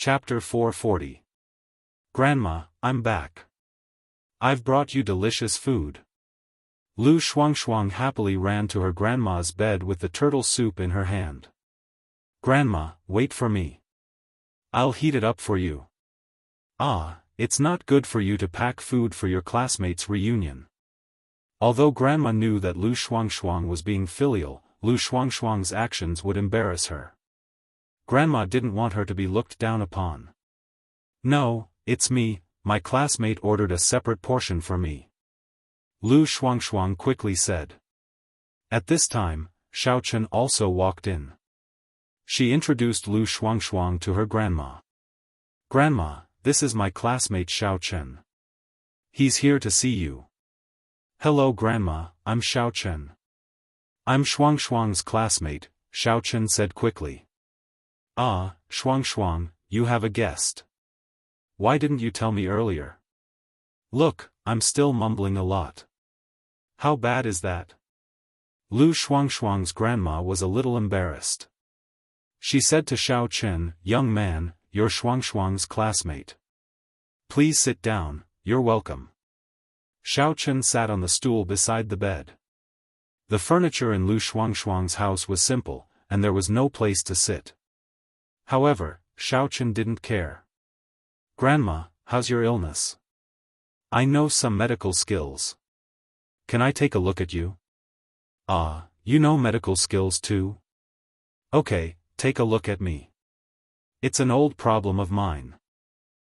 Chapter 440. Grandma, I'm back. I've brought you delicious food. Lu Shuangshuang happily ran to her grandma's bed with the turtle soup in her hand. Grandma, wait for me. I'll heat it up for you. Ah, it's not good for you to pack food for your classmates' reunion. Although Grandma knew that Lu Shuangshuang was being filial, Lu Shuangshuang's actions would embarrass her. Grandma didn't want her to be looked down upon. No, it's me, my classmate ordered a separate portion for me. Lu Shuangshuang quickly said. At this time, Xiaochen also walked in. She introduced Lu Shuangshuang to her grandma. Grandma, this is my classmate Xiaochen. He's here to see you. Hello Grandma, I'm Xiaochen. I'm Shuangshuang's classmate, Xiaochen said quickly. Ah, Shuangshuang, you have a guest. Why didn't you tell me earlier? Look, I'm still mumbling a lot. How bad is that? Lu Shuangshuang's grandma was a little embarrassed. She said to Xiaochen, young man, you're Shuangshuang's classmate. Please sit down, you're welcome. Xiaochen sat on the stool beside the bed. The furniture in Lu Shuangshuang's house was simple, and there was no place to sit. However, Xiaochen didn't care. Grandma, how's your illness? I know some medical skills. Can I take a look at you? Ah, you know medical skills too? Okay, take a look at me. It's an old problem of mine.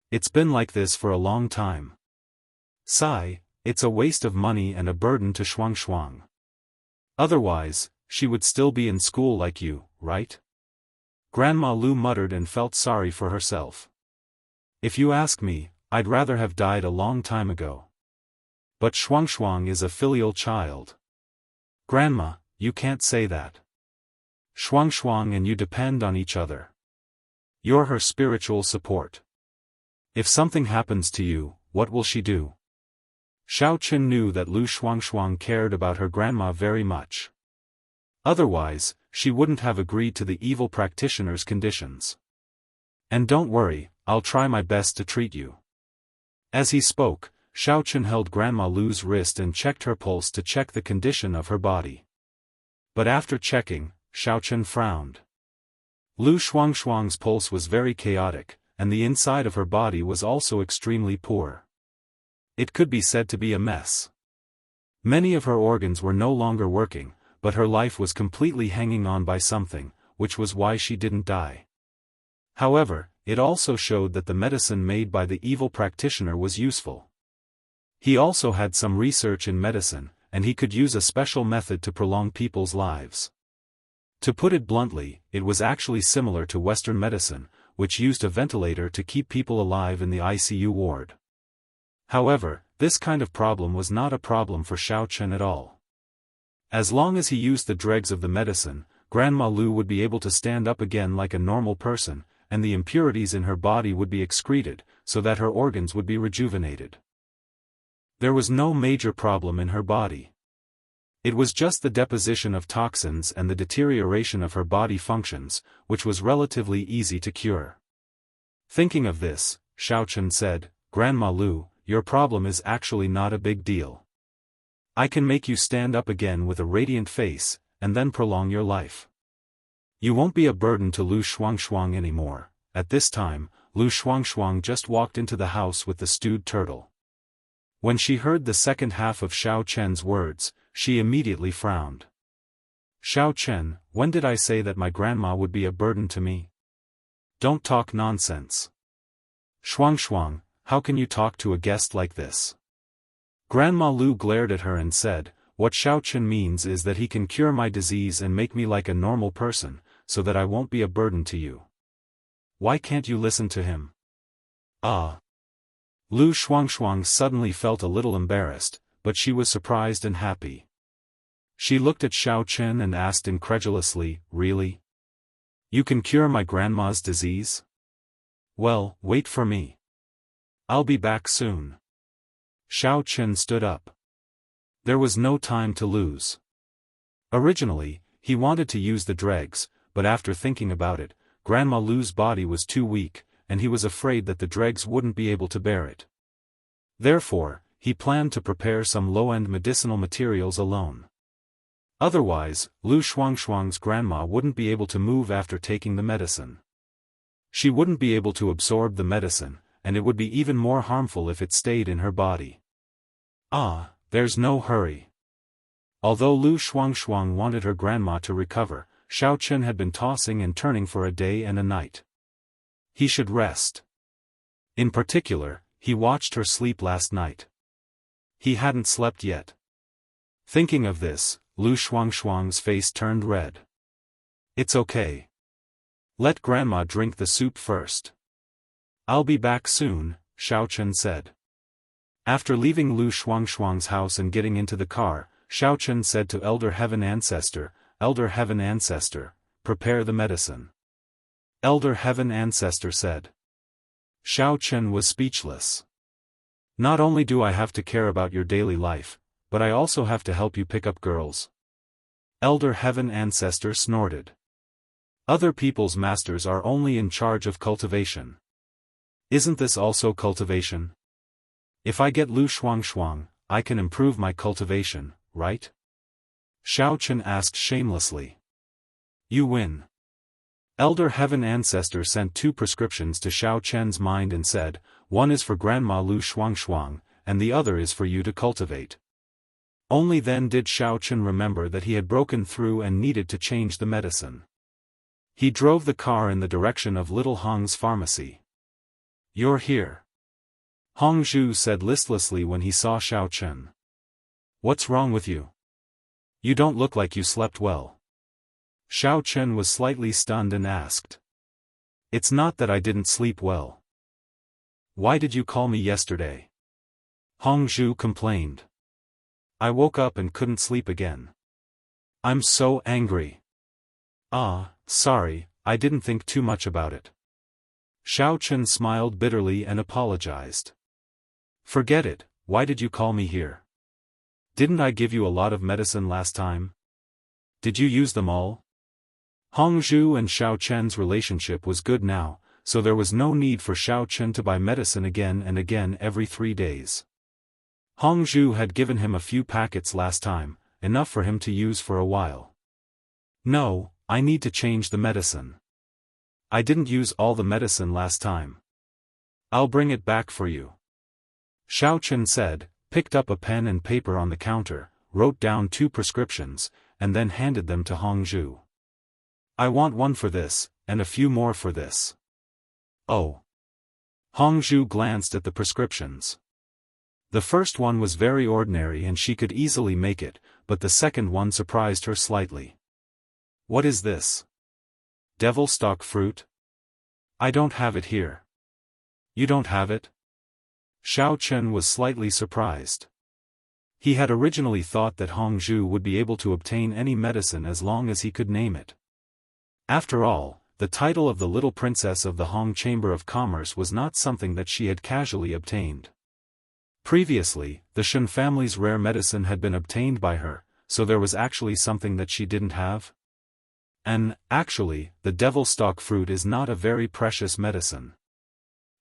It's been like this for a long time. Sigh, it's a waste of money and a burden to Shuangshuang. Otherwise, she would still be in school like you, right? Grandma Lu muttered and felt sorry for herself. If you ask me, I'd rather have died a long time ago. But Shuangshuang is a filial child. Grandma, you can't say that. Shuangshuang and you depend on each other. You're her spiritual support. If something happens to you, what will she do? Xiaochen knew that Lu Shuangshuang cared about her grandma very much. Otherwise, she wouldn't have agreed to the evil practitioner's conditions. And don't worry, I'll try my best to treat you. As he spoke, Xiaochen held Grandma Lu's wrist and checked her pulse to check the condition of her body. But after checking, Xiaochen frowned. Lu Shuangshuang's pulse was very chaotic, and the inside of her body was also extremely poor. It could be said to be a mess. Many of her organs were no longer working, but her life was completely hanging on by something, which was why she didn't die. However, it also showed that the medicine made by the evil practitioner was useful. He also had some research in medicine, and he could use a special method to prolong people's lives. To put it bluntly, it was actually similar to Western medicine, which used a ventilator to keep people alive in the ICU ward. However, this kind of problem was not a problem for Xiaochen at all. As long as he used the dregs of the medicine, Grandma Lu would be able to stand up again like a normal person, and the impurities in her body would be excreted, so that her organs would be rejuvenated. There was no major problem in her body. It was just the deposition of toxins and the deterioration of her body functions, which was relatively easy to cure. Thinking of this, Xiaochen said, Grandma Lu, your problem is actually not a big deal. I can make you stand up again with a radiant face, and then prolong your life. You won't be a burden to Lu Shuangshuang anymore. At this time, Lu Shuangshuang just walked into the house with the stewed turtle. When she heard the second half of Xiaochen's words, she immediately frowned. Xiaochen, when did I say that my grandma would be a burden to me? Don't talk nonsense. Shuangshuang, how can you talk to a guest like this? Grandma Lu glared at her and said, what Xiaochen means is that he can cure my disease and make me like a normal person, so that I won't be a burden to you. Why can't you listen to him? Ah. Lu Shuangshuang suddenly felt a little embarrassed, but she was surprised and happy. She looked at Xiaochen and asked incredulously, really? You can cure my grandma's disease? Well, wait for me. I'll be back soon. Xiaochen stood up. There was no time to lose. Originally, he wanted to use the dregs, but after thinking about it, Grandma Lu's body was too weak, and he was afraid that the dregs wouldn't be able to bear it. Therefore, he planned to prepare some low-end medicinal materials alone. Otherwise, Lu Shuangshuang's grandma wouldn't be able to move after taking the medicine. She wouldn't be able to absorb the medicine, and it would be even more harmful if it stayed in her body. Ah, there's no hurry. Although Lu Shuangshuang wanted her grandma to recover, Xiao Chen had been tossing and turning for a day and a night. He should rest. In particular, he watched her sleep last night. He hadn't slept yet. Thinking of this, Lu Shuangshuang's face turned red. It's okay. Let grandma drink the soup first. I'll be back soon, Xiao Chen said. After leaving Lu Shuangshuang's house and getting into the car, Xiao Chen said to Elder Heaven Ancestor, "Elder Heaven Ancestor, prepare the medicine." Elder Heaven Ancestor said. Xiao Chen was speechless. Not only do I have to care about your daily life, but I also have to help you pick up girls. Elder Heaven Ancestor snorted. Other people's masters are only in charge of cultivation. Isn't this also cultivation? If I get Lu Shuangshuang, I can improve my cultivation, right? Xiao Chen asked shamelessly. You win. Elder Heaven Ancestor sent 2 prescriptions to Xiao Chen's mind and said, one is for Grandma Lu Shuangshuang, and the other is for you to cultivate. Only then did Xiao Chen remember that he had broken through and needed to change the medicine. He drove the car in the direction of Little Hong's pharmacy. You're here. Hong Zhu said listlessly when he saw Xiao Chen. What's wrong with you? You don't look like you slept well. Xiao Chen was slightly stunned and asked. It's not that I didn't sleep well. Why did you call me yesterday? Hong Zhu complained. I woke up and couldn't sleep again. I'm so angry. Ah, sorry, I didn't think too much about it. Xiao Chen smiled bitterly and apologized. Forget it, why did you call me here? Didn't I give you a lot of medicine last time? Did you use them all? Hong Zhu and Xiao Chen's relationship was good now, so there was no need for Xiao Chen to buy medicine again and again every 3 days. Hong Zhu had given him a few packets last time, enough for him to use for a while. No, I need to change the medicine. I didn't use all the medicine last time. I'll bring it back for you. Xiao Chen said, picked up a pen and paper on the counter, wrote down 2 prescriptions, and then handed them to Hong Zhu. I want one for this, and a few more for this. Oh. Hong Zhu glanced at the prescriptions. The first one was very ordinary and she could easily make it, but the second one surprised her slightly. What is this? Devil stalk fruit? I don't have it here. You don't have it? Xiao Chen was slightly surprised. He had originally thought that Hong Zhu would be able to obtain any medicine as long as he could name it. After all, the title of the little princess of the Hong Chamber of Commerce was not something that she had casually obtained. Previously, the Shen family's rare medicine had been obtained by her, so there was actually something that she didn't have? And, actually, the devil stalk fruit is not a very precious medicine.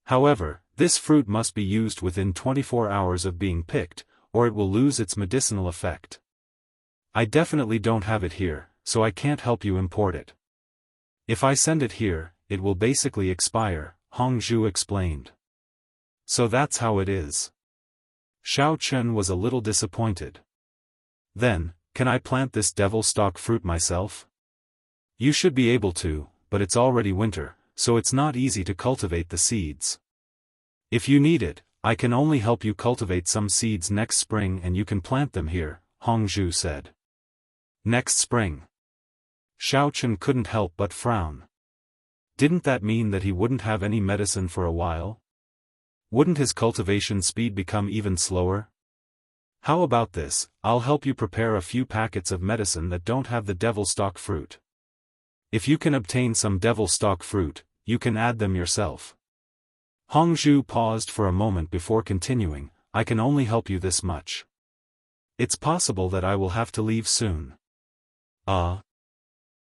However, this fruit must be used within 24 hours of being picked, or it will lose its medicinal effect. I definitely don't have it here, so I can't help you import it. If I send it here, it will basically expire, Hong Zhu explained. So that's how it is. Xiao Chen was a little disappointed. Then, can I plant this devil stalk fruit myself? You should be able to, but it's already winter, so it's not easy to cultivate the seeds. If you need it, I can only help you cultivate some seeds next spring and you can plant them here, Hong Zhu said. Next spring. Xiao Chen couldn't help but frown. Didn't that mean that he wouldn't have any medicine for a while? Wouldn't his cultivation speed become even slower? How about this, I'll help you prepare a few packets of medicine that don't have the devil stalk fruit. If you can obtain some devil stalk fruit, you can add them yourself. Hong Zhu paused for a moment before continuing, I can only help you this much. It's possible that I will have to leave soon.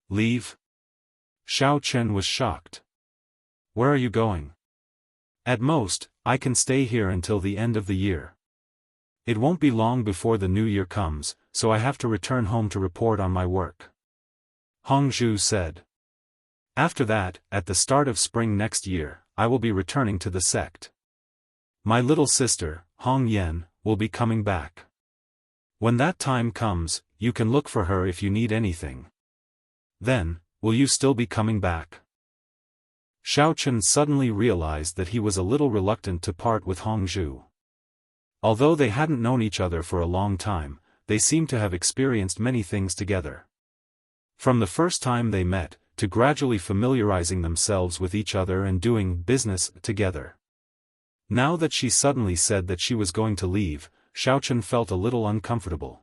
Leave? Xiao Chen was shocked. Where are you going? At most, I can stay here until the end of the year. It won't be long before the new year comes, so I have to return home to report on my work. Hongzhu said. After that, at the start of spring next year, I will be returning to the sect. My little sister, Hong Yan, will be coming back. When that time comes, you can look for her if you need anything. Then, will you still be coming back? Xiaochen suddenly realized that he was a little reluctant to part with Hongzhu. Although they hadn't known each other for a long time, they seemed to have experienced many things together. From the first time they met, to gradually familiarizing themselves with each other and doing business together. Now that she suddenly said that she was going to leave, Xiaochen felt a little uncomfortable.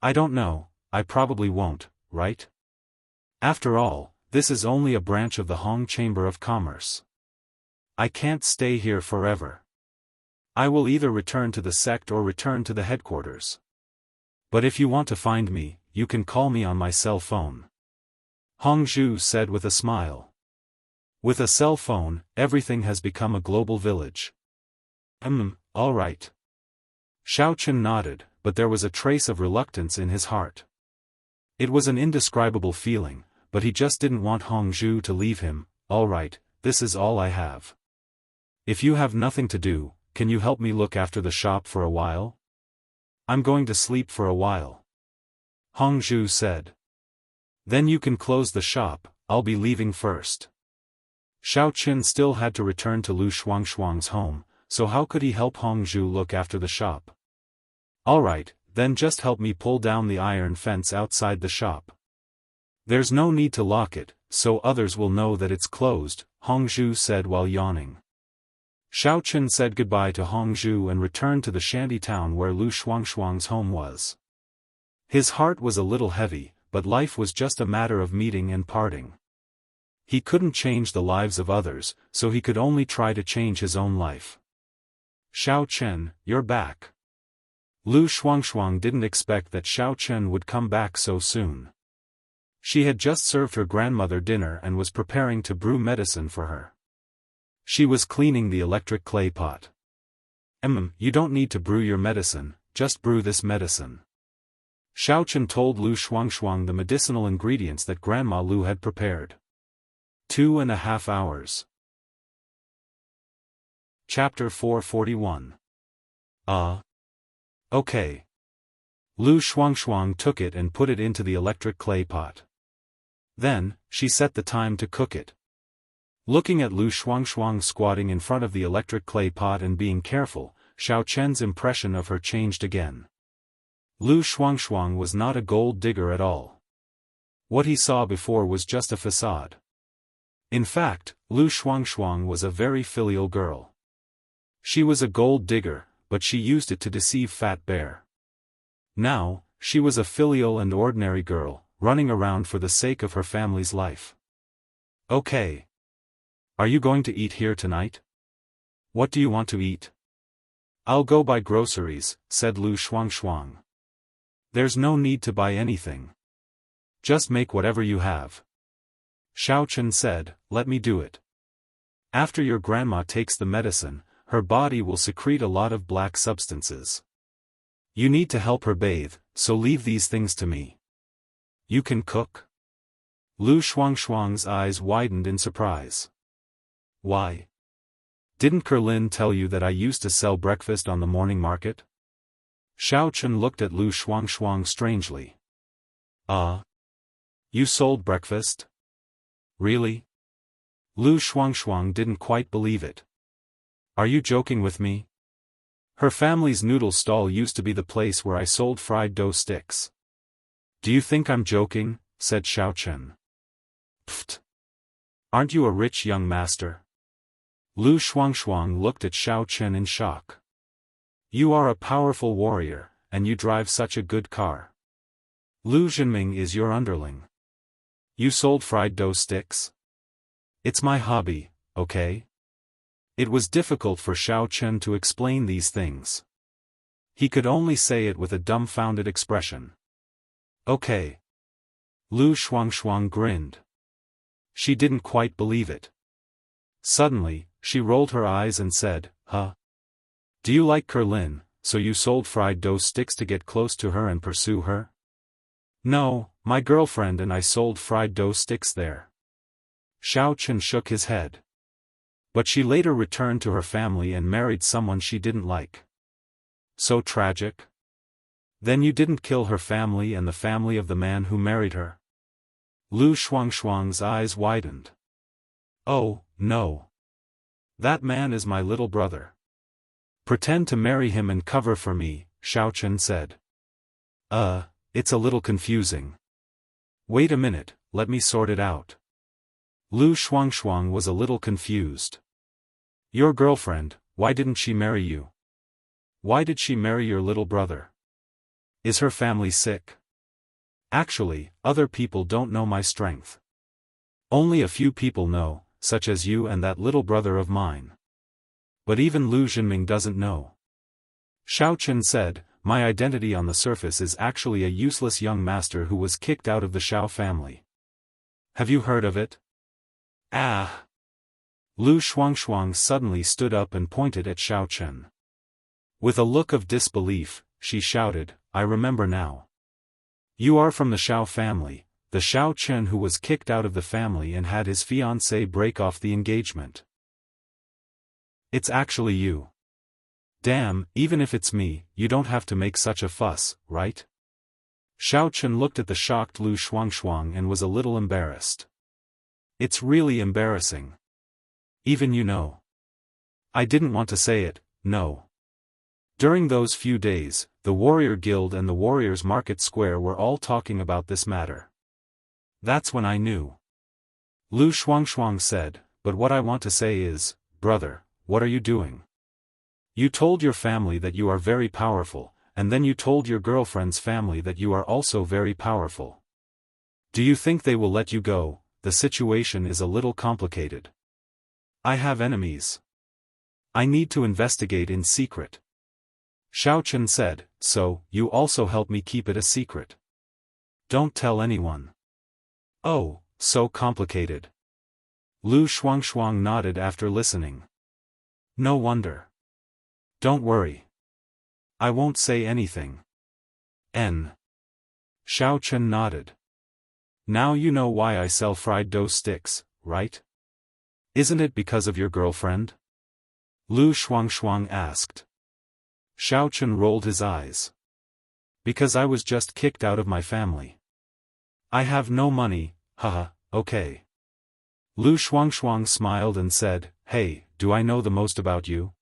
I don't know, I probably won't, right? After all, this is only a branch of the Hong Chamber of Commerce. I can't stay here forever. I will either return to the sect or return to the headquarters. But if you want to find me, you can call me on my cell phone. Hongzhu said with a smile. With a cell phone, everything has become a global village. All right. Xiaochen nodded, but there was a trace of reluctance in his heart. It was an indescribable feeling, but he just didn't want Hongzhu to leave him. All right, this is all I have. If you have nothing to do, can you help me look after the shop for a while? I'm going to sleep for a while. Hongzhu said. Then you can close the shop, I'll be leaving first. Xiaochen still had to return to Lu Shuangshuang's home, so how could he help Hongzhu look after the shop? Alright, then just help me pull down the iron fence outside the shop. There's no need to lock it, so others will know that it's closed, Hongzhu said while yawning. Xiaochen said goodbye to Hongzhu and returned to the shanty town where Lu Shuangshuang's home was. His heart was a little heavy, but life was just a matter of meeting and parting. He couldn't change the lives of others, so he could only try to change his own life. Xiaochen, you're back. Lu Shuangshuang didn't expect that Xiaochen would come back so soon. She had just served her grandmother dinner and was preparing to brew medicine for her. She was cleaning the electric clay pot. You don't need to brew your medicine, just brew this medicine. Xiaochen told Lu Shuangshuang the medicinal ingredients that Grandma Lu had prepared. 2.5 hours. Chapter 441. Okay. Lu Shuangshuang took it and put it into the electric clay pot. Then, she set the time to cook it. Looking at Lu Shuangshuang squatting in front of the electric clay pot and being careful, Xiaochen's impression of her changed again. Lu Shuangshuang was not a gold digger at all. What he saw before was just a facade. In fact, Lu Shuangshuang was a very filial girl. She was a gold digger, but she used it to deceive Fat Bear. Now, she was a filial and ordinary girl, running around for the sake of her family's life. Okay. Are you going to eat here tonight? What do you want to eat? I'll go buy groceries, said Lu Shuangshuang. There's no need to buy anything. Just make whatever you have. Xiaochen said, let me do it. After your grandma takes the medicine, her body will secrete a lot of black substances. You need to help her bathe, so leave these things to me. You can cook? Lu Shuangshuang's eyes widened in surprise. Why? Didn't Kerlin tell you that I used to sell breakfast on the morning market? Xiaochen looked at Lu Shuangshuang strangely. You sold breakfast? Really? Lu Shuangshuang didn't quite believe it. Are you joking with me? Her family's noodle stall used to be the place where I sold fried dough sticks. Do you think I'm joking? Said Xiaochen. Pfft. Aren't you a rich young master? Lu Shuangshuang looked at Xiaochen in shock. You are a powerful warrior, and you drive such a good car. Lu Zhenming is your underling. You sold fried dough sticks? It's my hobby, okay? It was difficult for Xiaochen to explain these things. He could only say it with a dumbfounded expression. Okay. Lu Shuangshuang grinned. She didn't quite believe it. Suddenly, she rolled her eyes and said, "Huh? Do you like Kerlin, so you sold fried dough sticks to get close to her and pursue her?" "No, my girlfriend and I sold fried dough sticks there." Xiaochen shook his head. "But she later returned to her family and married someone she didn't like." "So tragic? Then you didn't kill her family and the family of the man who married her?" Lu Shuangshuang's eyes widened. "Oh, no. That man is my little brother. Pretend to marry him and cover for me," Xiaochen said. It's a little confusing. Wait a minute, let me sort it out." Lu Shuangshuang was a little confused. "Your girlfriend, why didn't she marry you? Why did she marry your little brother? Is her family sick?" "Actually, other people don't know my strength. Only a few people know, such as you and that little brother of mine. But even Lu Jinming doesn't know." Xiaochen said, "My identity on the surface is actually a useless young master who was kicked out of the Xiao family. Have you heard of it?" "Ah!" Lu Shuangshuang suddenly stood up and pointed at Xiaochen. With a look of disbelief, she shouted, "I remember now. You are from the Xiao family, the Xiao Chen who was kicked out of the family and had his fiancée break off the engagement. It's actually you. Damn, even if it's me, you don't have to make such a fuss, right?" Xiaochen looked at the shocked Lu Shuangshuang and was a little embarrassed. "It's really embarrassing. Even you know." "I didn't want to say it, no." During those few days, the Warrior Guild and the Warriors Market Square were all talking about this matter. "That's when I knew." Lu Shuangshuang said, "But what I want to say is, brother, what are you doing? You told your family that you are very powerful, and then you told your girlfriend's family that you are also very powerful. Do you think they will let you go? The situation is a little complicated. I have enemies. I need to investigate in secret." Xiaochen said, "So, you also help me keep it a secret? Don't tell anyone." "Oh, so complicated." Lu Shuangshuang nodded after listening. "No wonder. Don't worry. I won't say anything." Xiaochen nodded. "Now you know why I sell fried dough sticks, right? Isn't it because of your girlfriend?" Lu Shuangshuang asked. Xiaochen rolled his eyes. "Because I was just kicked out of my family. I have no money, haha, okay." Lu Shuangshuang smiled and said, "Hey, do I know the most about you?"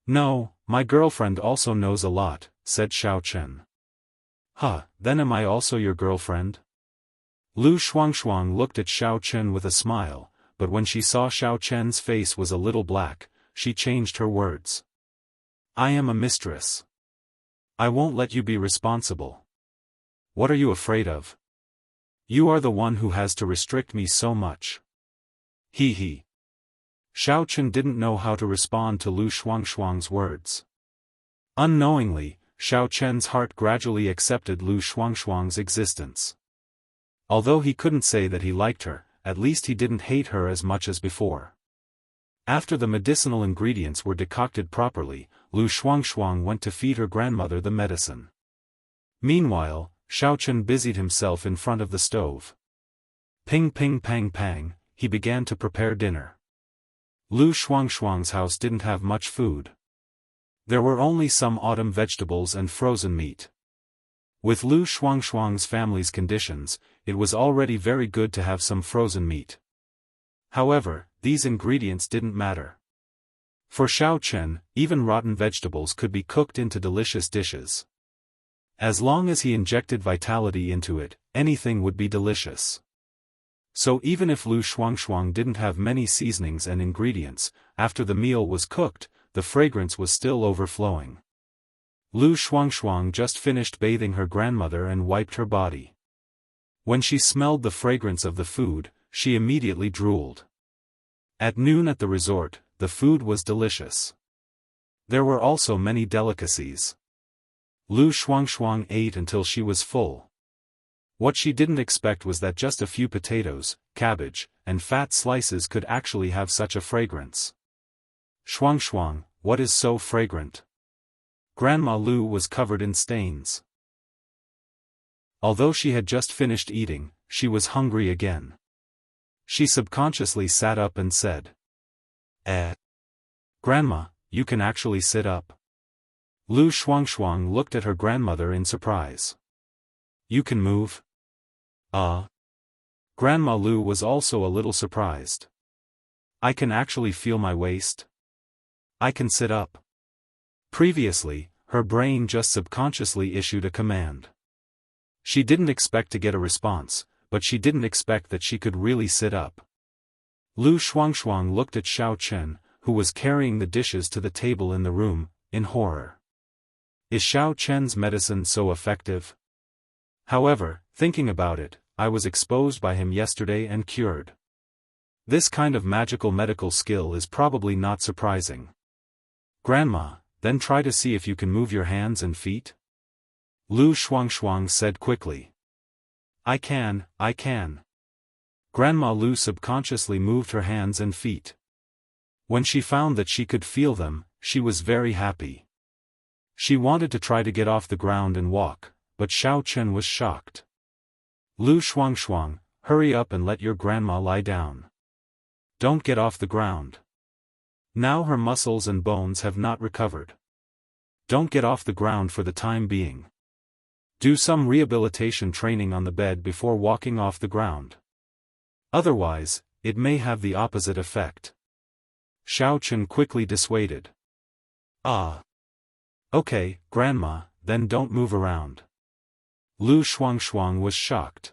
"No, my girlfriend also knows a lot," said Xiaochen. "Huh, then am I also your girlfriend?" Lu Shuangshuang looked at Xiaochen with a smile, but when she saw Xiaochen's face was a little black, she changed her words. "I am a mistress. I won't let you be responsible. What are you afraid of? You are the one who has to restrict me so much." He. Xiaochen didn't know how to respond to Lu Shuangshuang's words. Unknowingly, Xiaochen's heart gradually accepted Lu Shuangshuang's existence. Although he couldn't say that he liked her, at least he didn't hate her as much as before. After the medicinal ingredients were decocted properly, Lu Shuangshuang went to feed her grandmother the medicine. Meanwhile, Xiaochen busied himself in front of the stove. Ping ping pang pang, he began to prepare dinner. Lu Shuangshuang's house didn't have much food. There were only some autumn vegetables and frozen meat. With Lu Shuangshuang's family's conditions, it was already very good to have some frozen meat. However, these ingredients didn't matter. For Xiaochen, even rotten vegetables could be cooked into delicious dishes. As long as he injected vitality into it, anything would be delicious. So even if Lu Shuangshuang didn't have many seasonings and ingredients, after the meal was cooked, the fragrance was still overflowing. Lu Shuangshuang just finished bathing her grandmother and wiped her body. When she smelled the fragrance of the food, she immediately drooled. At noon at the resort, the food was delicious. There were also many delicacies. Lu Shuangshuang ate until she was full. What she didn't expect was that just a few potatoes, cabbage, and fat slices could actually have such a fragrance. Shuang Shuang, what is so fragrant? Grandma Lu was covered in stains. Although she had just finished eating, she was hungry again. She subconsciously sat up and said, Grandma, you can actually sit up. Lu Shuang looked at her grandmother in surprise. You can move? Grandma Lu was also a little surprised. I can actually feel my waist. I can sit up. Previously, her brain just subconsciously issued a command. She didn't expect to get a response, but she didn't expect that she could really sit up. Lu Shuang looked at Xiao Chen, who was carrying the dishes to the table in the room, in horror. Is Xiao Chen's medicine so effective? However, thinking about it, I was exposed by him yesterday and cured. This kind of magical medical skill is probably not surprising. Grandma, then try to see if you can move your hands and feet? Lu Shuang said quickly. I can. Grandma Lu subconsciously moved her hands and feet. When she found that she could feel them, she was very happy. She wanted to try to get off the ground and walk, but Xiao Chen was shocked. Lu Shuang, hurry up and let your grandma lie down. Don't get off the ground. Now her muscles and bones have not recovered. Don't get off the ground for the time being. Do some rehabilitation training on the bed before walking off the ground. Otherwise, it may have the opposite effect. Xiao Chen quickly dissuaded. Okay, Grandma, then don't move around. Lu Shuang was shocked.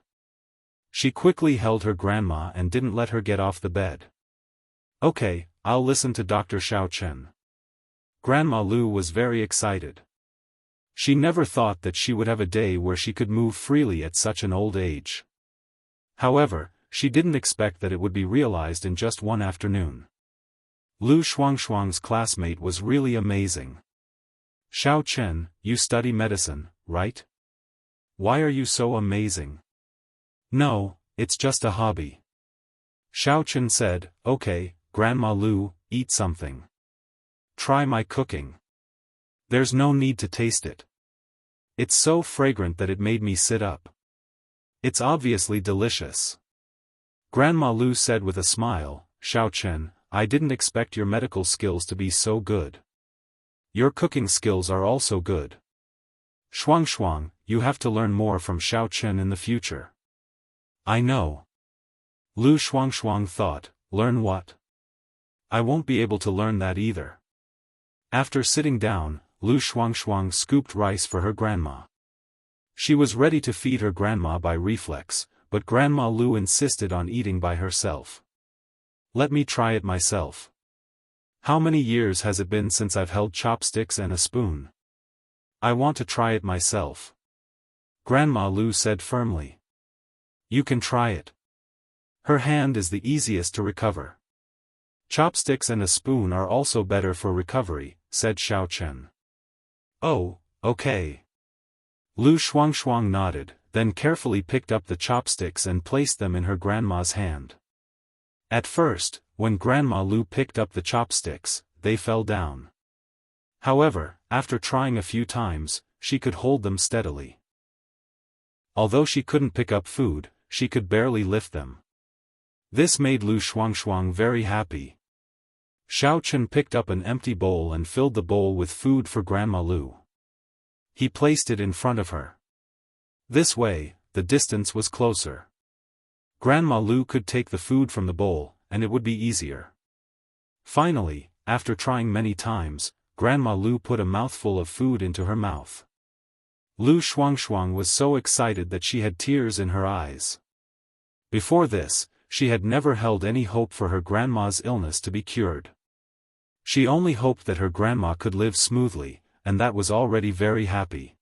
She quickly held her grandma and didn't let her get off the bed. Okay, I'll listen to Dr. Xiao Chen. Grandma Lu was very excited. She never thought that she would have a day where she could move freely at such an old age. However, she didn't expect that it would be realized in just one afternoon. Lu Shuang's classmate was really amazing. Xiao Chen, you study medicine, right? Why are you so amazing? No, it's just a hobby. Xiao Chen said, okay, Grandma Lu, eat something. Try my cooking. There's no need to taste it. It's so fragrant that it made me sit up. It's obviously delicious. Grandma Lu said with a smile, Xiao Chen, I didn't expect your medical skills to be so good. Your cooking skills are also good. Shuang, you have to learn more from Xiao Chen in the future. I know. Lu Shuang thought, learn what? I won't be able to learn that either. After sitting down, Lu Shuang scooped rice for her grandma. She was ready to feed her grandma by reflex, but Grandma Lu insisted on eating by herself. Let me try it myself. How many years has it been since I've held chopsticks and a spoon? I want to try it myself. Grandma Lu said firmly. You can try it. Her hand is the easiest to recover. Chopsticks and a spoon are also better for recovery, said Xiao Chen. Oh, okay. Lu Shuang nodded, then carefully picked up the chopsticks and placed them in her grandma's hand. At first, when Grandma Lu picked up the chopsticks, they fell down. However, after trying a few times, she could hold them steadily. Although she couldn't pick up food, she could barely lift them. This made Lu Shuang very happy. Xiao Chen picked up an empty bowl and filled the bowl with food for Grandma Lu. He placed it in front of her. This way, the distance was closer. Grandma Lu could take the food from the bowl, and it would be easier. Finally, after trying many times, Grandma Lu put a mouthful of food into her mouth. Lu Shuang was so excited that she had tears in her eyes. Before this, she had never held any hope for her grandma's illness to be cured. She only hoped that her grandma could live smoothly, and that was already very happy.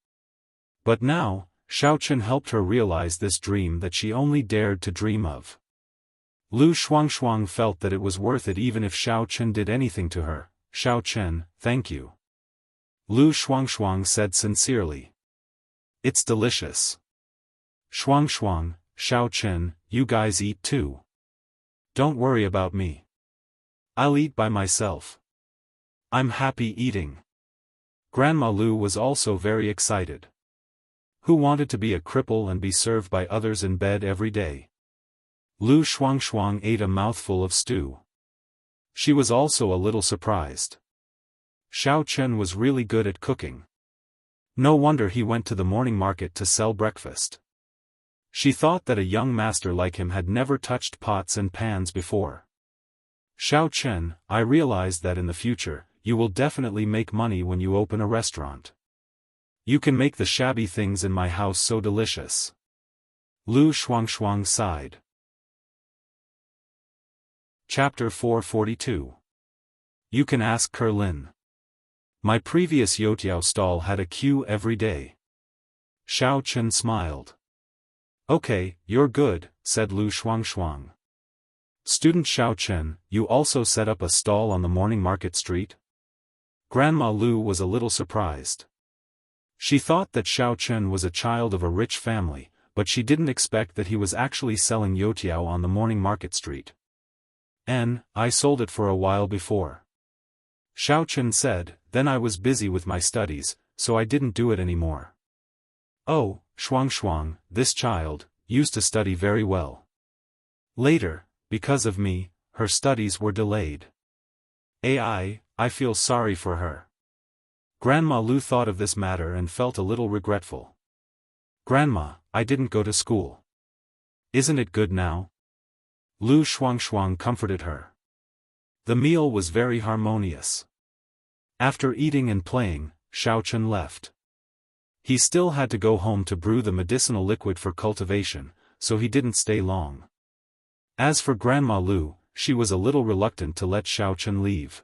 But now, Xiao Chen helped her realize this dream that she only dared to dream of. Lu Shuang felt that it was worth it even if Xiao Chen did anything to her. Xiao Chen, thank you. Lu Shuang said sincerely. It's delicious. Shuang, Xiao Chen, you guys eat too. Don't worry about me. I'll eat by myself. I'm happy eating. Grandma Lu was also very excited. Who wanted to be a cripple and be served by others in bed every day? Lu Shuangshuang ate a mouthful of stew. She was also a little surprised. Xiao Chen was really good at cooking. No wonder he went to the morning market to sell breakfast. She thought that a young master like him had never touched pots and pans before. Xiao Chen, I realize that in the future, you will definitely make money when you open a restaurant. You can make the shabby things in my house so delicious. Lu Shuangshuang sighed. Chapter 442. You can ask Kerlin. My previous youtiao stall had a queue every day. Xiao Chen smiled. Okay, you're good, said Lu Shuangshuang. Student Xiao Chen, you also set up a stall on the morning market street? Grandma Lu was a little surprised. She thought that Xiao Chen was a child of a rich family, but she didn't expect that he was actually selling youtiao on the morning market street. I sold it for a while before. Xiao Chen said, then I was busy with my studies, so I didn't do it anymore. Oh, Shuangshuang, this child, used to study very well. Later, because of me, her studies were delayed. I feel sorry for her. Grandma Lu thought of this matter and felt a little regretful. Grandma, I didn't go to school. Isn't it good now? Lu Shuangshuang comforted her. The meal was very harmonious. After eating and playing, Xiao Chen left. He still had to go home to brew the medicinal liquid for cultivation, so he didn't stay long. As for Grandma Lu, she was a little reluctant to let Xiao Chen leave.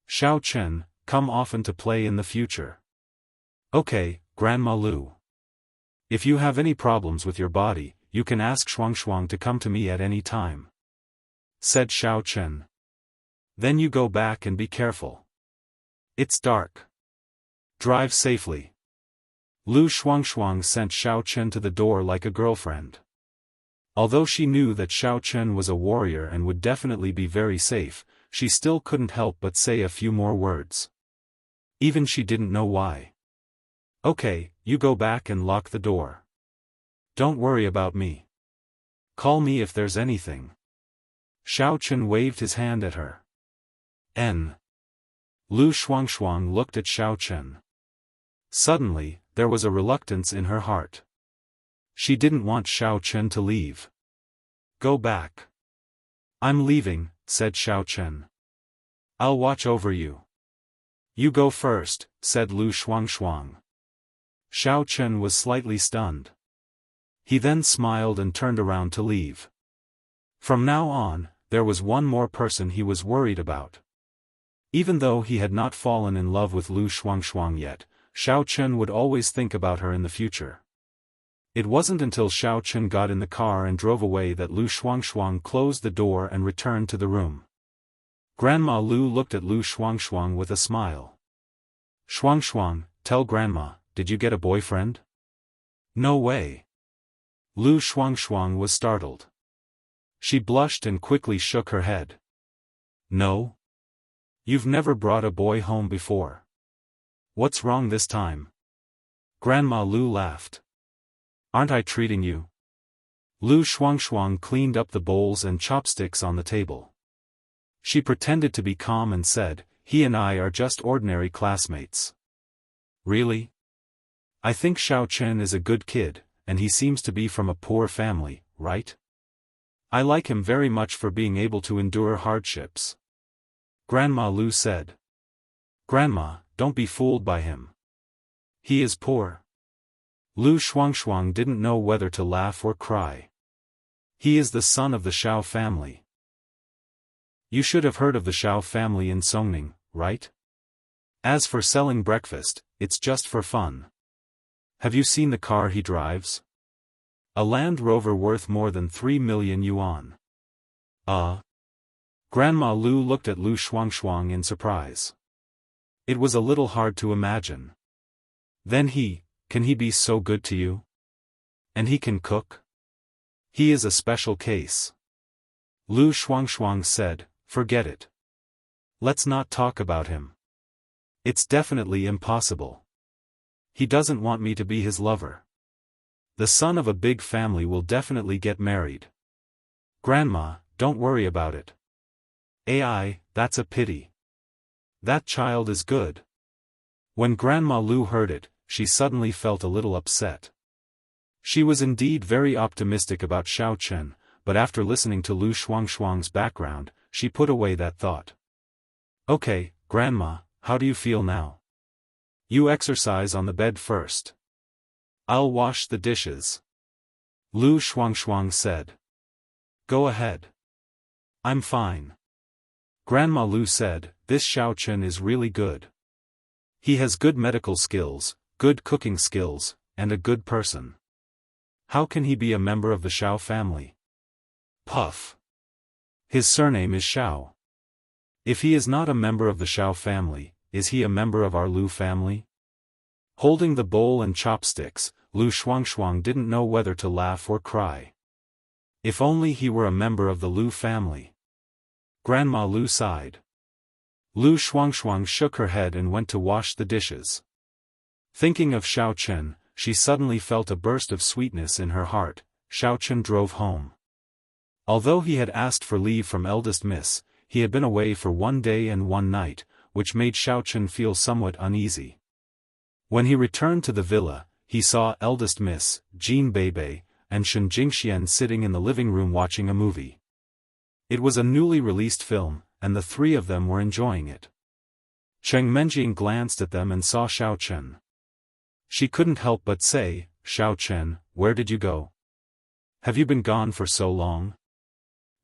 Xiao Chen, come often to play in the future. Okay, Grandma Lu. If you have any problems with your body, you can ask Shuangshuang to come to me at any time, said Xiao Chen. Then you go back and be careful. It's dark. Drive safely. Lu Shuangshuang sent Xiao Chen to the door like a girlfriend. Although she knew that Xiao Chen was a warrior and would definitely be very safe, she still couldn't help but say a few more words. Even she didn't know why. Okay, you go back and lock the door. Don't worry about me. Call me if there's anything. Xiao Chen waved his hand at her. Lu Shuangshuang looked at Xiao Chen. Suddenly, there was a reluctance in her heart. She didn't want Xiao Chen to leave. Go back. I'm leaving, said Xiao Chen. I'll watch over you. You go first, said Lu Shuangshuang. Xiao Chen was slightly stunned. He then smiled and turned around to leave. From now on, there was one more person he was worried about. Even though he had not fallen in love with Lu Shuangshuang yet, Xiao Chen would always think about her in the future. It wasn't until Xiao Chen got in the car and drove away that Lu Shuangshuang closed the door and returned to the room. Grandma Lu looked at Lu Shuangshuang with a smile. Shuangshuang, tell Grandma, did you get a boyfriend? No way. Lu Shuangshuang was startled. She blushed and quickly shook her head. No? You've never brought a boy home before. What's wrong this time? Grandma Lu laughed. Aren't I treating you? Lu Shuangshuang cleaned up the bowls and chopsticks on the table. She pretended to be calm and said, he and I are just ordinary classmates. Really? I think Xiao Chen is a good kid, and he seems to be from a poor family, right? I like him very much for being able to endure hardships. Grandma Lu said. Grandma, don't be fooled by him. He is poor. Lu Shuangshuang didn't know whether to laugh or cry. He is the son of the Xiao family. You should have heard of the Xiao family in Songning, right? As for selling breakfast, it's just for fun. Have you seen the car he drives? A Land Rover worth more than 3 million yuan. Grandma Lu looked at Lu Shuangshuang in surprise. It was a little hard to imagine. Then can he be so good to you? And he can cook? He is a special case. Lu Shuangshuang said, forget it. Let's not talk about him. It's definitely impossible. He doesn't want me to be his lover. The son of a big family will definitely get married. Grandma, don't worry about it. That's a pity. That child is good. When Grandma Lu heard it, she suddenly felt a little upset. She was indeed very optimistic about Xiao Chen, but after listening to Lu Shuangshuang's background, she put away that thought. Okay, Grandma, how do you feel now? You exercise on the bed first. I'll wash the dishes. Lu Shuangshuang said. Go ahead. I'm fine. Grandma Lu said, this Xiao Chen is really good. He has good medical skills, good cooking skills, and a good person. How can he be a member of the Xiao family? Puff. His surname is Xiao. If he is not a member of the Xiao family, is he a member of our Lu family? Holding the bowl and chopsticks, Lu Shuangshuang didn't know whether to laugh or cry. If only he were a member of the Lu family. Grandma Lu sighed. Lu Shuangshuang shook her head and went to wash the dishes. Thinking of Xiao Chen, she suddenly felt a burst of sweetness in her heart. Xiao Chen drove home. Although he had asked for leave from eldest miss, he had been away for 1 day and 1 night, which made Xiao Chen feel somewhat uneasy. When he returned to the villa, he saw eldest miss, Jean Bebe, and Shen Jingxian sitting in the living room watching a movie. It was a newly released film, and the three of them were enjoying it. Cheng Menjing glanced at them and saw Xiao Chen. She couldn't help but say, Xiao Chen, where did you go? Have you been gone for so long?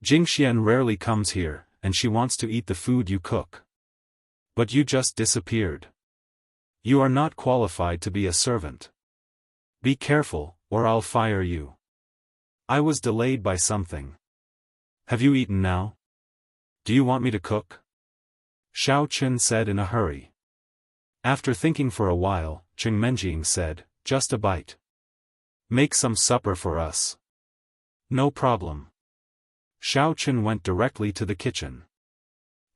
Jingxian rarely comes here, and she wants to eat the food you cook. But you just disappeared. You are not qualified to be a servant. Be careful, or I'll fire you. I was delayed by something. Have you eaten now? Do you want me to cook? Xiao Chen said in a hurry. After thinking for a while, Cheng Menjing said, just a bite. Make some supper for us. No problem. Xiao Chen went directly to the kitchen.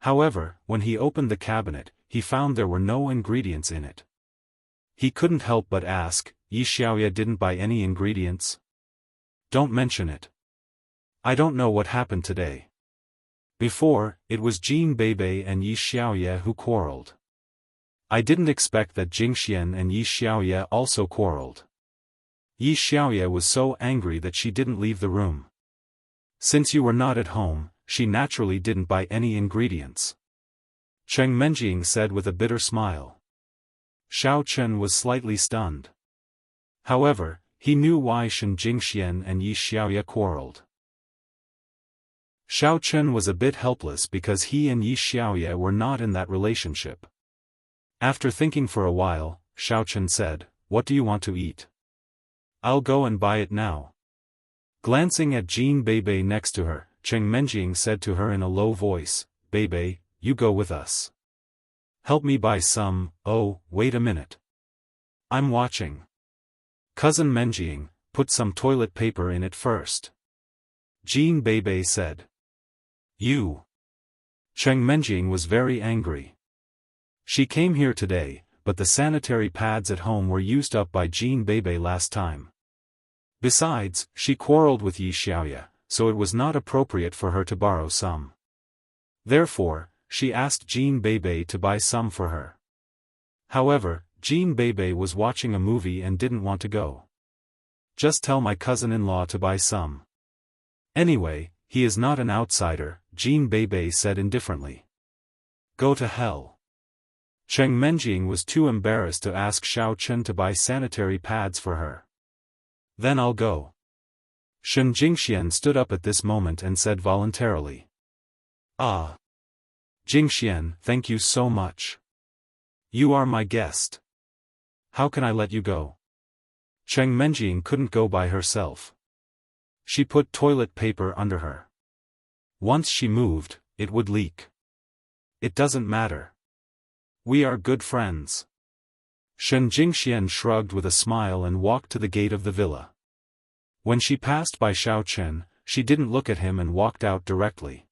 However, when he opened the cabinet, he found there were no ingredients in it. He couldn't help but ask, Yi Xiaoye didn't buy any ingredients? Don't mention it. I don't know what happened today. Before, it was Jean Bebe and Yi Xiaoye who quarreled. I didn't expect that Jingxian and Yi Xiaoye also quarreled. Yi Xiaoye was so angry that she didn't leave the room. Since you were not at home, she naturally didn't buy any ingredients. Cheng Menjing said with a bitter smile. Xiao Chen was slightly stunned. However, he knew why Shen Jingxian and Yi Xiaoye quarreled. Xiao Chen was a bit helpless because he and Yi Xiaoye were not in that relationship. After thinking for a while, Xiao Chen said, what do you want to eat? I'll go and buy it now. Glancing at Jean Bebe next to her, Cheng Menjing said to her in a low voice, Bebe, you go with us. Help me buy some. Oh, wait a minute. I'm watching. Cousin Menjing, put some toilet paper in it first. Jean Bebe said. You. Cheng Menjing was very angry. She came here today, but the sanitary pads at home were used up by Jean Bebe last time. Besides, she quarreled with Yi Xiaoye, so it was not appropriate for her to borrow some. Therefore, she asked Jean Bebe to buy some for her. However, Jean Bebe was watching a movie and didn't want to go. Just tell my cousin-in-law to buy some. Anyway, he is not an outsider, Jean Bebe said indifferently. Go to hell. Cheng Menjing was too embarrassed to ask Xiao Chen to buy sanitary pads for her. Then I'll go. Shen Jingxian stood up at this moment and said voluntarily. Ah. Jingxian, thank you so much. You are my guest. How can I let you go? Cheng Menjing couldn't go by herself. She put toilet paper under her. Once she moved, it would leak. It doesn't matter. We are good friends. Shen Jingxian shrugged with a smile and walked to the gate of the villa. When she passed by Xiao Chen, she didn't look at him and walked out directly.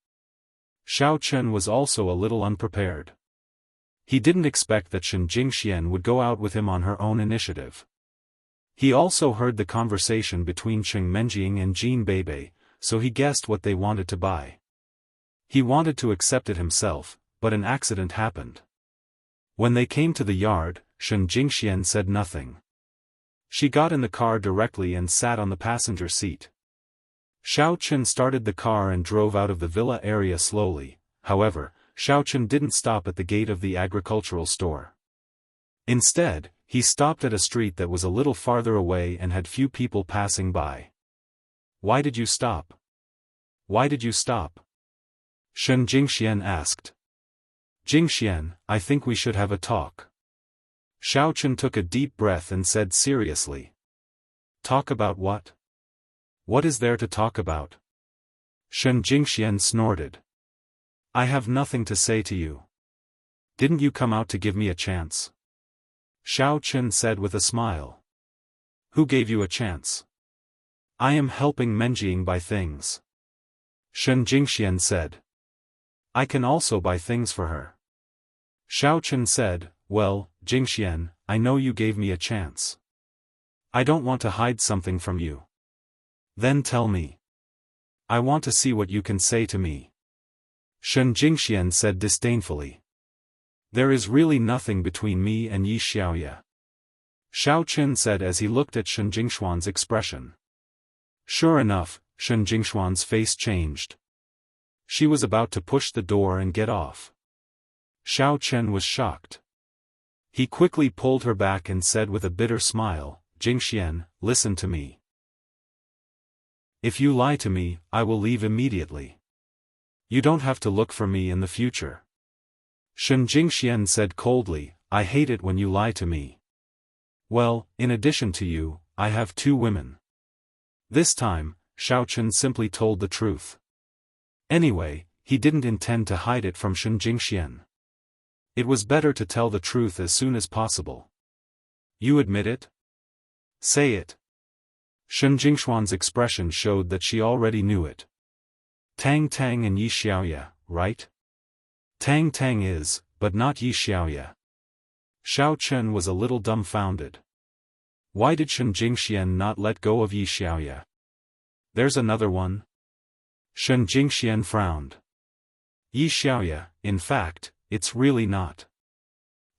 Xiao Chen was also a little unprepared. He didn't expect that Shen Jingxian would go out with him on her own initiative. He also heard the conversation between Cheng Menjing and Jean Bebe, so he guessed what they wanted to buy. He wanted to accept it himself, but an accident happened. When they came to the yard, Shen Jingxian said nothing. She got in the car directly and sat on the passenger seat. Xiao Chen started the car and drove out of the villa area slowly. However, Xiao Chen didn't stop at the gate of the agricultural store. Instead, he stopped at a street that was a little farther away and had few people passing by. "Why did you stop? Why did you stop?" Shen Jingxian asked. "Jingxian, I think we should have a talk." Xiao Chen took a deep breath and said seriously. "Talk about what? What is there to talk about?" Shen Jingxian snorted. "I have nothing to say to you. Didn't you come out to give me a chance?" Xiao Chen said with a smile. "Who gave you a chance?" "I am helping Menjing buy things." Shen Jingxian said. "I can also buy things for her." Xiao Chen said, "Well, Jingxian, I know you gave me a chance. I don't want to hide something from you. Then tell me. I want to see what you can say to me." Shen Jingxian said disdainfully. "There is really nothing between me and Yi Xiaoya," Xiao Chen said as he looked at Shen Jingxuan's expression. Sure enough, Shen Jingxuan's face changed. She was about to push the door and get off. Xiao Chen was shocked. He quickly pulled her back and said with a bitter smile, "Jingxian, listen to me. If you lie to me, I will leave immediately. You don't have to look for me in the future." Shen Jingxian said coldly, "I hate it when you lie to me. Well, in addition to you, I have 2 women." This time, Xiao Chen simply told the truth. Anyway, he didn't intend to hide it from Shen Jingxian. It was better to tell the truth as soon as possible. "You admit it? Say it." Shen Jingxuan's expression showed that she already knew it. "Tang Tang and Yi Xiaoya, right? Tang Tang is, but not Yi Xiaoya." Xiao Chen was a little dumbfounded. Why did Shen Jingxian not let go of Yi Xiaoya? "There's another one?" Shen Jingxian frowned. "Yi Xiaoya, in fact, it's really not.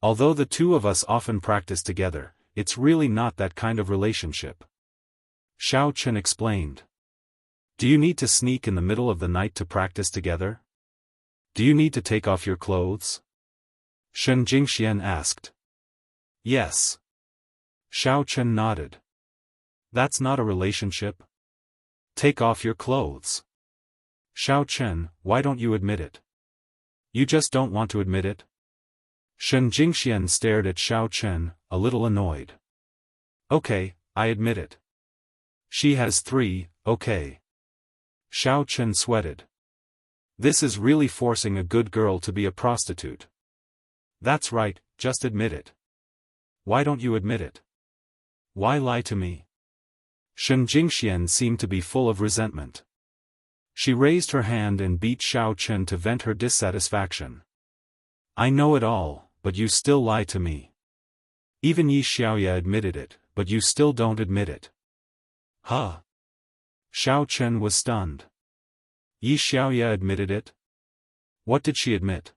Although the 2 of us often practice together, it's really not that kind of relationship." Xiao Chen explained. "Do you need to sneak in the middle of the night to practice together? Do you need to take off your clothes?" Shen Jingxian asked. "Yes." Xiao Chen nodded. "That's not a relationship. Take off your clothes." "Xiao Chen, why don't you admit it? You just don't want to admit it?" Shen Jingxian stared at Xiao Chen, a little annoyed. "Okay, I admit it. She has 3, okay." Xiao Chen sweated. This is really forcing a good girl to be a prostitute. "That's right, just admit it. Why don't you admit it? Why lie to me?" Shen Jingxian seemed to be full of resentment. She raised her hand and beat Xiao Chen to vent her dissatisfaction. "I know it all, but you still lie to me. Even Yi Xiaoya admitted it, but you still don't admit it." "Huh?" Xiao Chen was stunned. "Yi Xiaoya admitted it? What did she admit?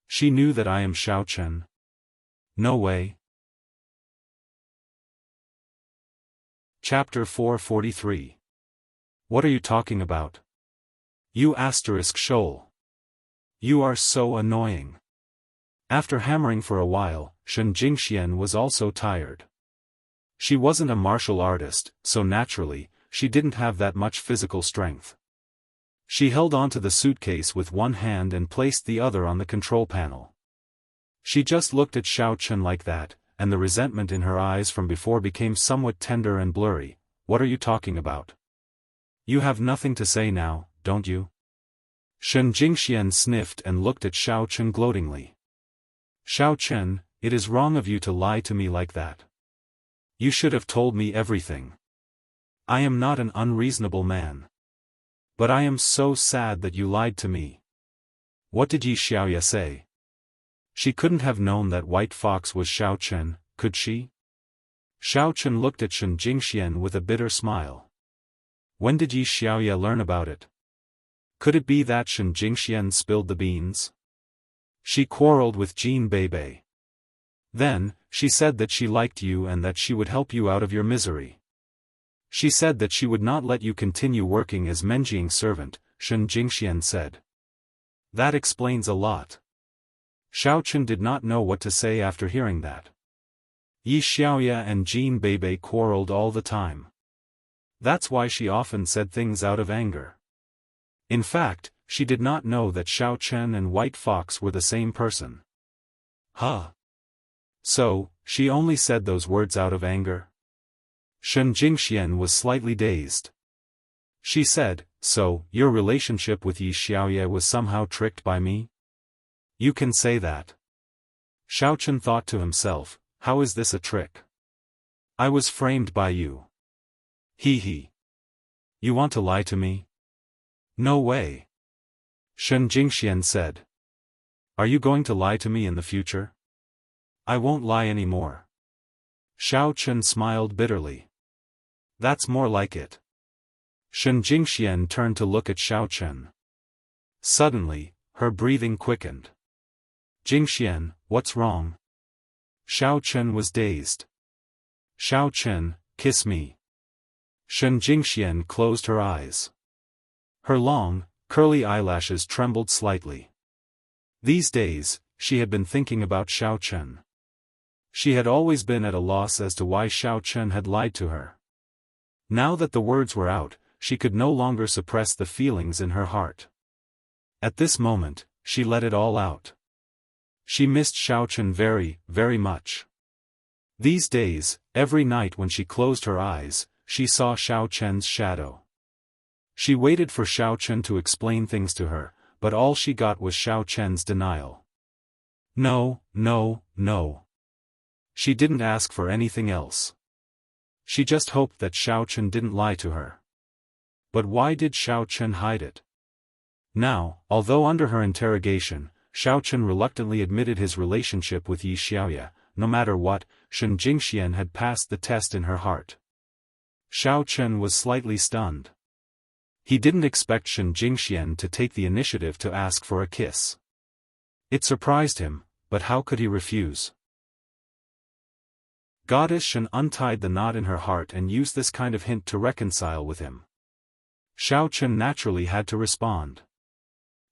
She knew that I am Xiao Chen? No way." Chapter 443. What are you talking about? You asterisk shoal. You are so annoying. After hammering for a while, Shen Jingxian was also tired. She wasn't a martial artist, so naturally, she didn't have that much physical strength. She held onto the suitcase with one hand and placed the other on the control panel. She just looked at Xiao Chen like that, and the resentment in her eyes from before became somewhat tender and blurry. "What are you talking about? You have nothing to say now, don't you?" Shen Jingxian sniffed and looked at Xiao Chen gloatingly. "Xiao Chen, it is wrong of you to lie to me like that. You should have told me everything. I am not an unreasonable man. But I am so sad that you lied to me. What did Yi Xiaoya say? She couldn't have known that White Fox was Xiao Chen, could she? Xiao Chen looked at Shen Jingxian with a bitter smile. When did Yi Xiaoya learn about it? Could it be that Shen Jingxian spilled the beans? She quarreled with Jin Beibei. Then, she said that she liked you and that she would help you out of your misery. She said that she would not let you continue working as Menjing's servant, Shen Jingxian said. That explains a lot. Xiao Chen did not know what to say after hearing that. Yi Xiaoya and Jin Beibei quarreled all the time. That's why she often said things out of anger. In fact, she did not know that Xiao Chen and White Fox were the same person. Huh? So, she only said those words out of anger? Shen Jingxian was slightly dazed. She said, so, your relationship with Yi Xiaoya was somehow tricked by me? You can say that. Xiao Chen thought to himself, how is this a trick? I was framed by you. Hee hee. You want to lie to me? No way. Shen Jingxian said. Are you going to lie to me in the future? I won't lie anymore. Xiao Chen smiled bitterly. That's more like it. Shen Jingxian turned to look at Xiao Chen. Suddenly, her breathing quickened. Jingxian, what's wrong? Xiao Chen was dazed. Xiao Chen, kiss me. Shen Jingxian closed her eyes. Her long, curly eyelashes trembled slightly. These days, she had been thinking about Xiao Chen. She had always been at a loss as to why Xiao Chen had lied to her. Now that the words were out, she could no longer suppress the feelings in her heart. At this moment, she let it all out. She missed Xiao Chen very, very much. These days, every night when she closed her eyes, she saw Xiao Chen's shadow. She waited for Xiao Chen to explain things to her, but all she got was Xiao Chen's denial. No, no, no. She didn't ask for anything else. She just hoped that Xiao Chen didn't lie to her. But why did Xiao Chen hide it? Now, although under her interrogation, Xiao Chen reluctantly admitted his relationship with Yi Xiaoya, no matter what, Shen Jingxian had passed the test in her heart. Xiao Chen was slightly stunned. He didn't expect Shen Jingxian to take the initiative to ask for a kiss. It surprised him, but how could he refuse? Goddess Shen untied the knot in her heart and used this kind of hint to reconcile with him. Xiao Chen naturally had to respond.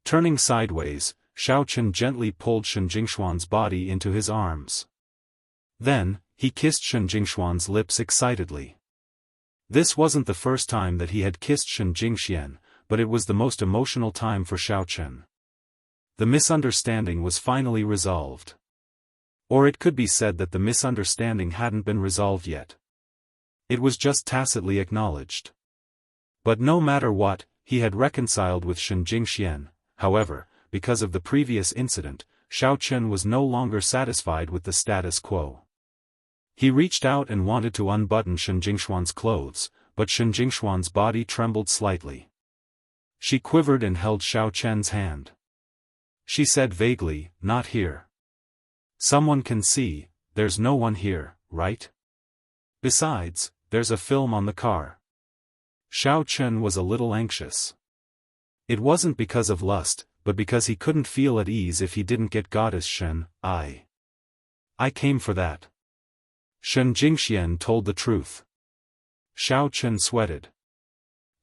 Turning sideways, Xiao Chen gently pulled Shen Jingxuan's body into his arms. Then, he kissed Shen Jingxuan's lips excitedly. This wasn't the first time that he had kissed Shen Jingxian, but it was the most emotional time for Xiao Chen. The misunderstanding was finally resolved. Or it could be said that the misunderstanding hadn't been resolved yet. It was just tacitly acknowledged. But no matter what, he had reconciled with Shen Jingxian. However, because of the previous incident, Xiao Chen was no longer satisfied with the status quo. He reached out and wanted to unbutton Shen Jingxuan's clothes, but Shen Jingxuan's body trembled slightly. She quivered and held Xiao Chen's hand. She said vaguely, "Not here. Someone can see, there's no one here, right? Besides, there's a film on the car." Xiao Chen was a little anxious. It wasn't because of lust, but because he couldn't feel at ease if he didn't get Goddess Shen. I came for that. Shen Jingxian told the truth. Xiao Chen sweated.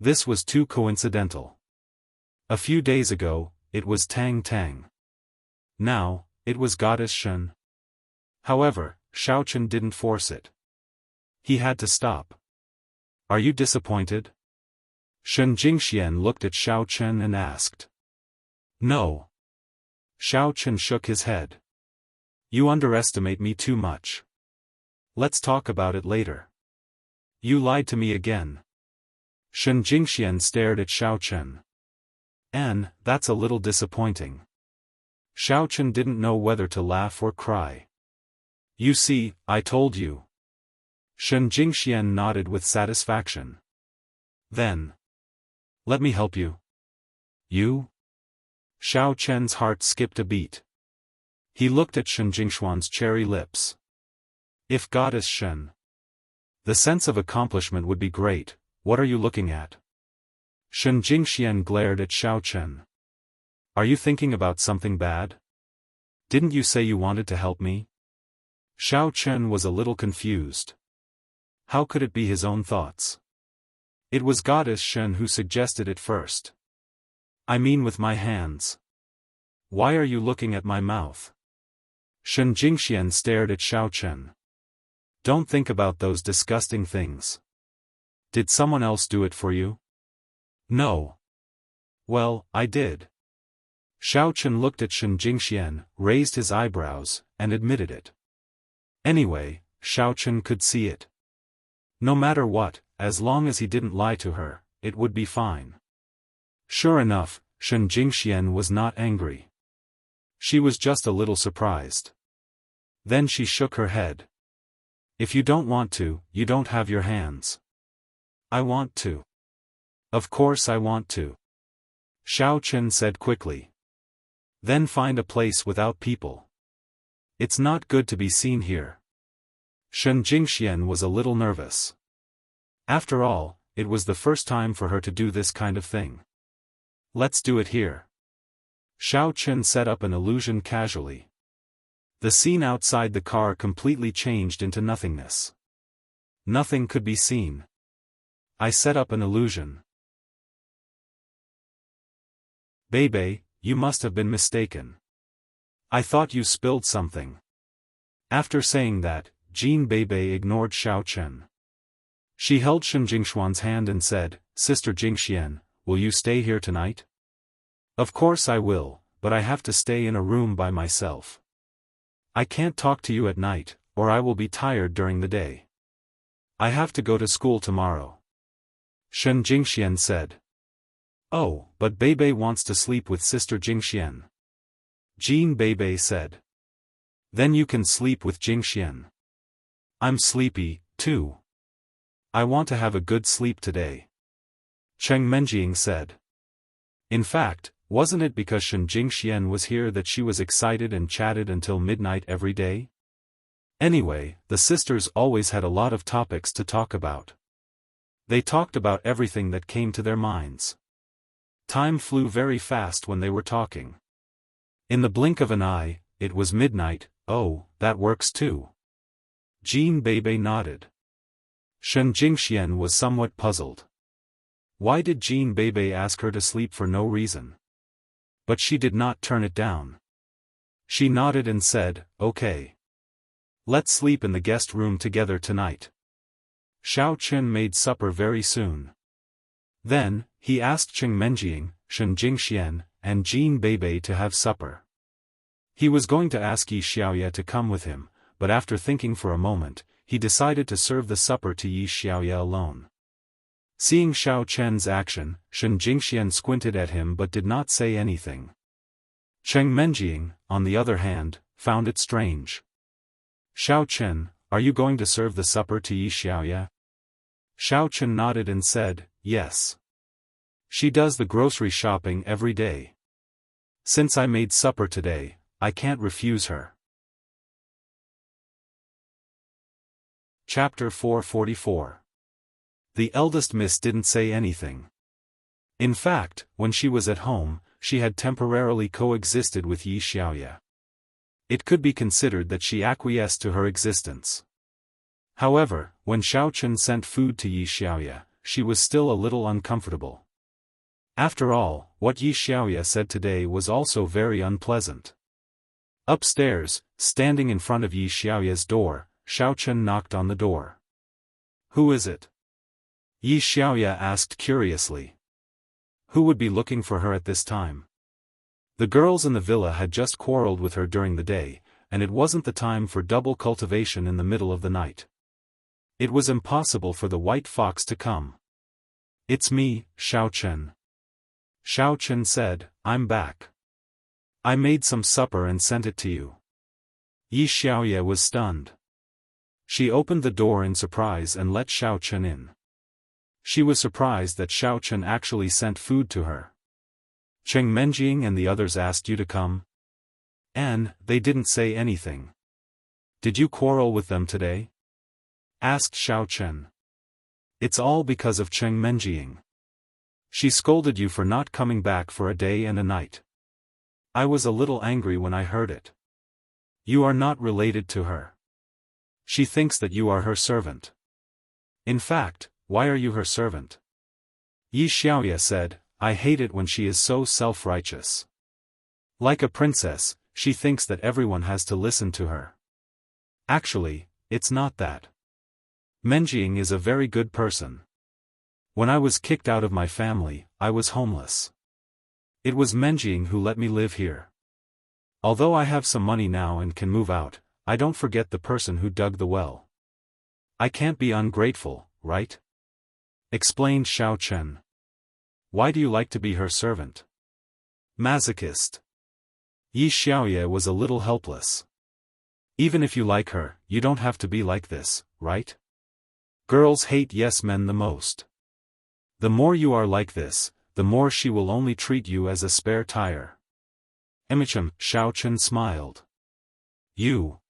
This was too coincidental. A few days ago, it was Tang Tang. Now, it was Goddess Shen. However, Xiao Chen didn't force it. He had to stop. Are you disappointed? Shen Jingxian looked at Xiao Chen and asked. No. Xiao Chen shook his head. You underestimate me too much. Let's talk about it later. You lied to me again. Shen Jingxian stared at Xiao Chen. And, that's a little disappointing. Xiao Chen didn't know whether to laugh or cry. You see, I told you. Shen Jingxian nodded with satisfaction. Then. Let me help you. You? Xiao Chen's heart skipped a beat. He looked at Shen Jingshuan's cherry lips. If Goddess Shen. The sense of accomplishment would be great. What are you looking at? Shen Jingxian glared at Xiao Chen. Are you thinking about something bad? Didn't you say you wanted to help me? Xiao Chen was a little confused. How could it be his own thoughts? It was Goddess Shen who suggested it first. I mean with my hands. Why are you looking at my mouth? Shen Jingxian stared at Xiao Chen. Don't think about those disgusting things. Did someone else do it for you? No. Well, I did. Xiao Chen looked at Shen Jingxian, raised his eyebrows, and admitted it. Anyway, Xiao Chen could see it. No matter what, as long as he didn't lie to her, it would be fine. Sure enough, Shen Jingxian was not angry. She was just a little surprised. Then she shook her head. If you don't want to, you don't have your hands. I want to. Of course I want to. Xiao Chen said quickly. Then find a place without people. It's not good to be seen here. Shen Jingxian was a little nervous. After all, it was the first time for her to do this kind of thing. Let's do it here. Xiao Chen set up an illusion casually. The scene outside the car completely changed into nothingness. Nothing could be seen. I set up an illusion. Bebe, you must have been mistaken. I thought you spilled something. After saying that, Jean Bebe ignored Xiao Chen. She held Shen Jingshuan's hand and said, Sister Jingxian, will you stay here tonight? Of course I will, but I have to stay in a room by myself. I can't talk to you at night, or I will be tired during the day. I have to go to school tomorrow. Shen Jingxian said. Oh, but Bebe wants to sleep with Sister Jingxian. Jean Bebe said. Then you can sleep with Jingxian. I'm sleepy, too. I want to have a good sleep today. Cheng Menjing said. In fact, wasn't it because Shen Jingxian was here that she was excited and chatted until midnight every day? Anyway, the sisters always had a lot of topics to talk about. They talked about everything that came to their minds. Time flew very fast when they were talking. In the blink of an eye, it was midnight. Oh, that works too. Jean Bebe nodded. Shen Jingxian was somewhat puzzled. Why did Jean Bebe ask her to sleep for no reason? But she did not turn it down. She nodded and said, okay. Let's sleep in the guest room together tonight. Xiao Chen made supper very soon. Then, he asked Cheng Menjing, Shen Jingxian, and Jean Bebe to have supper. He was going to ask Yi Xiaoye to come with him, but after thinking for a moment, he decided to serve the supper to Yi Xiaoye alone. Seeing Xiao Chen's action, Shen Jingxian squinted at him but did not say anything. Cheng Menjing, on the other hand, found it strange. Xiao Chen, are you going to serve the supper to Yi Xiaoye? Xiao Chen nodded and said, yes. She does the grocery shopping every day. Since I made supper today, I can't refuse her. Chapter 444. The eldest miss didn't say anything. In fact, when she was at home, she had temporarily coexisted with Yi Xiaoye. It could be considered that she acquiesced to her existence. However, when Xiao Chen sent food to Yi Xiaoye, she was still a little uncomfortable. After all, what Yi Xiaoye said today was also very unpleasant. Upstairs, standing in front of Yi Xiaoye's door, Xiao Chen knocked on the door. Who is it? Yi Xiaoye asked curiously. Who would be looking for her at this time? The girls in the villa had just quarreled with her during the day, and it wasn't the time for double cultivation in the middle of the night. It was impossible for the white fox to come. It's me, Xiao Chen. Xiao Chen said, I'm back. I made some supper and sent it to you. Yi Xiaoye was stunned. She opened the door in surprise and let Xiao Chen in. She was surprised that Xiao Chen actually sent food to her. Cheng Menjing and the others asked you to come? And they didn't say anything. Did you quarrel with them today? Asked Xiao Chen. It's all because of Cheng Menjing. She scolded you for not coming back for a day and a night. I was a little angry when I heard it. You are not related to her. She thinks that you are her servant. In fact, why are you her servant? Yi Xiaoya said, I hate it when she is so self-righteous. Like a princess, she thinks that everyone has to listen to her. Actually, it's not that. Menjing is a very good person. When I was kicked out of my family, I was homeless. It was Menjing who let me live here. Although I have some money now and can move out, I don't forget the person who dug the well. I can't be ungrateful, right? Explained Xiao Chen. Why do you like to be her servant? Masochist. Yi Xiaoya was a little helpless. Even if you like her, you don't have to be like this, right? Girls hate yes men the most. The more you are like this, the more she will only treat you as a spare tire. Emicham, Xiao Chen smiled. You.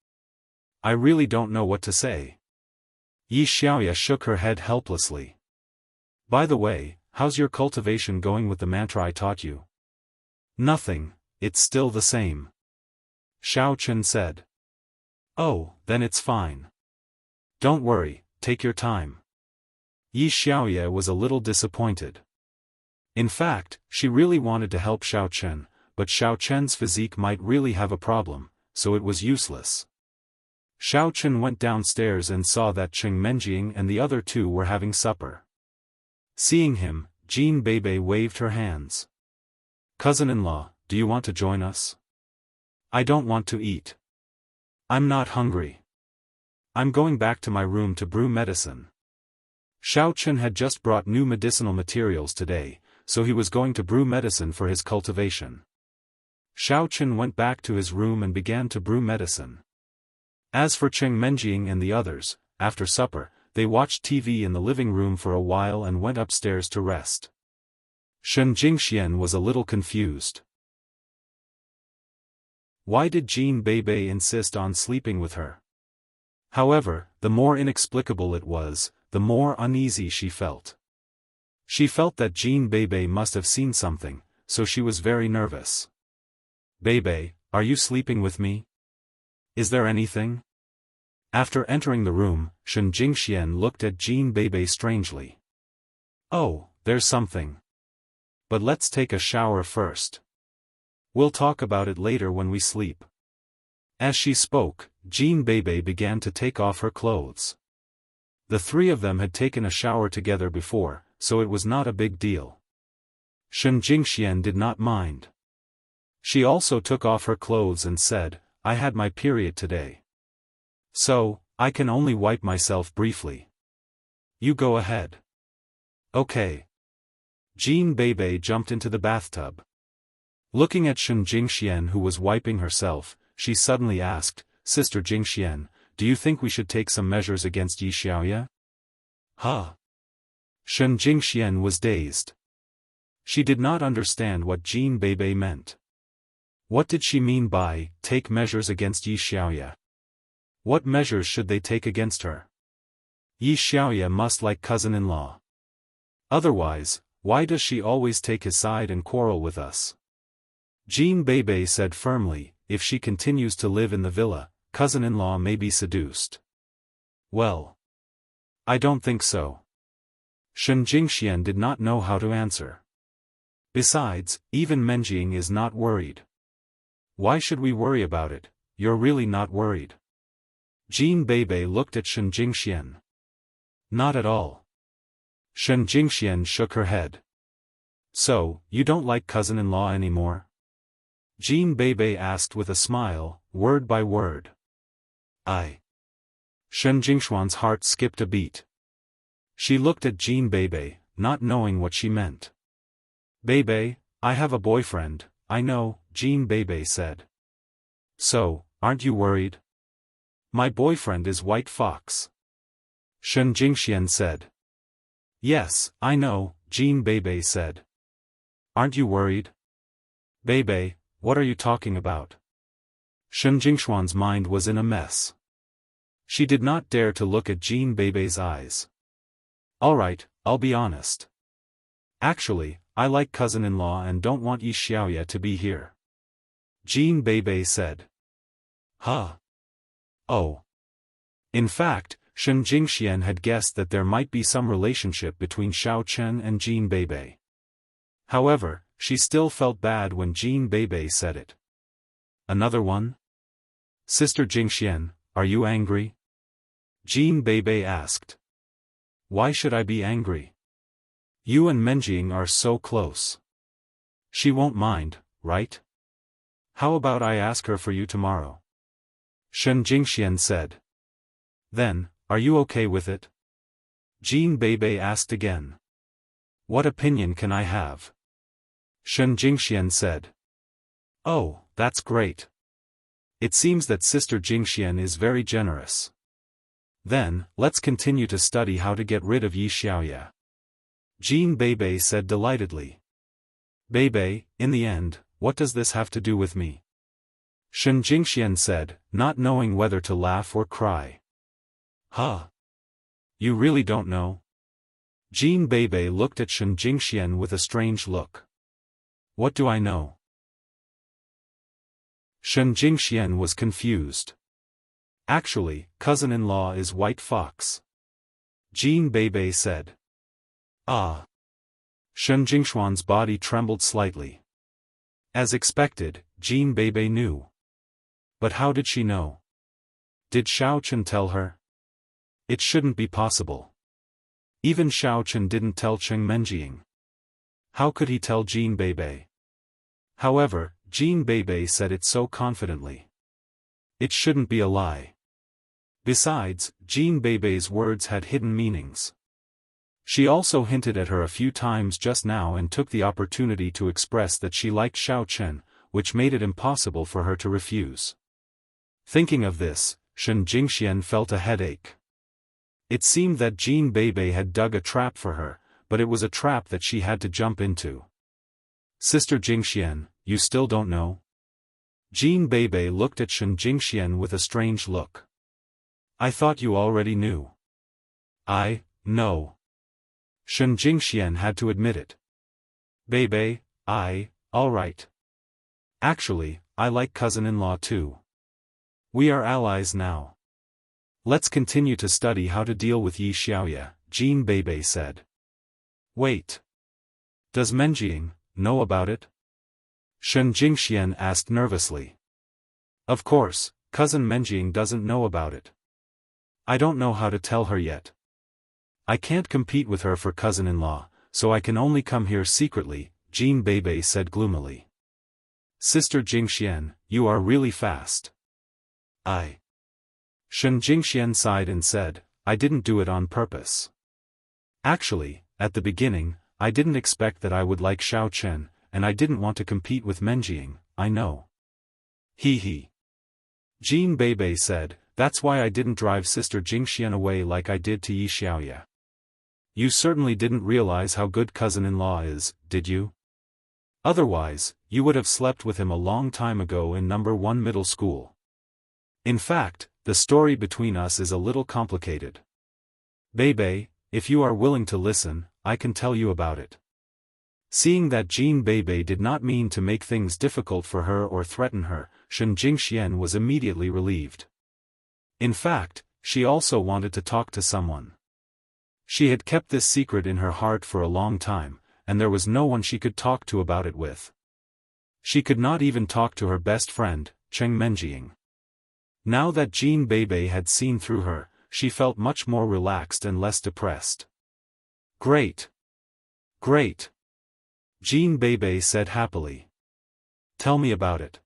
I really don't know what to say. Yi Xiaoya shook her head helplessly. By the way, how's your cultivation going with the mantra I taught you? Nothing, it's still the same. Xiao Chen said. Oh, then it's fine. Don't worry, take your time. Yi Xiaoya was a little disappointed. In fact, she really wanted to help Xiao Chen, but Xiao Chen's physique might really have a problem, so it was useless. Xiao Chen went downstairs and saw that Cheng Menjing and the other two were having supper. Seeing him, Jean Bebe waved her hands. Cousin-in-law, do you want to join us? I don't want to eat. I'm not hungry. I'm going back to my room to brew medicine. Xiao Chen had just brought new medicinal materials today, so he was going to brew medicine for his cultivation. Xiao Chen went back to his room and began to brew medicine. As for Cheng Menjing and the others, after supper, they watched TV in the living room for a while and went upstairs to rest. Shen Jingxian was a little confused. Why did Jean Bebe insist on sleeping with her? However, the more inexplicable it was, the more uneasy she felt. She felt that Jean Bebe must have seen something, so she was very nervous. Bebe, are you sleeping with me? Is there anything? After entering the room, Shen Jingxian looked at Jean Bebe strangely. Oh, there's something. But let's take a shower first. We'll talk about it later when we sleep. As she spoke, Jean Bebe began to take off her clothes. The three of them had taken a shower together before, so it was not a big deal. Shen Jingxian did not mind. She also took off her clothes and said, I had my period today. So, I can only wipe myself briefly. You go ahead. Okay. Jean Bebe jumped into the bathtub. Looking at Shen Jingxian who was wiping herself, she suddenly asked, Sister Jingxian, do you think we should take some measures against Yi Xiaoya? Huh? Shen Jingxian was dazed. She did not understand what Jean Bebe meant. What did she mean by, take measures against Yi Xiaoya? What measures should they take against her? Yi Xiaoya must like cousin-in-law. Otherwise, why does she always take his side and quarrel with us? Jean Bebe said firmly, if she continues to live in the villa, cousin-in-law may be seduced. Well, I don't think so. Shen Jingxian did not know how to answer. Besides, even Menjing is not worried. Why should we worry about it? You're really not worried. Jean Bebe looked at Shen Jingxian. Not at all. Shen Jingxian shook her head. So, you don't like cousin-in-law anymore? Jean Bebe asked with a smile, word by word. Shen Jingxuan's heart skipped a beat. She looked at Jean Bebe, not knowing what she meant. Bebe, I have a boyfriend, I know, Jean Bebe said. So, aren't you worried? My boyfriend is White Fox. Shen Jingxian said. Yes, I know, Jean Bebe said. Aren't you worried? Beibei, what are you talking about? Shen Jingshuan's mind was in a mess. She did not dare to look at Jean Beibei's eyes. Alright, I'll be honest. Actually, I like cousin-in-law and don't want Yi Xiaoya to be here. Jean Beibei said. Huh? Oh. In fact, Shen Jingxian had guessed that there might be some relationship between Xiao Chen and Jean Beibei. However, she still felt bad when Jean Beibei said it. Another one? Sister Jingxian, are you angry? Jean Beibei asked. Why should I be angry? You and Menjing are so close. She won't mind, right? How about I ask her for you tomorrow? Shen Jingxian said. Then, are you okay with it? Jean Beibei asked again. What opinion can I have? Shen Jingxian said. Oh, that's great. It seems that Sister Jingxian is very generous. Then, let's continue to study how to get rid of Yi Xiaoya. Jean Beibei said delightedly. Beibei, in the end, what does this have to do with me? Shen Jingxian said, not knowing whether to laugh or cry. Huh? You really don't know? Jean Beibei looked at Shen Jingxian with a strange look. What do I know? Shen Jingxian was confused. Actually, cousin-in-law is White Fox. Jean Beibei said. Ah. Shen Jingshuan's body trembled slightly. As expected, Jean Beibei knew. But how did she know? Did Xiao Chen tell her? It shouldn't be possible. Even Xiao Chen didn't tell Cheng Menjing. How could he tell Jean Beibei? However, Jean Beibei said it so confidently. It shouldn't be a lie. Besides, Jean Beibei's words had hidden meanings. She also hinted at her a few times just now and took the opportunity to express that she liked Xiao Chen, which made it impossible for her to refuse. Thinking of this, Shen Jingxian felt a headache. It seemed that Jean Beibei had dug a trap for her, but it was a trap that she had to jump into. Sister Jingxian, you still don't know? Jean Beibei looked at Shen Jingxian with a strange look. I thought you already knew. No. Shen Jingxian had to admit it. Beibei, alright. Actually, I like cousin-in-law too. We are allies now. Let's continue to study how to deal with Yi Xiaoya, Jean Beibei said. Wait. Does Menjing know about it? Shen Jingxian asked nervously. Of course, cousin Menjing doesn't know about it. I don't know how to tell her yet. I can't compete with her for cousin-in-law, so I can only come here secretly, Jean Beibei said gloomily. Sister Jingxian, you are really fast. Shen Jingxian sighed and said, I didn't do it on purpose. Actually, at the beginning, I didn't expect that I would like Xiao Chen, and I didn't want to compete with Menjing, I know. He. Jean Beibei said, that's why I didn't drive Sister Jingxian away like I did to Yi Xiaoya. You certainly didn't realize how good cousin-in-law is, did you? Otherwise, you would have slept with him a long time ago in number 1 middle school. In fact, the story between us is a little complicated. Beibei, if you are willing to listen, I can tell you about it. Seeing that Jean Beibei did not mean to make things difficult for her or threaten her, Shen Jingxian was immediately relieved. In fact, she also wanted to talk to someone. She had kept this secret in her heart for a long time, and there was no one she could talk to about it with. She could not even talk to her best friend, Cheng Menjing. Now that Jean Beibei had seen through her, she felt much more relaxed and less depressed. Great! Jean Beibei said happily. Tell me about it.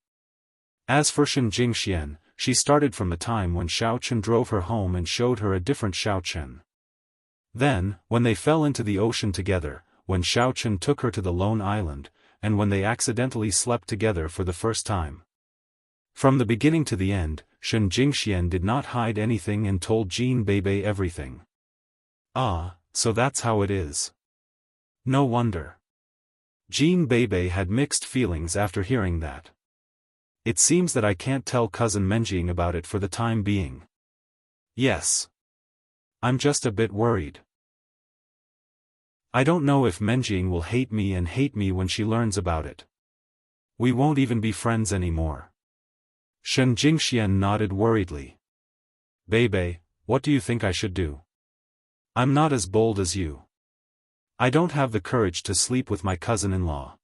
As for Shen Jingxian, she started from the time when Xiao Chen drove her home and showed her a different Xiao Chen. Then, when they fell into the ocean together, when Xiao Chen took her to the lone island, and when they accidentally slept together for the first time. From the beginning to the end, Shen Jingxian did not hide anything and told Jean Beibei everything. Ah, so that's how it is. No wonder. Jean Bebe had mixed feelings after hearing that. It seems that I can't tell cousin Menjing about it for the time being. Yes. I'm just a bit worried. I don't know if Menjing will hate me when she learns about it. We won't even be friends anymore. Shen Jingxian nodded worriedly. Bebe, what do you think I should do? I'm not as bold as you. I don't have the courage to sleep with my cousin-in-law.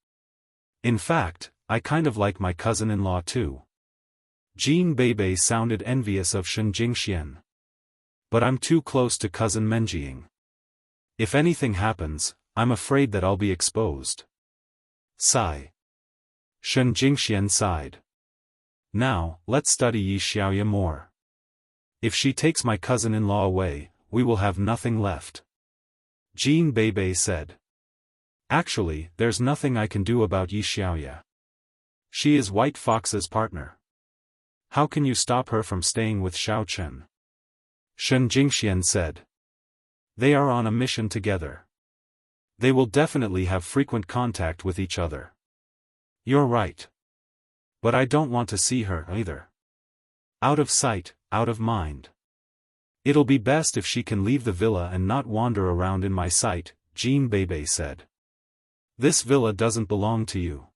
In fact, I kind of like my cousin-in-law too. Jean Bebe sounded envious of Shen Jingxian. But I'm too close to cousin Menjing. If anything happens, I'm afraid that I'll be exposed. Sigh. Shen Jingxian sighed. Now, let's study Yi Xiaoya more. If she takes my cousin-in-law away, we will have nothing left. Jean Bebe said. Actually, there's nothing I can do about Yi Xiaoya. She is White Fox's partner. How can you stop her from staying with Xiao Chen? Shen Jingxian said. They are on a mission together. They will definitely have frequent contact with each other. You're right. But I don't want to see her either. Out of sight, out of mind. It'll be best if she can leave the villa and not wander around in my sight, Jean Bebe said. This villa doesn't belong to you.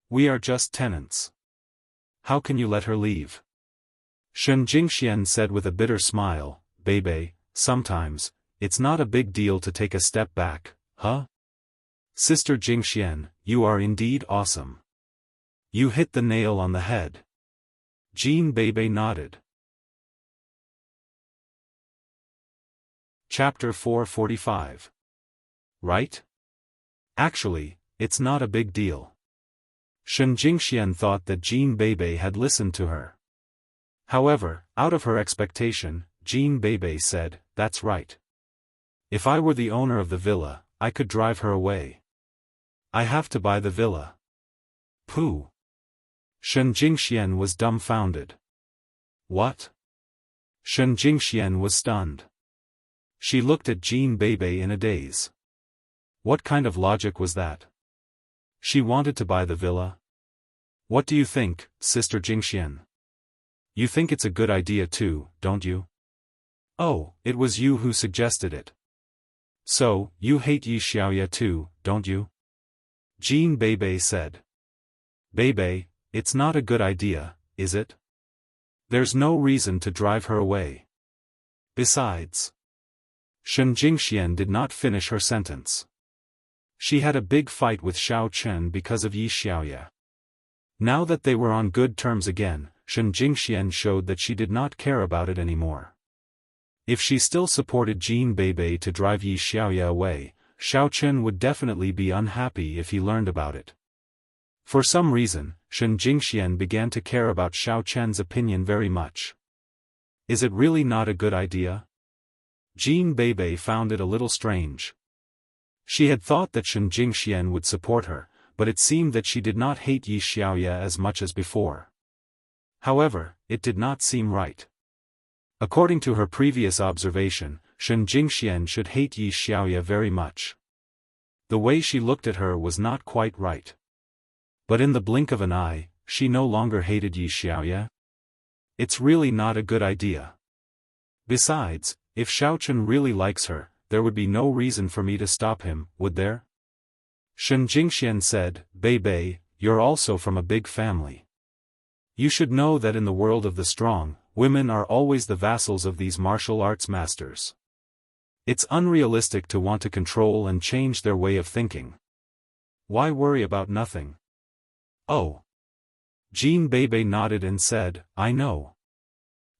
We are just tenants. How can you let her leave? Shen Jingxian said with a bitter smile, Bebe, sometimes, it's not a big deal to take a step back, huh? Sister Jingxian, you are indeed awesome. You hit the nail on the head. Jean Bebe nodded. Chapter 445. Right? Actually, it's not a big deal. Shen Jingxian thought that Jean Bebe had listened to her. However, out of her expectation, Jean Bebe said, that's right. If I were the owner of the villa, I could drive her away. I have to buy the villa. Pooh. Shen Jingxian was dumbfounded. What? Shen Jingxian was stunned. She looked at Jean Bebe in a daze. What kind of logic was that? She wanted to buy the villa? What do you think, Sister Jingxian? You think it's a good idea too, don't you? Oh, it was you who suggested it. So, you hate Yi Xiaoya too, don't you? Jean Bebe said. Bebe, it's not a good idea, is it? There's no reason to drive her away. Besides. Shen Jingxian did not finish her sentence. She had a big fight with Xiao Chen because of Yi Xiaoya. Now that they were on good terms again, Shen Jingxian showed that she did not care about it anymore. If she still supported Jean Bebe to drive Yi Xiaoya away, Xiao Chen would definitely be unhappy if he learned about it. For some reason, Shen Jingxian began to care about Xiao Chen's opinion very much. Is it really not a good idea? Jean Bebe found it a little strange. She had thought that Shen Jingxian would support her, but it seemed that she did not hate Yi Xiaoya as much as before. However, it did not seem right. According to her previous observation, Shen Jingxian should hate Yi Xiaoya very much. The way she looked at her was not quite right. But in the blink of an eye, she no longer hated Yi Xiaoya. It's really not a good idea. Besides, if Xiao Chen really likes her, there would be no reason for me to stop him, would there? Shen Jingxian said, Bebe, you're also from a big family. You should know that in the world of the strong, women are always the vassals of these martial arts masters. It's unrealistic to want to control and change their way of thinking. Why worry about nothing? Oh. Jean Bebe nodded and said, I know.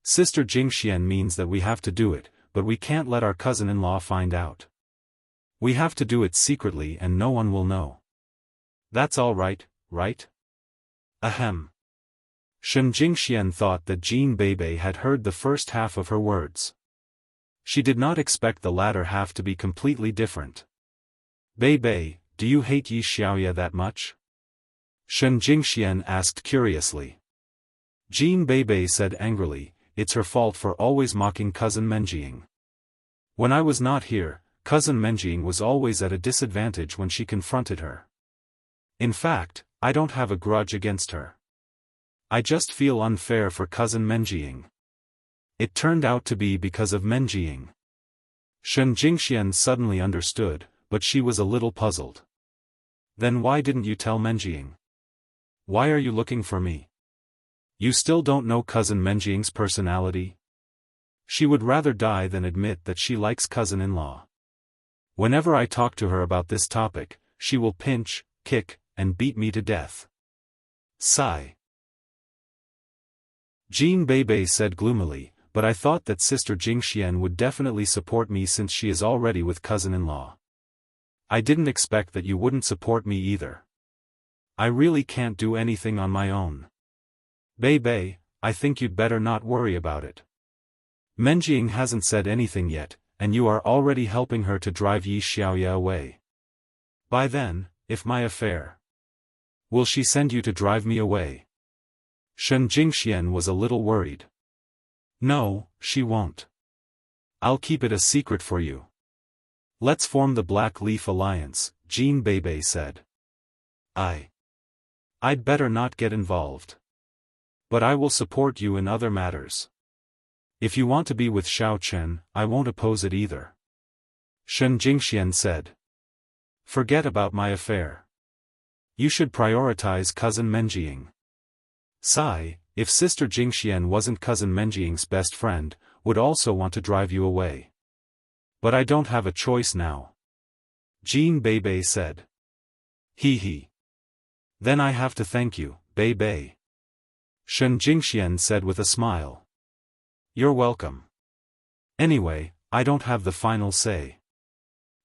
Sister Jingxian means that we have to do it, but we can't let our cousin-in-law find out. We have to do it secretly and no one will know. That's all right, right? Ahem. Shen Jingxian thought that Jean Bebe had heard the first half of her words. She did not expect the latter half to be completely different. Bebe, do you hate Yi Xiaoya that much? Shen Jingxian asked curiously. Jean Bebe said angrily, it's her fault for always mocking cousin Menjing. When I was not here, cousin Menjing was always at a disadvantage when she confronted her. In fact, I don't have a grudge against her. I just feel unfair for cousin Menjing. It turned out to be because of Menjing. Shen Jingxian suddenly understood, but she was a little puzzled. Then why didn't you tell Menjing? Why are you looking for me? You still don't know cousin Menjing's personality? She would rather die than admit that she likes cousin-in-law. Whenever I talk to her about this topic, she will pinch, kick, and beat me to death. Sigh. Jean Bebe said gloomily, but I thought that Sister Jingxian would definitely support me since she is already with cousin-in-law. I didn't expect that you wouldn't support me either. I really can't do anything on my own. Bebe, I think you'd better not worry about it. Menjing hasn't said anything yet, and you are already helping her to drive Yi Xiaoya away. By then, if my affair. Will she send you to drive me away? Shen Jingxian was a little worried. No, she won't. I'll keep it a secret for you. Let's form the Black Leaf Alliance, Jean Bebe said. I'd better not get involved. But I will support you in other matters. If you want to be with Xiao Chen, I won't oppose it either. Shen Jingxian said. Forget about my affair. You should prioritize cousin Menjing. Sai, if Sister Jingxian wasn't cousin Menjing's best friend, would also want to drive you away. But I don't have a choice now. Jean Bebe said. He. Then I have to thank you, Bebe. Shen Jingxian said with a smile. You're welcome. Anyway, I don't have the final say.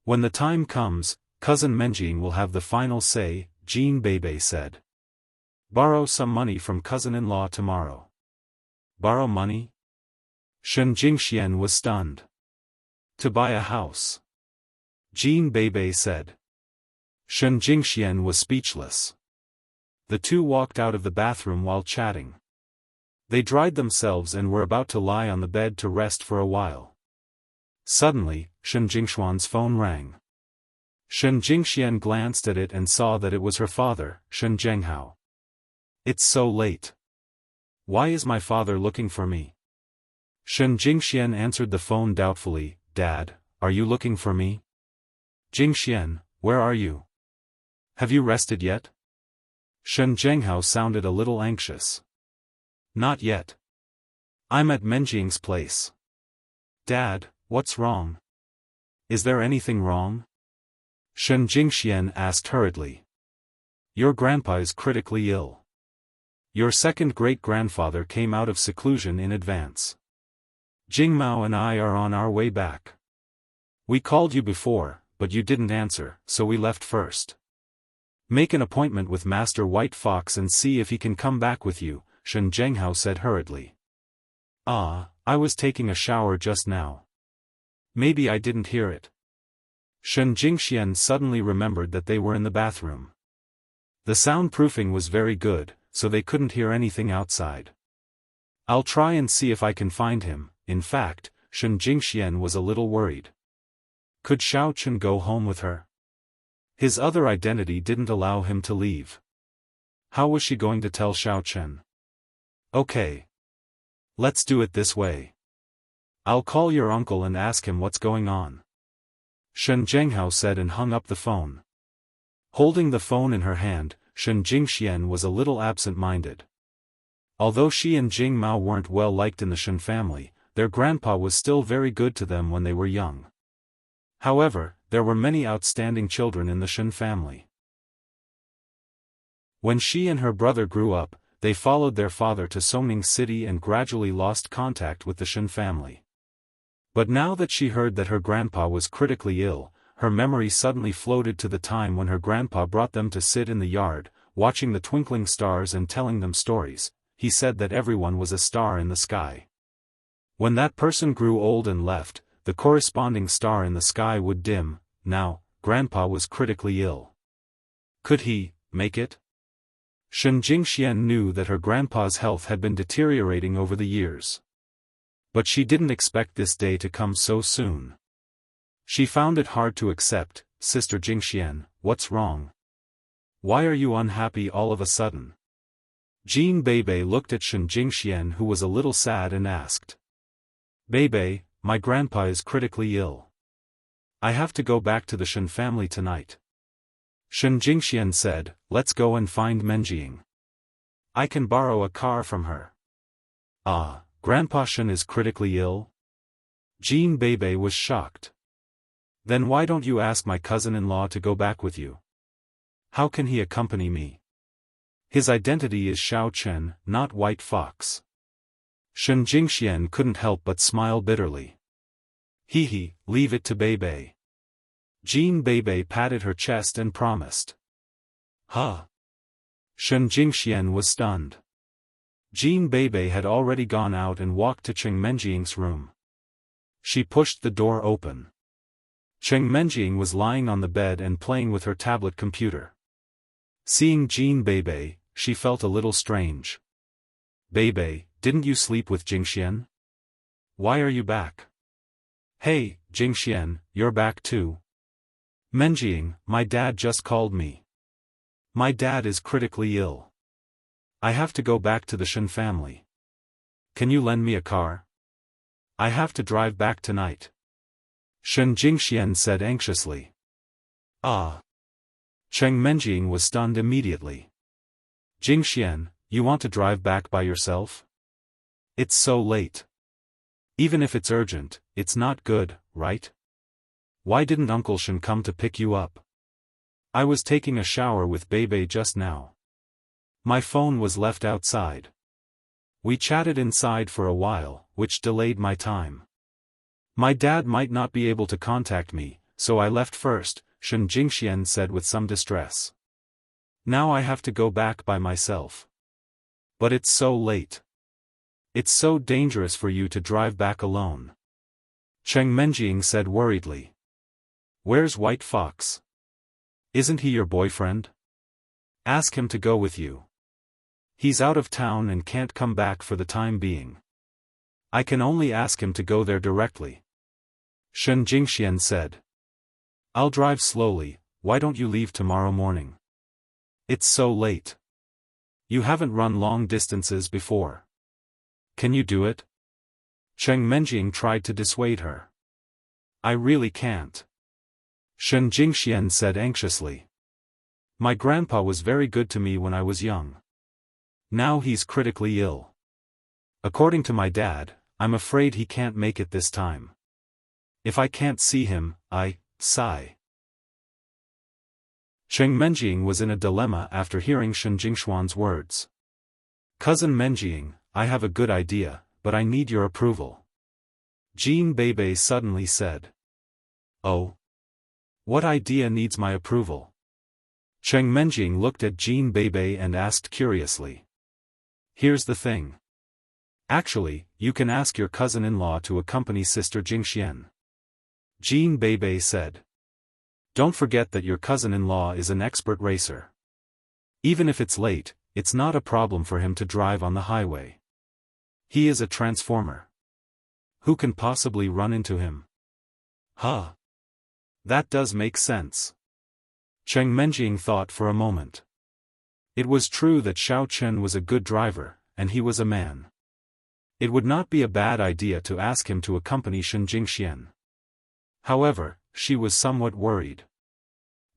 When the time comes, cousin Menjing will have the final say, Jean Bebe said. Borrow some money from cousin-in-law tomorrow. Borrow money? Shen Jingxian was stunned. To buy a house. Jean Bebe said. Shen Jingxian was speechless. The two walked out of the bathroom while chatting. They dried themselves and were about to lie on the bed to rest for a while. Suddenly, Shen Jingxuan's phone rang. Shen Jingxian glanced at it and saw that it was her father, Shen Zhenghao. It's so late. Why is my father looking for me? Shen Jingxian answered the phone doubtfully. Dad, are you looking for me? Jingxian, where are you? Have you rested yet? Shen Zhenghao sounded a little anxious. Not yet. I'm at Menjing's place. Dad, what's wrong? Is there anything wrong? Shen Jingxian asked hurriedly. Your grandpa is critically ill. Your second great-grandfather came out of seclusion in advance. Jingmao and I are on our way back. We called you before, but you didn't answer, so we left first. Make an appointment with Master White Fox and see if he can come back with you, Shen Zhenghao said hurriedly. I was taking a shower just now. Maybe I didn't hear it. Shen Jingxian suddenly remembered that they were in the bathroom. The soundproofing was very good, so they couldn't hear anything outside. I'll try and see if I can find him. In fact, Shen Jingxian was a little worried. Could Xiao Chen go home with her? His other identity didn't allow him to leave. How was she going to tell Xiao Chen? Okay. Let's do it this way. I'll call your uncle and ask him what's going on. Shen Zhenghao said and hung up the phone. Holding the phone in her hand, Shen Jingxian was a little absent-minded. Although she and Jing Mao weren't well liked in the Shen family, their grandpa was still very good to them when they were young. However, there were many outstanding children in the Shen family. When she and her brother grew up, they followed their father to Songning City and gradually lost contact with the Shen family. But now that she heard that her grandpa was critically ill, her memory suddenly floated to the time when her grandpa brought them to sit in the yard, watching the twinkling stars and telling them stories. He said that everyone was a star in the sky. When that person grew old and left, the corresponding star in the sky would dim. Now, grandpa was critically ill. Could he make it? Shen Jingxian knew that her grandpa's health had been deteriorating over the years. But she didn't expect this day to come so soon. She found it hard to accept. Sister Jingxian, what's wrong? Why are you unhappy all of a sudden? Jean Bebe looked at Shen Jingxian, who was a little sad, and asked. Bebe, my grandpa is critically ill. I have to go back to the Shen family tonight. Shen Jingxian said, let's go and find Menjing. I can borrow a car from her. Ah, Grandpa Shen is critically ill? Jean Bebe was shocked. Then why don't you ask my cousin-in-law to go back with you? How can he accompany me? His identity is Xiao Chen, not White Fox. Shen Jingxian couldn't help but smile bitterly. Hee, leave it to Bebe. Jean Bebe patted her chest and promised. Huh? Shen Jingxian was stunned. Jean Bebe had already gone out and walked to Cheng Menjing's room. She pushed the door open. Cheng Menjing was lying on the bed and playing with her tablet computer. Seeing Jean Bebe, she felt a little strange. Bebe, didn't you sleep with Jingxian? Why are you back? Hey, Jingxian, you're back too? Menjing, my dad just called me. My dad is critically ill. I have to go back to the Shen family. Can you lend me a car? I have to drive back tonight. Shen Jingxian said anxiously. Ah. Cheng Menjing was stunned immediately. Jingxian, you want to drive back by yourself? It's so late. Even if it's urgent, it's not good, right? Why didn't Uncle Shen come to pick you up? I was taking a shower with Bebe just now. My phone was left outside. We chatted inside for a while, which delayed my time. My dad might not be able to contact me, so I left first, Shen Jingxian said with some distress. Now I have to go back by myself. But it's so late. It's so dangerous for you to drive back alone. Cheng Menjing said worriedly. Where's White Fox? Isn't he your boyfriend? Ask him to go with you. He's out of town and can't come back for the time being. I can only ask him to go there directly. Shen Jingxian said. I'll drive slowly, why don't you leave tomorrow morning? It's so late. You haven't run long distances before. Can you do it? Cheng Menjing tried to dissuade her. I really can't. Shen Jingxian said anxiously. My grandpa was very good to me when I was young. Now he's critically ill. According to my dad, I'm afraid he can't make it this time. If I can't see him, I sigh. Cheng Menjing was in a dilemma after hearing Shen Jingshuan's words. Cousin Menjing, I have a good idea, but I need your approval. Jean Bebe suddenly said. Oh? What idea needs my approval? Cheng Menjing looked at Jean Bebe and asked curiously. Here's the thing. Actually, you can ask your cousin-in-law to accompany Sister Jingxian. Jean Bebe said. Don't forget that your cousin-in-law is an expert racer. Even if it's late, it's not a problem for him to drive on the highway. He is a transformer. Who can possibly run into him? Huh. That does make sense. Cheng Menjing thought for a moment. It was true that Xiao Chen was a good driver, and he was a man. It would not be a bad idea to ask him to accompany Shen Jingxian. However, she was somewhat worried.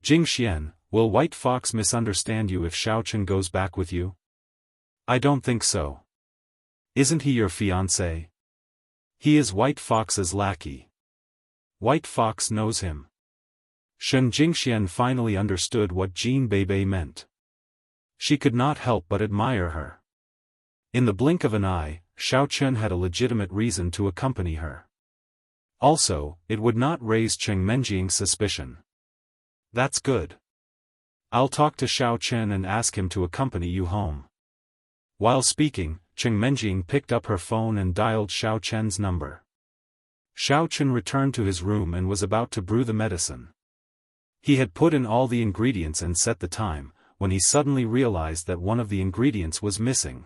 Jingxian, will White Fox misunderstand you if Xiao Chen goes back with you? I don't think so. Isn't he your fiancé? He is White Fox's lackey. White Fox knows him. Shen Jingxian finally understood what Jean Bebe meant. She could not help but admire her. In the blink of an eye, Xiao Chen had a legitimate reason to accompany her. Also, it would not raise Cheng Menjing's suspicion. That's good. I'll talk to Xiao Chen and ask him to accompany you home. While speaking, Cheng Menjing picked up her phone and dialed Xiao Chen's number. Xiao Chen returned to his room and was about to brew the medicine. He had put in all the ingredients and set the time, when he suddenly realized that one of the ingredients was missing.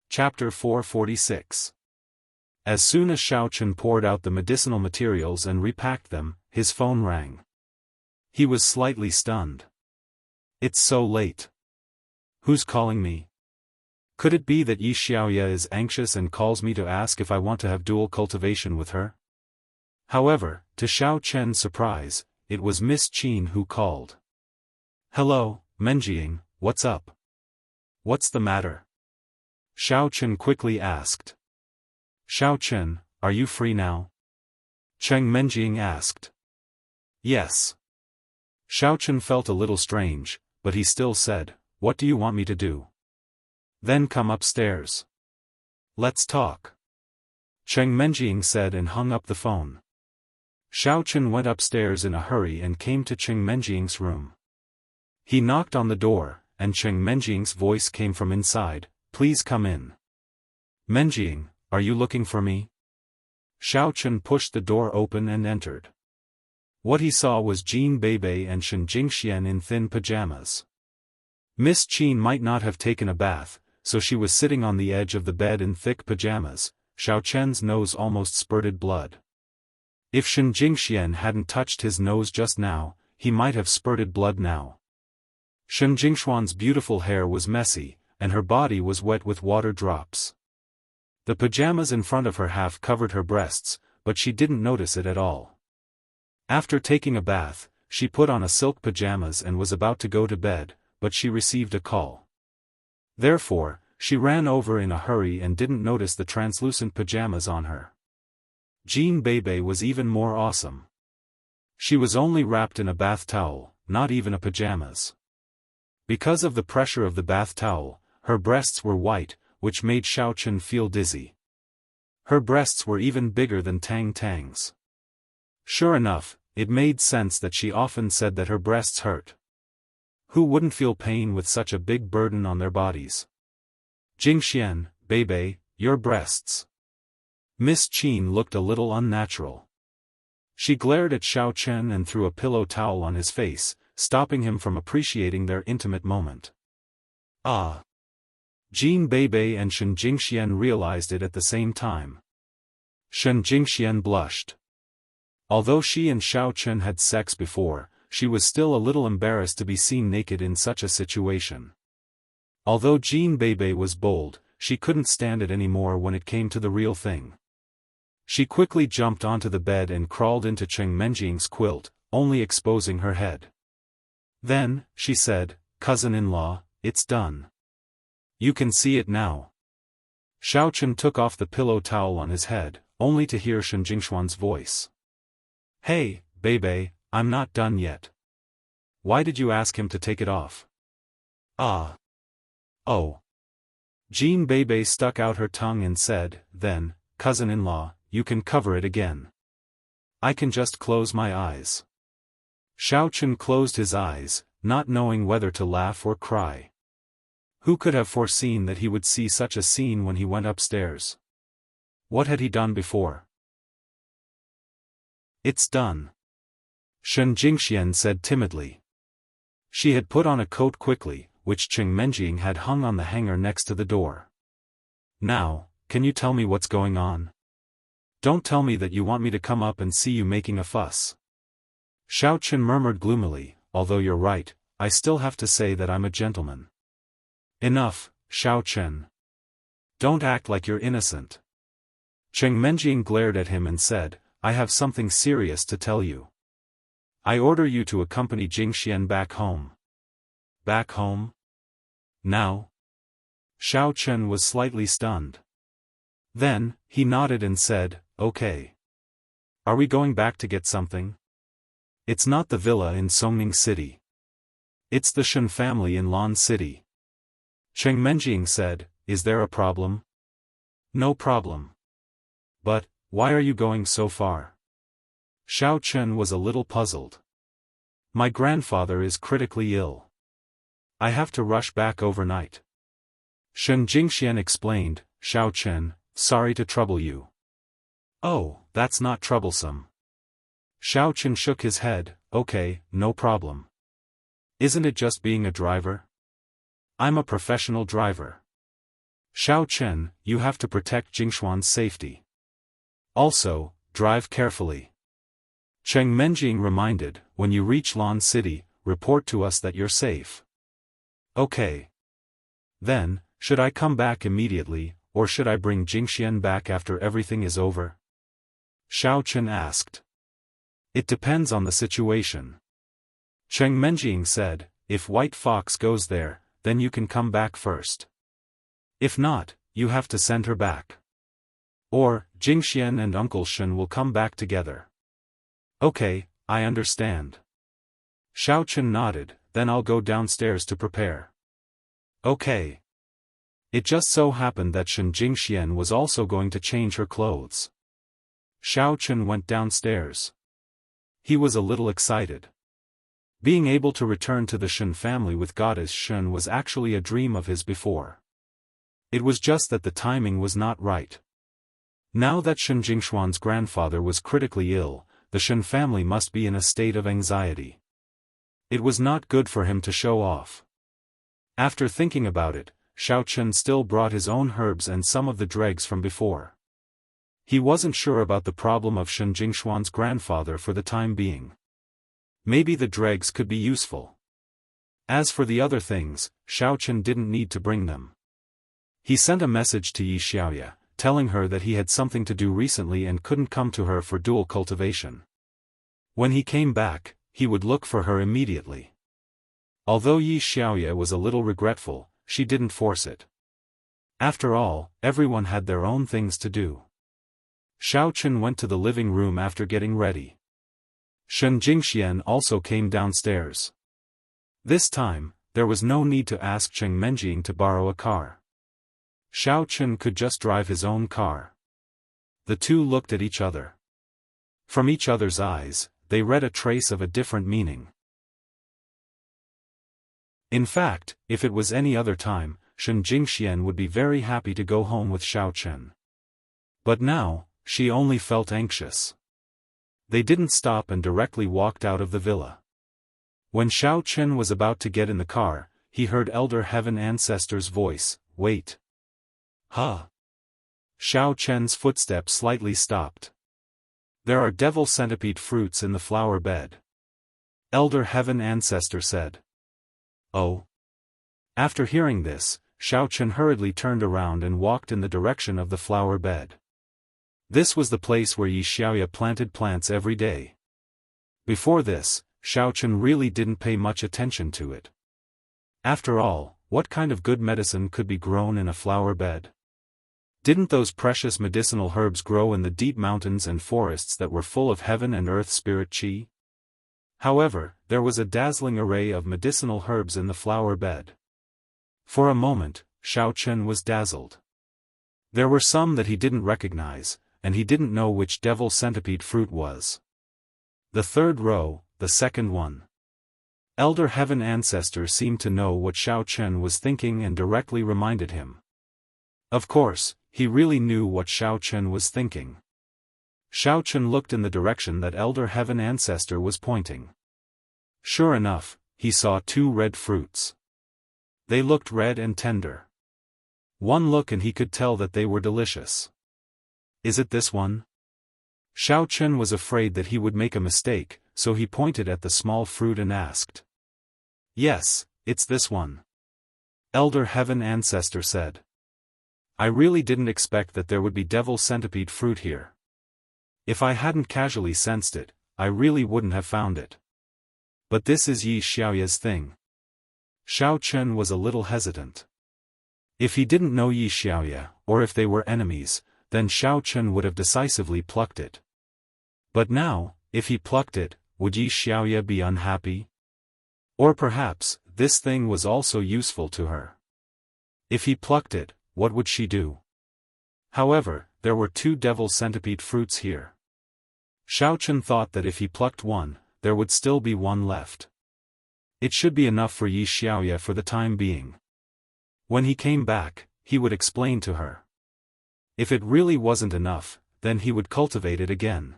Chapter 446. As soon as Xiao Chen poured out the medicinal materials and repacked them, his phone rang. He was slightly stunned. It's so late. Who's calling me? Could it be that Yi Xiaoya is anxious and calls me to ask if I want to have dual cultivation with her? However, to Xiao Chen's surprise, it was Miss Qin who called. Hello, Menjing, what's up? What's the matter? Xiao Chen quickly asked. Xiao Chen, are you free now? Cheng Menjing asked. Yes. Xiao Chen felt a little strange, but he still said, what do you want me to do? Then come upstairs. Let's talk. Cheng Menjing said and hung up the phone. Xiao Chen went upstairs in a hurry and came to Cheng Menjing's room. He knocked on the door, and Cheng Menjing's voice came from inside, please come in. Menjing, are you looking for me? Xiao Chen pushed the door open and entered. What he saw was Jin Beibei and Shen Jingxian in thin pajamas. Miss Qin might not have taken a bath, so she was sitting on the edge of the bed in thick pajamas. Xiao Chen's nose almost spurted blood. If Shen Jingxian hadn't touched his nose just now, he might have spurted blood now. Shen Jingshuan's beautiful hair was messy, and her body was wet with water drops. The pajamas in front of her half covered her breasts, but she didn't notice it at all. After taking a bath, she put on a silk pajamas and was about to go to bed, but she received a call. Therefore, she ran over in a hurry and didn't notice the translucent pajamas on her. Jin Beibei was even more awesome. She was only wrapped in a bath towel, not even a pajamas. Because of the pressure of the bath towel, her breasts were white, which made Xiao Chen feel dizzy. Her breasts were even bigger than Tang Tang's. Sure enough, it made sense that she often said that her breasts hurt. Who wouldn't feel pain with such a big burden on their bodies? Jingxian, Beibei, your breasts. Miss Qin looked a little unnatural. She glared at Xiao Chen and threw a pillow towel on his face, stopping him from appreciating their intimate moment. Ah! Jin Beibei and Shen Jingxian realized it at the same time. Shen Jingxian blushed. Although she and Xiao Chen had sex before, she was still a little embarrassed to be seen naked in such a situation. Although Jin Beibei was bold, she couldn't stand it anymore when it came to the real thing. She quickly jumped onto the bed and crawled into Cheng Menjing's quilt, only exposing her head. Then, she said, cousin-in-law, it's done. You can see it now. Xiao Chen took off the pillow towel on his head, only to hear Shen Jingshuan's voice. Hey, Beibei, I'm not done yet. Why did you ask him to take it off? Ah. Oh. Jin Beibei stuck out her tongue and said, then, cousin-in-law, you can cover it again. I can just close my eyes. Xiao Chen closed his eyes, not knowing whether to laugh or cry. Who could have foreseen that he would see such a scene when he went upstairs? What had he done before? It's done. Shen Jingxian said timidly. She had put on a coat quickly, which Cheng Menjing had hung on the hanger next to the door. Now, can you tell me what's going on? Don't tell me that you want me to come up and see you making a fuss. Xiao Chen murmured gloomily, although you're right, I still have to say that I'm a gentleman. Enough, Xiao Chen. Don't act like you're innocent. Cheng Menjing glared at him and said, I have something serious to tell you. I order you to accompany Jingxian back home. Back home? Now? Xiao Chen was slightly stunned. Then, he nodded and said, okay. Are we going back to get something? It's not the villa in Songning City. It's the Shen family in Lan City. Cheng Menjing said, is there a problem? No problem. But, why are you going so far? Xiao Chen was a little puzzled. My grandfather is critically ill. I have to rush back overnight. Shen Jingxian explained, Xiao Chen, sorry to trouble you. Oh, that's not troublesome. Xiao Chen shook his head, okay, no problem. Isn't it just being a driver? I'm a professional driver. Xiao Chen, you have to protect Jingshuan's safety. Also, drive carefully. Cheng Menjing reminded, when you reach Lan City, report to us that you're safe. Okay. Then, should I come back immediately, or should I bring Jingxian back after everything is over? Xiaochen asked. It depends on the situation. Cheng Menjing said, if White Fox goes there, then you can come back first. If not, you have to send her back. Or, Jingxian and Uncle Shen will come back together. Okay, I understand. Xiaochen nodded, then I'll go downstairs to prepare. Okay. It just so happened that Shen Jingxian was also going to change her clothes. Xiaochen went downstairs. He was a little excited. Being able to return to the Shen family with Goddess Shen was actually a dream of his before. It was just that the timing was not right. Now that Shen Jingshuan's grandfather was critically ill, the Shen family must be in a state of anxiety. It was not good for him to show off. After thinking about it, Xiaochen still brought his own herbs and some of the dregs from before. He wasn't sure about the problem of Shen Jingshuan's grandfather for the time being. Maybe the dregs could be useful. As for the other things, Xiaochen didn't need to bring them. He sent a message to Yi Xiaoya, telling her that he had something to do recently and couldn't come to her for dual cultivation. When he came back, he would look for her immediately. Although Yi Xiaoya was a little regretful, she didn't force it. After all, everyone had their own things to do. Xiaochen went to the living room after getting ready. Shen Jingxian also came downstairs. This time, there was no need to ask Cheng Menjing to borrow a car. Xiaochen could just drive his own car. The two looked at each other. From each other's eyes, they read a trace of a different meaning. In fact, if it was any other time, Shen Jingxian would be very happy to go home with Xiaochen. But now, she only felt anxious. They didn't stop and directly walked out of the villa. When Xiaochen was about to get in the car, he heard Elder Heaven Ancestor's voice, "Wait." Huh? Xiaochen's footsteps slightly stopped. There are devil centipede fruits in the flower bed. Elder Heaven Ancestor said. Oh. After hearing this, Xiaochen hurriedly turned around and walked in the direction of the flower bed. This was the place where Yi Xiaoya planted plants every day. Before this, Xiaochen really didn't pay much attention to it. After all, what kind of good medicine could be grown in a flower bed? Didn't those precious medicinal herbs grow in the deep mountains and forests that were full of heaven and earth spirit qi? However, there was a dazzling array of medicinal herbs in the flower bed. For a moment, Xiaochen was dazzled. There were some that he didn't recognize, and he didn't know which devil centipede fruit was. The third row, the second one. Elder Heaven Ancestor seemed to know what Xiaochen was thinking and directly reminded him. Of course, he really knew what Xiaochen was thinking. Xiaochen looked in the direction that Elder Heaven Ancestor was pointing. Sure enough, he saw two red fruits. They looked red and tender. One look and he could tell that they were delicious. Is it this one? Xiaochen was afraid that he would make a mistake, so he pointed at the small fruit and asked. Yes, it's this one. Elder Heaven Ancestor said. I really didn't expect that there would be devil centipede fruit here. If I hadn't casually sensed it, I really wouldn't have found it. But this is Yi Xiaoya's thing. Xiaochen was a little hesitant. If he didn't know Yi Xiaoya, or if they were enemies, then Xiaochen would have decisively plucked it. But now, if he plucked it, would Yi Xiaoya be unhappy? Or perhaps, this thing was also useful to her. If he plucked it, what would she do? However, there were two devil centipede fruits here. Xiaochen thought that if he plucked one, there would still be one left. It should be enough for Yi Xiaoya for the time being. When he came back, he would explain to her. If it really wasn't enough, then he would cultivate it again.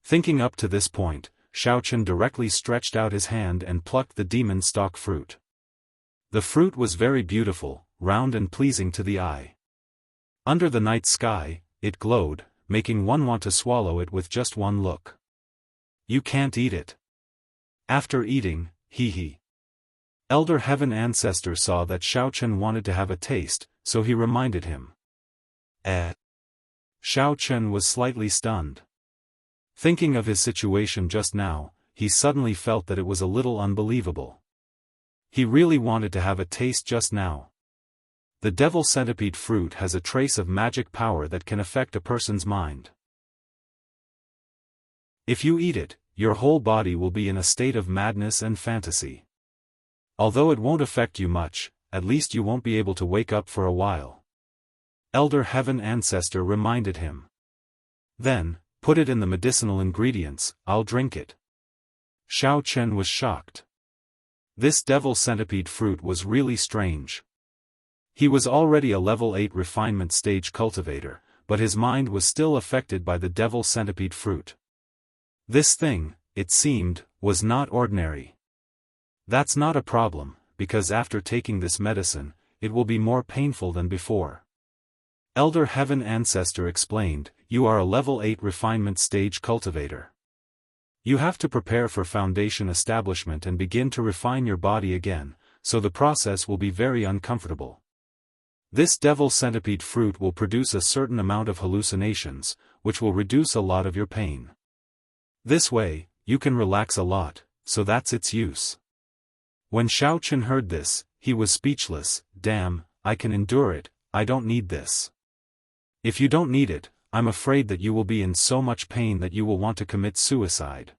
Thinking up to this point, Xiaochen directly stretched out his hand and plucked the demon stalk fruit. The fruit was very beautiful, round and pleasing to the eye. Under the night sky, it glowed, making one want to swallow it with just one look. You can't eat it. After eating, he. Elder Heaven Ancestor saw that Xiaochen wanted to have a taste, so he reminded him. Xiaochen was slightly stunned. Thinking of his situation just now, he suddenly felt that it was a little unbelievable. He really wanted to have a taste just now. The devil centipede fruit has a trace of magic power that can affect a person's mind. If you eat it, your whole body will be in a state of madness and fantasy. Although it won't affect you much, at least you won't be able to wake up for a while. Elder Heaven Ancestor reminded him. Then, put it in the medicinal ingredients, I'll drink it. Xiaochen was shocked. This devil centipede fruit was really strange. He was already a level 8 refinement stage cultivator, but his mind was still affected by the devil centipede fruit. This thing, it seemed, was not ordinary. That's not a problem, because after taking this medicine, it will be more painful than before. Elder Heaven Ancestor explained, you are a level 8 refinement stage cultivator. You have to prepare for foundation establishment and begin to refine your body again, so the process will be very uncomfortable. This devil centipede fruit will produce a certain amount of hallucinations, which will reduce a lot of your pain. This way, you can relax a lot, so that's its use. When Xiaochen heard this, he was speechless. Damn, I can endure it, I don't need this. If you don't need it, I'm afraid that you will be in so much pain that you will want to commit suicide.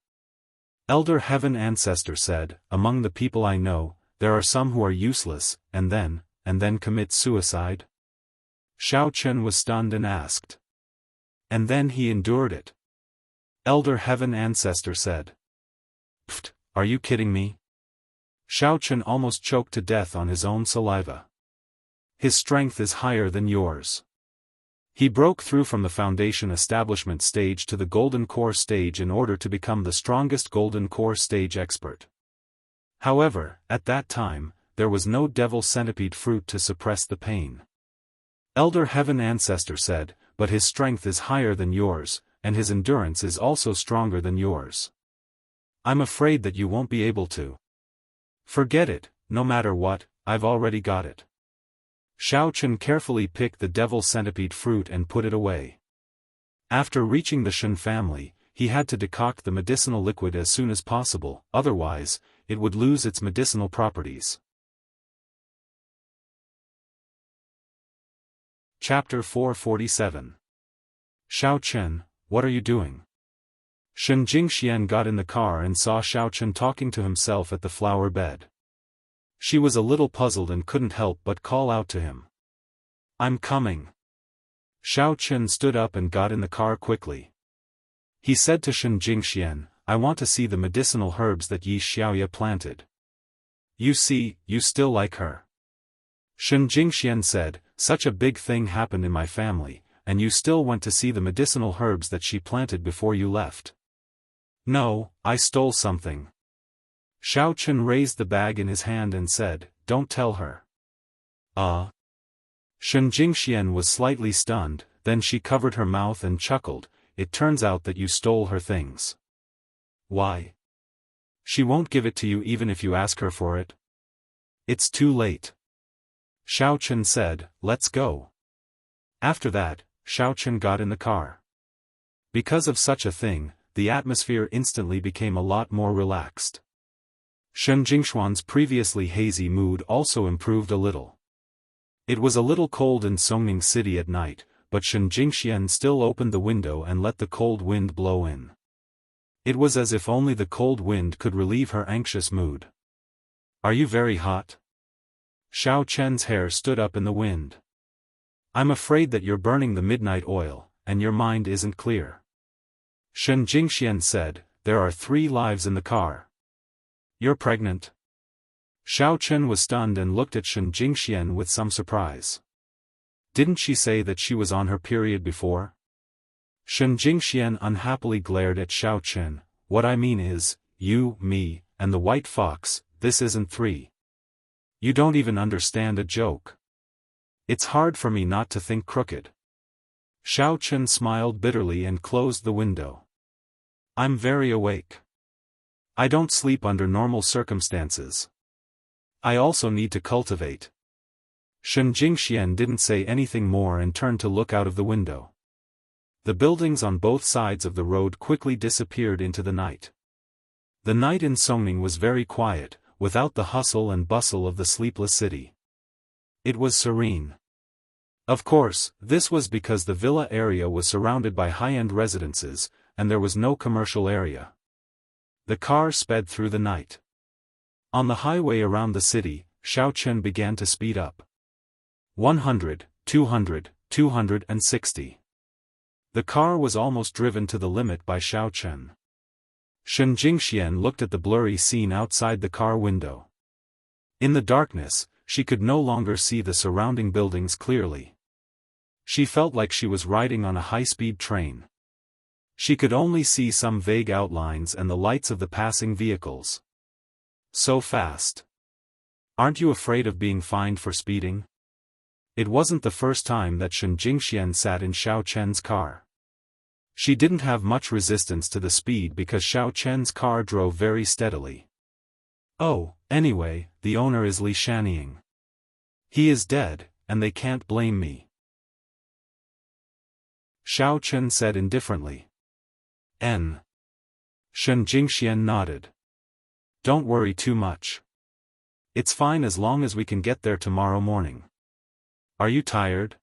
Elder Heaven Ancestor said, among the people I know, there are some who are useless, and then commit suicide? Xiaochen was stunned and asked. And then he endured it. Elder Heaven Ancestor said. Pfft, are you kidding me? Xiaochen almost choked to death on his own saliva. His strength is higher than yours. He broke through from the foundation establishment stage to the golden core stage in order to become the strongest golden core stage expert. However, at that time, there was no devil centipede fruit to suppress the pain. Elder Heaven Ancestor said, but his strength is higher than yours, and his endurance is also stronger than yours. I'm afraid that you won't be able to. Forget it, no matter what, I've already got it. Xiaochen carefully picked the devil centipede fruit and put it away. After reaching the Shen family, he had to decoct the medicinal liquid as soon as possible, otherwise, it would lose its medicinal properties. Chapter 447. Xiaochen, what are you doing? Shen Jingxian got in the car and saw Xiaochen talking to himself at the flower bed. She was a little puzzled and couldn't help but call out to him. I'm coming. Xiaochen stood up and got in the car quickly. He said to Shen Jingxian, I want to see the medicinal herbs that Yi Xiaoya planted. You see, you still like her. Shen Jingxian said, such a big thing happened in my family, and you still went to see the medicinal herbs that she planted before you left. No, I stole something. Xiaochen raised the bag in his hand and said, don't tell her. Shen Jingxian was slightly stunned, then she covered her mouth and chuckled, it turns out that you stole her things. Why? She won't give it to you even if you ask her for it. It's too late. Xiaochen said, let's go. After that, Xiaochen got in the car. Because of such a thing, the atmosphere instantly became a lot more relaxed. Shen Jingxuan's previously hazy mood also improved a little. It was a little cold in Songning City at night, but Shen Jingxian still opened the window and let the cold wind blow in. It was as if only the cold wind could relieve her anxious mood. Are you very hot? Xiaochen's hair stood up in the wind. I'm afraid that you're burning the midnight oil, and your mind isn't clear. Shen Jingxian said, there are 3 lives in the car. You're pregnant? Xiaochen was stunned and looked at Shen Jingxian with some surprise. Didn't she say that she was on her period before? Shen Jingxian unhappily glared at Xiaochen, what I mean is, you, me, and the white fox, this isn't 3. You don't even understand a joke. It's hard for me not to think crooked. Xiaochen smiled bitterly and closed the window. I'm very awake. I don't sleep under normal circumstances. I also need to cultivate. Shen Jingxian didn't say anything more and turned to look out of the window. The buildings on both sides of the road quickly disappeared into the night. The night in Songning was very quiet, without the hustle and bustle of the sleepless city. It was serene. Of course, this was because the villa area was surrounded by high-end residences, and there was no commercial area. The car sped through the night. On the highway around the city, Xiao Chen began to speed up. 100, 200, 260. The car was almost driven to the limit by Xiao Chen. Shen Jingxian looked at the blurry scene outside the car window. In the darkness, she could no longer see the surrounding buildings clearly. She felt like she was riding on a high-speed train. She could only see some vague outlines and the lights of the passing vehicles. So fast. Aren't you afraid of being fined for speeding? It wasn't the first time that Shen Jingxian sat in Xiao Chen's car. She didn't have much resistance to the speed because Xiao Chen's car drove very steadily. Oh, anyway, the owner is Li Shanying. He is dead, and they can't blame me. Xiao Chen said indifferently. Shen Jingxian nodded. Don't worry too much. It's fine as long as we can get there tomorrow morning. Are you tired?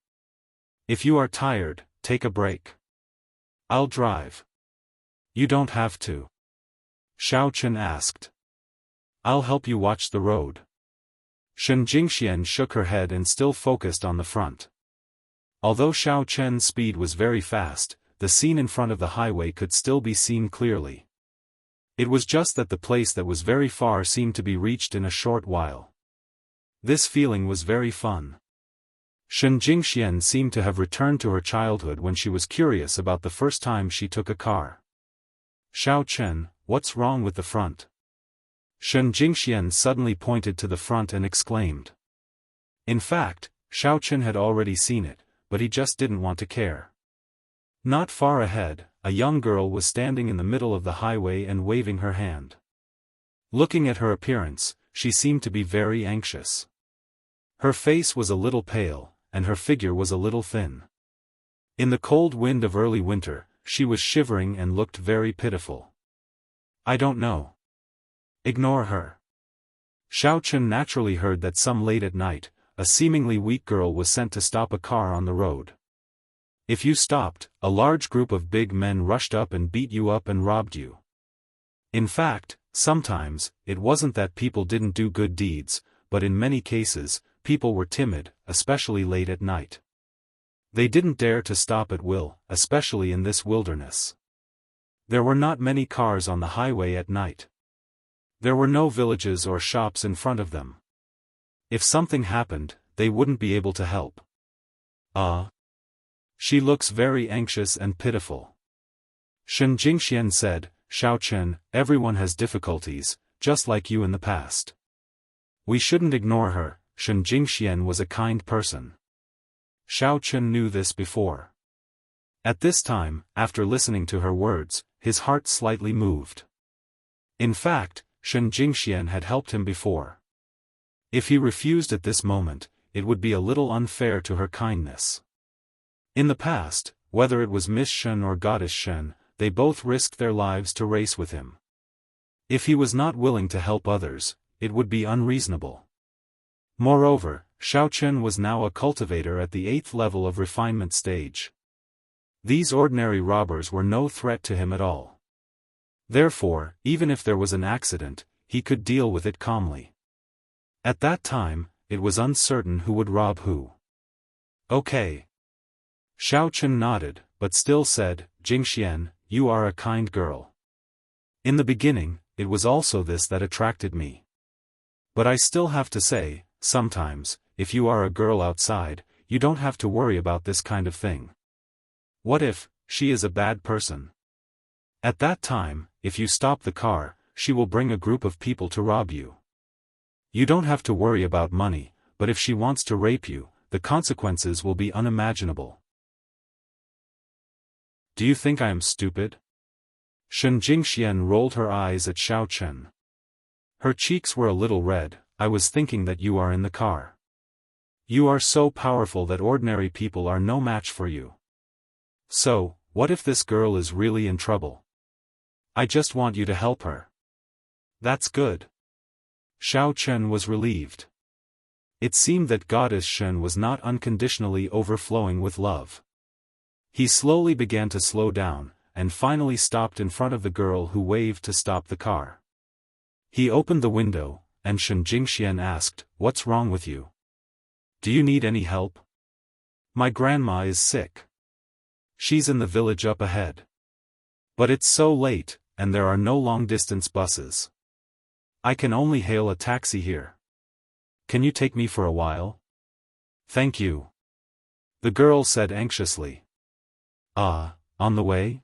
If you are tired, take a break. I'll drive. You don't have to. Xiao Chen asked. I'll help you watch the road. Shen Jingxian shook her head and still focused on the front. Although Xiao Chen's speed was very fast, the scene in front of the highway could still be seen clearly. It was just that the place that was very far seemed to be reached in a short while. This feeling was very fun. Shen Jingxian seemed to have returned to her childhood when she was curious about the first time she took a car. Xiao Chen, what's wrong with the front? Shen Jingxian suddenly pointed to the front and exclaimed. In fact, Xiao Chen had already seen it, but he just didn't want to care. Not far ahead, a young girl was standing in the middle of the highway and waving her hand. Looking at her appearance, she seemed to be very anxious. Her face was a little pale, and her figure was a little thin. In the cold wind of early winter, she was shivering and looked very pitiful. I don't know. Ignore her. Xiao Chen naturally heard that some late at night, a seemingly weak girl was sent to stop a car on the road. If you stopped, a large group of big men rushed up and beat you up and robbed you. In fact, sometimes, it wasn't that people didn't do good deeds, but in many cases, people were timid, especially late at night. They didn't dare to stop at will, especially in this wilderness. There were not many cars on the highway at night. There were no villages or shops in front of them. If something happened, they wouldn't be able to help. She looks very anxious and pitiful. Shen Jingxian said, Xiao Chen, everyone has difficulties, just like you in the past. We shouldn't ignore her. Shen Jingxian was a kind person. Xiao Chen knew this before. At this time, after listening to her words, his heart slightly moved. In fact, Shen Jingxian had helped him before. If he refused at this moment, it would be a little unfair to her kindness. In the past, whether it was Miss Shen or Goddess Shen, they both risked their lives to race with him. If he was not willing to help others, it would be unreasonable. Moreover, Xiao Chen was now a cultivator at the 8th level of refinement stage. These ordinary robbers were no threat to him at all. Therefore, even if there was an accident, he could deal with it calmly. At that time, it was uncertain who would rob who. Okay. Xiao Chen nodded, but still said, Jingxian, you are a kind girl. In the beginning, it was also this that attracted me. But I still have to say, sometimes, if you are a girl outside, you don't have to worry about this kind of thing. What if she is a bad person? At that time, if you stop the car, she will bring a group of people to rob you. You don't have to worry about money, but if she wants to rape you, the consequences will be unimaginable. Do you think I am stupid? Shen Jingxian rolled her eyes at Xiao Chen. Her cheeks were a little red. I was thinking that you are in the car. You are so powerful that ordinary people are no match for you. So, what if this girl is really in trouble? I just want you to help her. That's good. Xiao Chen was relieved. It seemed that Goddess Shen was not unconditionally overflowing with love. He slowly began to slow down, and finally stopped in front of the girl who waved to stop the car. He opened the window, and Shen Jingxian asked, "What's wrong with you? Do you need any help?" "My grandma is sick. She's in the village up ahead. But it's so late, and there are no long-distance buses. I can only hail a taxi here. Can you take me for a while?" "Thank you," the girl said anxiously. On the way?"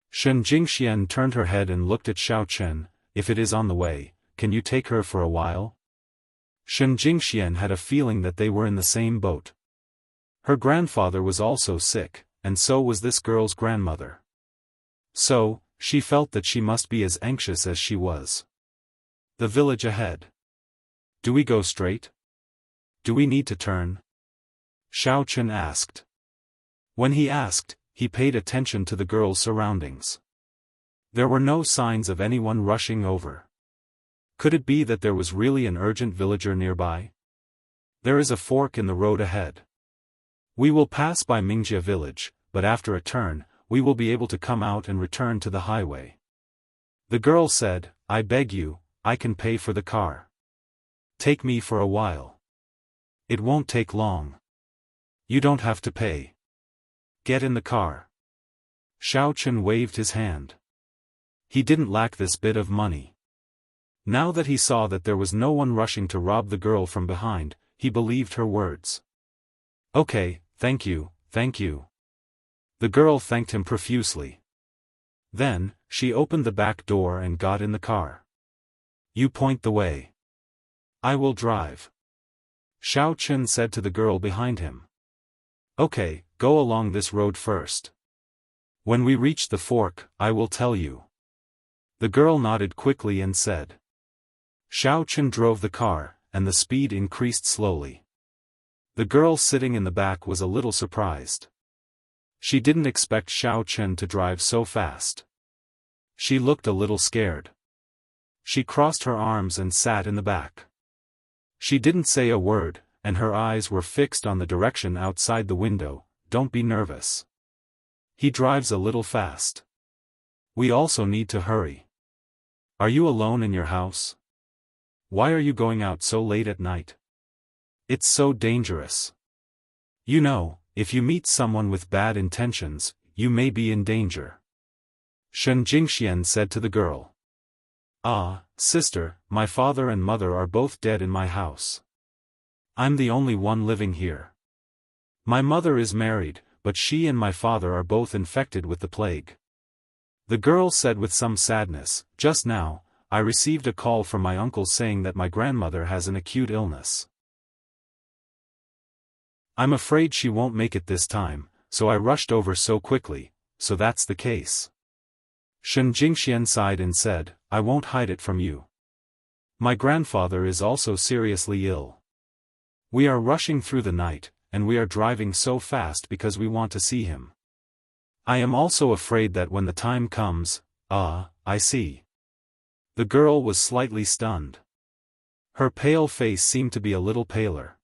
Shen Jingxian turned her head and looked at Xiao Chen. "If it is on the way, can you take her for a while?" Shen Jingxian had a feeling that they were in the same boat. Her grandfather was also sick, and so was this girl's grandmother. So, she felt that she must be as anxious as she was. The village ahead. Do we go straight? Do we need to turn? Xiao Chen asked. When he asked, he paid attention to the girl's surroundings. There were no signs of anyone rushing over. Could it be that there was really an urgent villager nearby? There is a fork in the road ahead. We will pass by Mingjia village, but after a turn, we will be able to come out and return to the highway. The girl said, "I beg you, I can pay for the car. Take me for a while. It won't take long. You don't have to pay. Get in the car." Xiao Chen waved his hand. He didn't lack this bit of money. Now that he saw that there was no one rushing to rob the girl from behind, he believed her words. "Okay, thank you, thank you." The girl thanked him profusely. Then, she opened the back door and got in the car. "You point the way. I will drive," Xiao Chen said to the girl behind him. "Okay, go along this road first. When we reach the fork, I will tell you." The girl nodded quickly and said. Xiao Chen drove the car, and the speed increased slowly. The girl sitting in the back was a little surprised. She didn't expect Xiao Chen to drive so fast. She looked a little scared. She crossed her arms and sat in the back. She didn't say a word, and her eyes were fixed on the direction outside the window. "Don't be nervous. He drives a little fast. We also need to hurry. Are you alone in your house? Why are you going out so late at night? It's so dangerous. You know, if you meet someone with bad intentions, you may be in danger," Shen Jingxian said to the girl. "Ah, sister, my father and mother are both dead in my house. I'm the only one living here. My mother is married, but she and my father are both infected with the plague." The girl said with some sadness, "Just now, I received a call from my uncle saying that my grandmother has an acute illness. I'm afraid she won't make it this time, so I rushed over so quickly." "So that's the case." Shen Jingxian sighed and said, "I won't hide it from you. My grandfather is also seriously ill. We are rushing through the night, and we are driving so fast because we want to see him. I am also afraid that when the time comes." I see." The girl was slightly stunned. Her pale face seemed to be a little paler.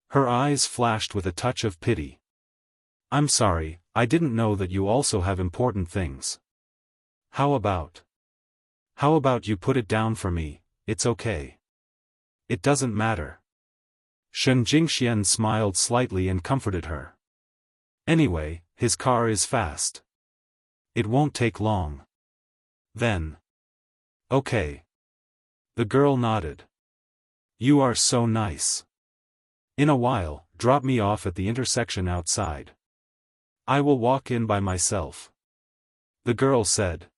Her eyes flashed with a touch of pity. "I'm sorry, I didn't know that you also have important things. How about you put it down for me? It's okay. It doesn't matter." Shen Jingxian smiled slightly and comforted her. "Anyway, his car is fast. It won't take long. Then." "Okay." The girl nodded. "You are so nice. In a while, drop me off at the intersection outside. I will walk in by myself," the girl said.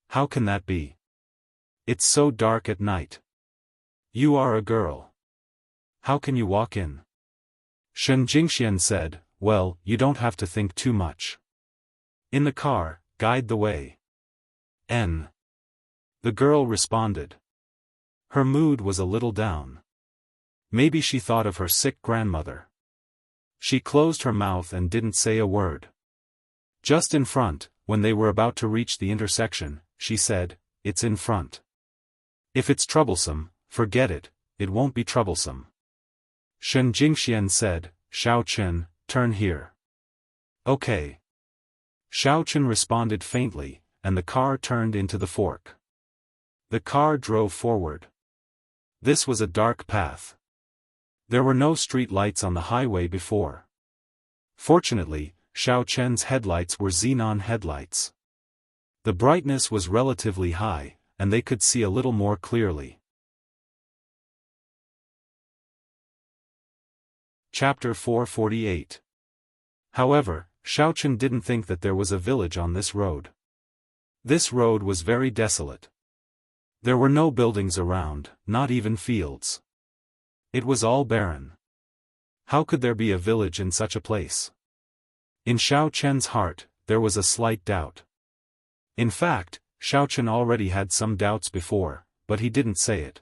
"How can that be? It's so dark at night. You are a girl. How can you walk in?" Shen Jingxian said, "Well, you don't have to think too much. In the car, guide the way. N. The girl responded. Her mood was a little down. Maybe she thought of her sick grandmother. She closed her mouth and didn't say a word. Just in front, when they were about to reach the intersection, she said, "It's in front. If it's troublesome, forget it, it won't be troublesome." Shen Jingxian said, "Xiao Chen, turn here." "Okay." Xiao Chen responded faintly, and the car turned into the fork. The car drove forward. This was a dark path. There were no street lights on the highway before. Fortunately, Xiao Chen's headlights were xenon headlights. The brightness was relatively high, and they could see a little more clearly. Chapter 448. However, Xiao Chen didn't think that there was a village on this road. This road was very desolate. There were no buildings around, not even fields. It was all barren. How could there be a village in such a place? In Xiao Chen's heart, there was a slight doubt. In fact, Xiao Chen already had some doubts before, but he didn't say it.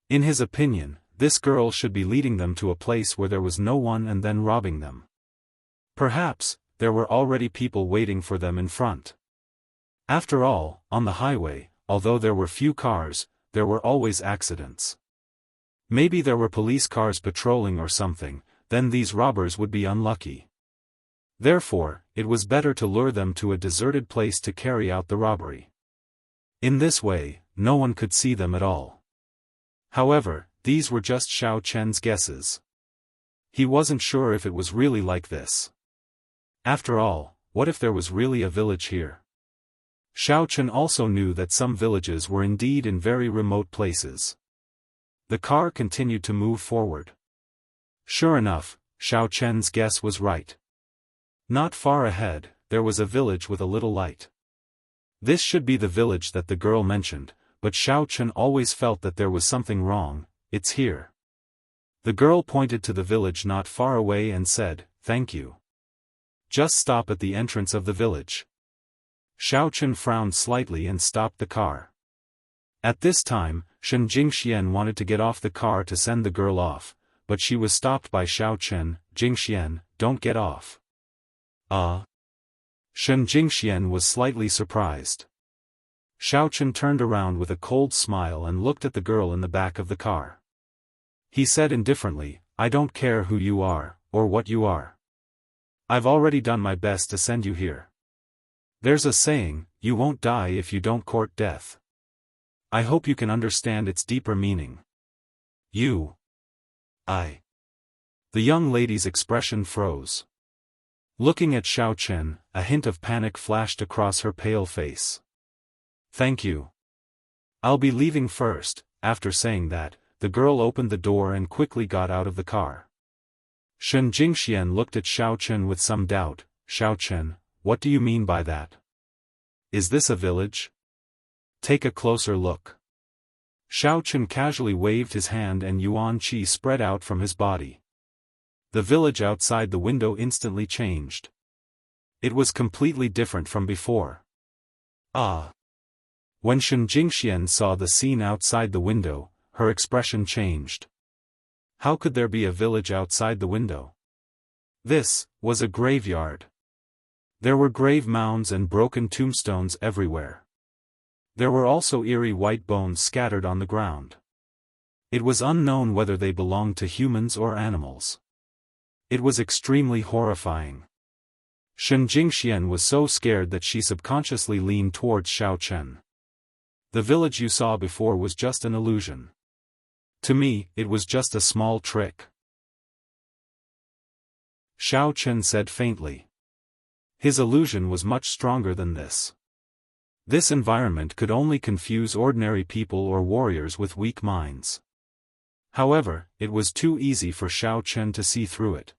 In his opinion, this girl should be leading them to a place where there was no one and then robbing them. Perhaps, there were already people waiting for them in front. After all, on the highway, although there were few cars, there were always accidents. Maybe there were police cars patrolling or something, then these robbers would be unlucky. Therefore, it was better to lure them to a deserted place to carry out the robbery. In this way, no one could see them at all. However, these were just Xiao Chen's guesses. He wasn't sure if it was really like this. After all, what if there was really a village here? Xiao Chen also knew that some villages were indeed in very remote places. The car continued to move forward. Sure enough, Xiao Chen's guess was right. Not far ahead, there was a village with a little light. This should be the village that the girl mentioned, but Xiao Chen always felt that there was something wrong. "It's here." The girl pointed to the village not far away and said, "Thank you. Just stop at the entrance of the village." Xiao Chen frowned slightly and stopped the car. At this time, Shen Jingxian wanted to get off the car to send the girl off, but she was stopped by Xiao Chen. "Jingxian, don't get off." Shen Jingxian was slightly surprised. Xiao Chen turned around with a cold smile and looked at the girl in the back of the car. He said indifferently, "I don't care who you are, or what you are. I've already done my best to send you here. There's a saying, you won't die if you don't court death. I hope you can understand its deeper meaning." I. The young lady's expression froze. Looking at Xiao Chen, a hint of panic flashed across her pale face. "Thank you. I'll be leaving first." After saying that, the girl opened the door and quickly got out of the car. Shen Jingxian looked at Xiao Chen with some doubt. "Xiao Chen, what do you mean by that? Is this a village? Take a closer look." Xiao Chen casually waved his hand and yuan qi spread out from his body. The village outside the window instantly changed. It was completely different from before. When Shen Jingxian saw the scene outside the window, her expression changed. How could there be a village outside the window? This was a graveyard. There were grave mounds and broken tombstones everywhere. There were also eerie white bones scattered on the ground. It was unknown whether they belonged to humans or animals. It was extremely horrifying. Shen Jingxian was so scared that she subconsciously leaned towards Xiao Chen. "The village you saw before was just an illusion. To me, it was just a small trick." Xiao Chen said faintly. His illusion was much stronger than this. This environment could only confuse ordinary people or warriors with weak minds. However, it was too easy for Xiao Chen to see through it.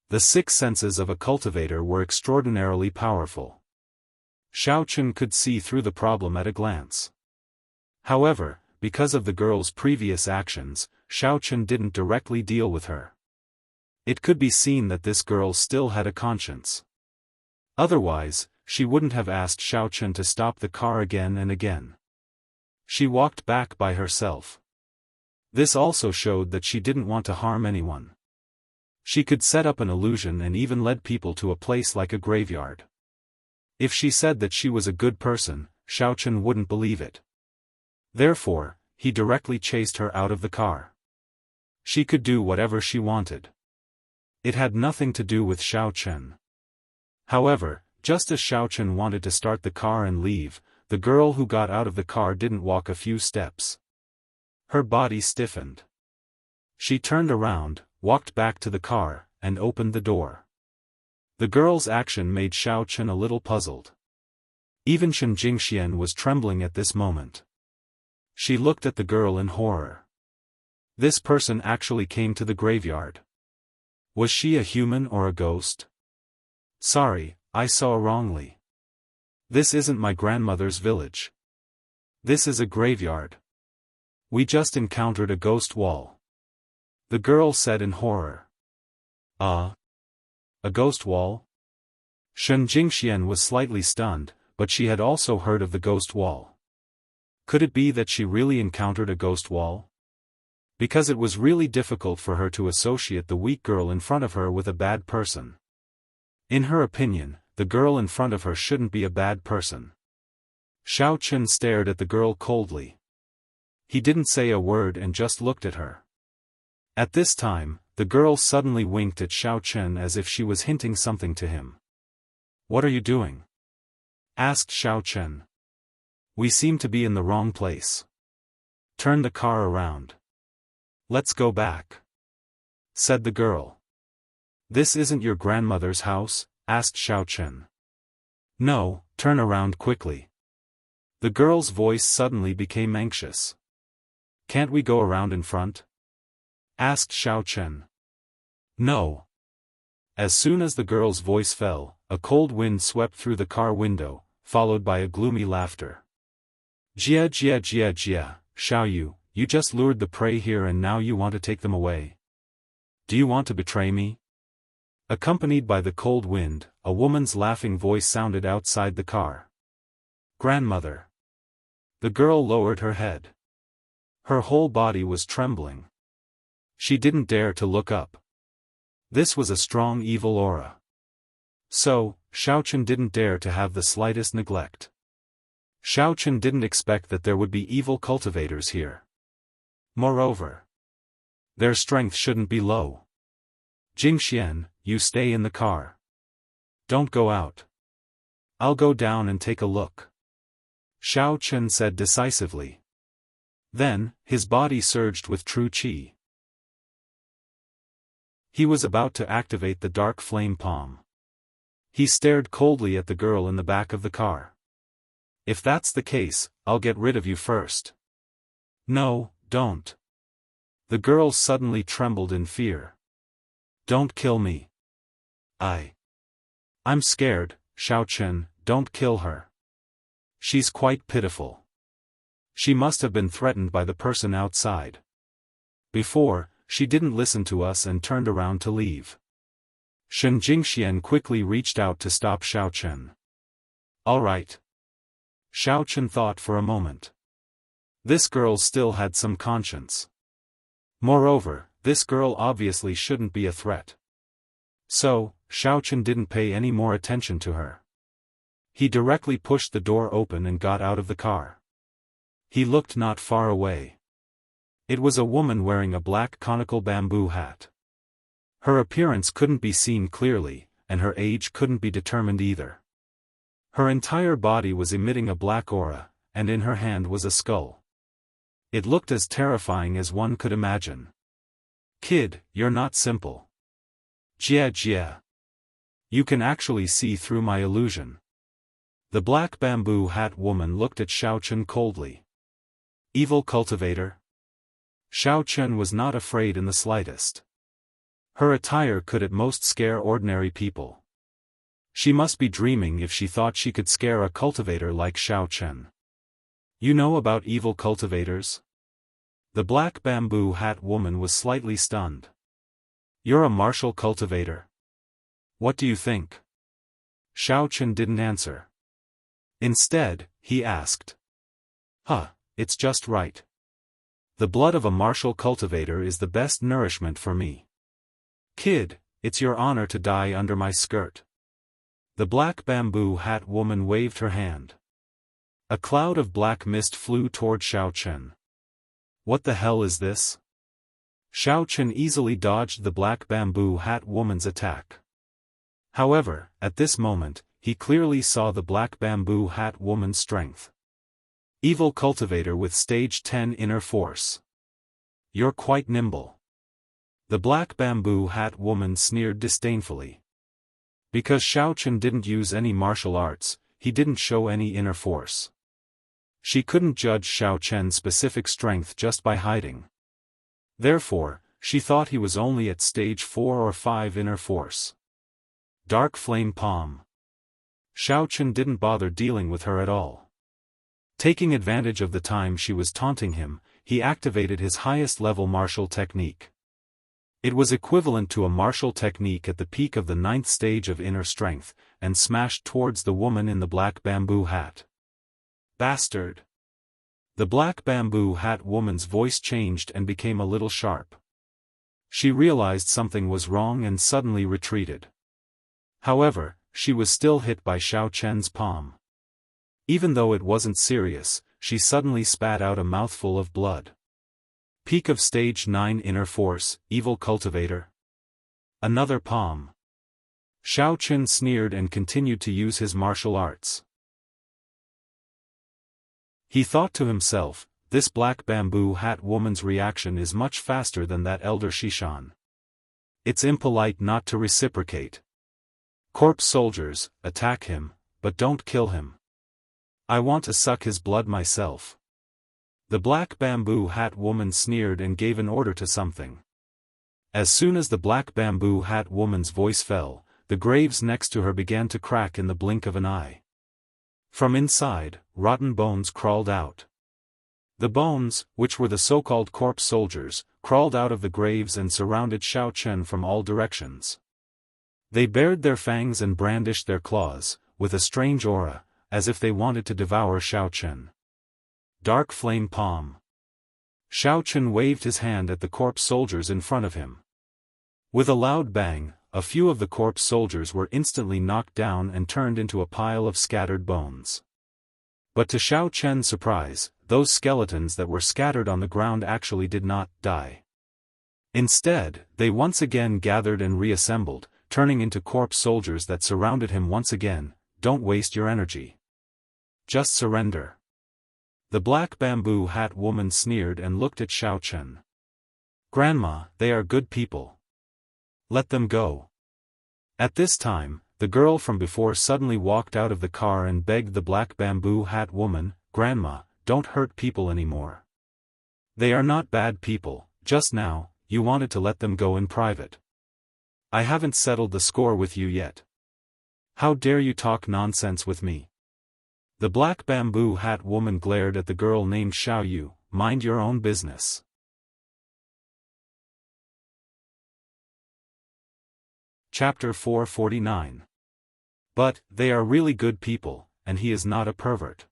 The six senses of a cultivator were extraordinarily powerful. Xiao Chen could see through the problem at a glance. However, because of the girl's previous actions, Xiao Chen didn't directly deal with her. It could be seen that this girl still had a conscience. Otherwise, she wouldn't have asked Xiaochen to stop the car again and again. She walked back by herself. This also showed that she didn't want to harm anyone. She could set up an illusion and even lead people to a place like a graveyard. If she said that she was a good person, Xiaochen wouldn't believe it. Therefore, he directly chased her out of the car. She could do whatever she wanted. It had nothing to do with Xiaochen. However, just as Xiaochen wanted to start the car and leave, the girl who got out of the car didn't walk a few steps. Her body stiffened. She turned around, walked back to the car, and opened the door. The girl's action made Xiaochen a little puzzled. Even Shen Jingxian was trembling at this moment. She looked at the girl in horror. This person actually came to the graveyard. Was she a human or a ghost? Sorry, I saw wrongly. This isn't my grandmother's village. This is a graveyard. We just encountered a ghost wall. The girl said in horror. A ghost wall? Shen Jingxian was slightly stunned, but she had also heard of the ghost wall. Could it be that she really encountered a ghost wall? Because it was really difficult for her to associate the weak girl in front of her with a bad person. In her opinion, the girl in front of her shouldn't be a bad person. Xiaochen stared at the girl coldly. He didn't say a word and just looked at her. At this time, the girl suddenly winked at Xiaochen as if she was hinting something to him. "What are you doing?" asked Xiaochen. "We seem to be in the wrong place. Turn the car around." "Let's go back," said the girl. "This isn't your grandmother's house?" asked Xiaochen. "No, turn around quickly." The girl's voice suddenly became anxious. "Can't we go around in front?" asked Xiaochen. "No." As soon as the girl's voice fell, a cold wind swept through the car window, followed by a gloomy laughter. "Jia jia jia jia, Xiaoyu, you just lured the prey here and now you want to take them away? Do you want to betray me?" Accompanied by the cold wind, a woman's laughing voice sounded outside the car. "Grandmother." The girl lowered her head. Her whole body was trembling. She didn't dare to look up. This was a strong evil aura. So, Xiaochen didn't dare to have the slightest neglect. Xiaochen didn't expect that there would be evil cultivators here. Moreover, their strength shouldn't be low. "Jingxian, you stay in the car. Don't go out. I'll go down and take a look," Xiaochen said decisively. Then, his body surged with true qi. He was about to activate the dark flame palm. He stared coldly at the girl in the back of the car. "If that's the case, I'll get rid of you first." "No, don't." The girl suddenly trembled in fear. "Don't kill me. I'm scared, Xiaochen, don't kill her. She's quite pitiful. She must have been threatened by the person outside. Before, she didn't listen to us and turned around to leave." Shen Jingxian quickly reached out to stop Xiaochen. "All right." Xiaochen thought for a moment. This girl still had some conscience. Moreover, this girl obviously shouldn't be a threat. So, Xiaochen didn't pay any more attention to her. He directly pushed the door open and got out of the car. He looked not far away. It was a woman wearing a black conical bamboo hat. Her appearance couldn't be seen clearly, and her age couldn't be determined either. Her entire body was emitting a black aura, and in her hand was a skull. It looked as terrifying as one could imagine. "Kid, you're not simple. Jia jia. You can actually see through my illusion." The black bamboo hat woman looked at Xiaochen coldly. "Evil cultivator?" Xiaochen was not afraid in the slightest. Her attire could at most scare ordinary people. She must be dreaming if she thought she could scare a cultivator like Xiaochen. "You know about evil cultivators?" The black bamboo hat woman was slightly stunned. "You're a martial cultivator? What do you think?" Xiaofan didn't answer. Instead, he asked. It's just right. The blood of a martial cultivator is the best nourishment for me. Kid, it's your honor to die under my skirt. The black bamboo hat woman waved her hand. A cloud of black mist flew toward Xiaofan. What the hell is this? Xiaofan easily dodged the black bamboo hat woman's attack. However, at this moment, he clearly saw the black bamboo hat woman's strength. Evil cultivator with stage 10 inner force. You're quite nimble. The black bamboo hat woman sneered disdainfully. Because Xiaofan didn't use any martial arts, he didn't show any inner force. She couldn't judge Xiaofan's specific strength just by hiding. Therefore, she thought he was only at stage 4 or 5 inner force. Dark flame palm. Xiaofan didn't bother dealing with her at all. Taking advantage of the time she was taunting him, he activated his highest level martial technique. It was equivalent to a martial technique at the peak of the 9th stage of inner strength, and smashed towards the woman in the black bamboo hat. Bastard! The black bamboo hat woman's voice changed and became a little sharp. She realized something was wrong and suddenly retreated. However, she was still hit by Xiaofan's palm. Even though it wasn't serious, she suddenly spat out a mouthful of blood. Peak of stage 9 inner force, evil cultivator. Another palm. Xiaofan sneered and continued to use his martial arts. He thought to himself, this black bamboo hat woman's reaction is much faster than that elder Shishan. It's impolite not to reciprocate. Corpse soldiers, attack him, but don't kill him. I want to suck his blood myself. The black bamboo hat woman sneered and gave an order to something. As soon as the black bamboo hat woman's voice fell, the graves next to her began to crack in the blink of an eye. From inside, rotten bones crawled out. The bones, which were the so-called corpse soldiers, crawled out of the graves and surrounded Xiaofan from all directions. They bared their fangs and brandished their claws, with a strange aura, as if they wanted to devour Xiaofan. Dark flame palm. Xiaofan waved his hand at the corpse soldiers in front of him. With a loud bang, a few of the corpse soldiers were instantly knocked down and turned into a pile of scattered bones. But to Xiaofan's surprise, those skeletons that were scattered on the ground actually did not die. Instead, they once again gathered and reassembled, turning into corpse soldiers that surrounded him once again. Don't waste your energy. Just surrender. The black bamboo hat woman sneered and looked at Xiaofan. Grandma, they are good people. Let them go. At this time, the girl from before suddenly walked out of the car and begged the black bamboo hat woman, Grandma, don't hurt people anymore. They are not bad people, just now, you wanted to let them go in private. I haven't settled the score with you yet. How dare you talk nonsense with me? The black bamboo hat woman glared at the girl named Xiao Yu. Mind your own business. Chapter 449. But, they are really good people, and he is not a pervert.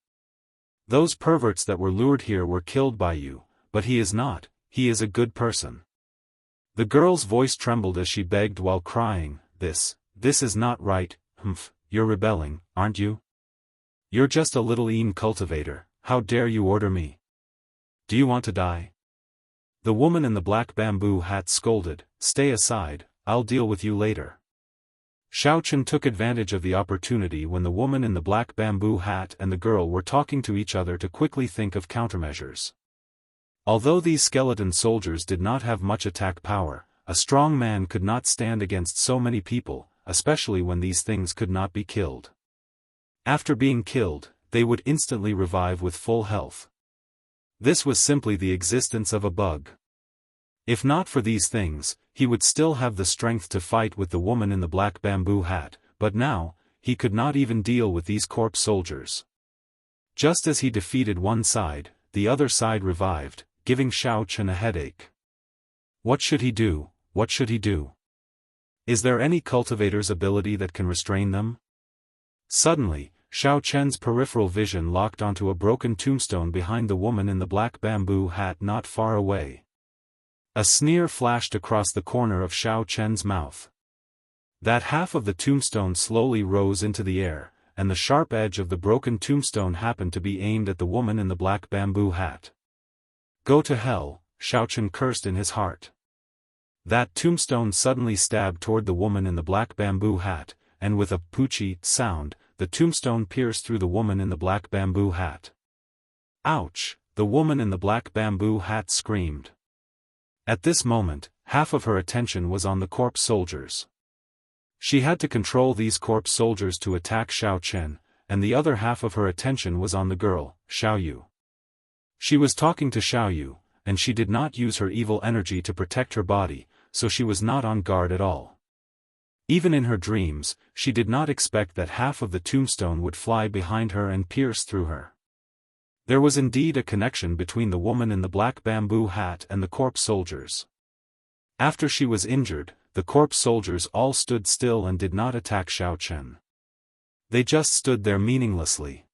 Those perverts that were lured here were killed by you, but he is not, he is a good person. The girl's voice trembled as she begged while crying, this is not right, you're rebelling, aren't you? You're just a little cultivator, how dare you order me? Do you want to die? The woman in the black bamboo hat scolded, stay aside, I'll deal with you later. Xiaofan took advantage of the opportunity when the woman in the black bamboo hat and the girl were talking to each other to quickly think of countermeasures. Although these skeleton soldiers did not have much attack power, a strong man could not stand against so many people, especially when these things could not be killed. After being killed, they would instantly revive with full health. This was simply the existence of a bug. If not for these things, he would still have the strength to fight with the woman in the black bamboo hat, but now, he could not even deal with these corpse soldiers. Just as he defeated one side, the other side revived, giving Xiaofan a headache. What should he do? What should he do? Is there any cultivator's ability that can restrain them? Suddenly, Xiao Chen's peripheral vision locked onto a broken tombstone behind the woman in the black bamboo hat not far away. A sneer flashed across the corner of Xiao Chen's mouth. That half of the tombstone slowly rose into the air, and the sharp edge of the broken tombstone happened to be aimed at the woman in the black bamboo hat. Go to hell, Xiao Chen cursed in his heart. That tombstone suddenly stabbed toward the woman in the black bamboo hat, and with a poochie sound, the tombstone pierced through the woman in the black bamboo hat. Ouch! The woman in the black bamboo hat screamed. At this moment, half of her attention was on the corpse soldiers. She had to control these corpse soldiers to attack Xiao Chen, and the other half of her attention was on the girl, Xiao Yu. She was talking to Xiao Yu, and she did not use her evil energy to protect her body, so she was not on guard at all. Even in her dreams, she did not expect that half of the tombstone would fly behind her and pierce through her. There was indeed a connection between the woman in the black bamboo hat and the corpse soldiers. After she was injured, the corpse soldiers all stood still and did not attack Xiao Chen. They just stood there meaninglessly.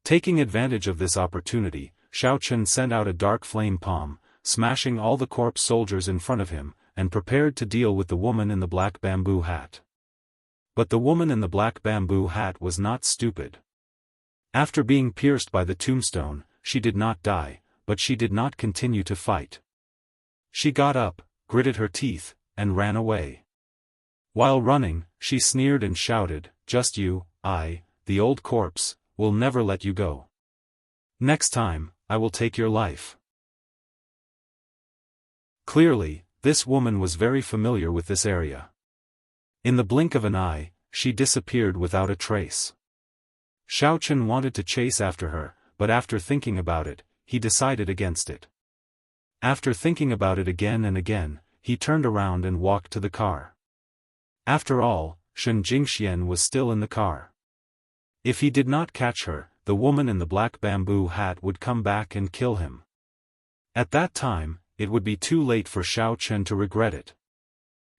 Taking advantage of this opportunity, Xiao Chen sent out a dark flame palm, smashing all the corpse soldiers in front of him, and prepared to deal with the woman in the black bamboo hat. But the woman in the black bamboo hat was not stupid. After being pierced by the tombstone, she did not die, but she did not continue to fight. She got up, gritted her teeth, and ran away. While running, she sneered and shouted, "Just you, the old corpse, will never let you go. Next time, I will take your life." Clearly, this woman was very familiar with this area. In the blink of an eye, she disappeared without a trace. Xiao Chen wanted to chase after her, but after thinking about it, he decided against it. After thinking about it again and again, he turned around and walked to the car. After all, Shen Jingxian was still in the car. If he did not catch her, the woman in the black bamboo hat would come back and kill him. At that time, it would be too late for Xiao Chen to regret it.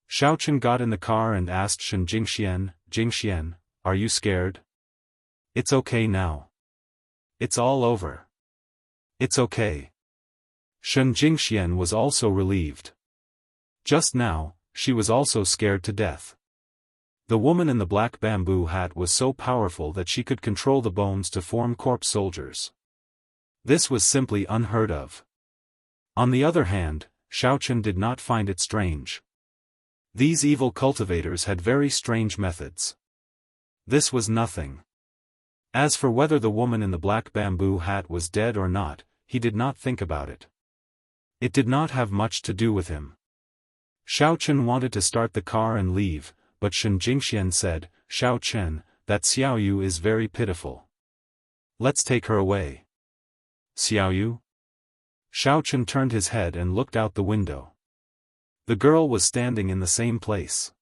Xiao Chen got in the car and asked Shen Jingxian, "Jingxian, are you scared?" "It's okay now. It's all over. It's okay." Shen Jingxian was also relieved. Just now, she was also scared to death. The woman in the black bamboo hat was so powerful that she could control the bones to form corpse soldiers. This was simply unheard of. On the other hand, Xiao Chen did not find it strange. These evil cultivators had very strange methods. This was nothing. As for whether the woman in the black bamboo hat was dead or not, he did not think about it. It did not have much to do with him. Xiao Chen wanted to start the car and leave, but Shen Jingxian said, "Xiao Chen, that Xiao Yu is very pitiful. Let's take her away." "Xiao Yu?" Xiao Chen turned his head and looked out the window. The girl was standing in the same place.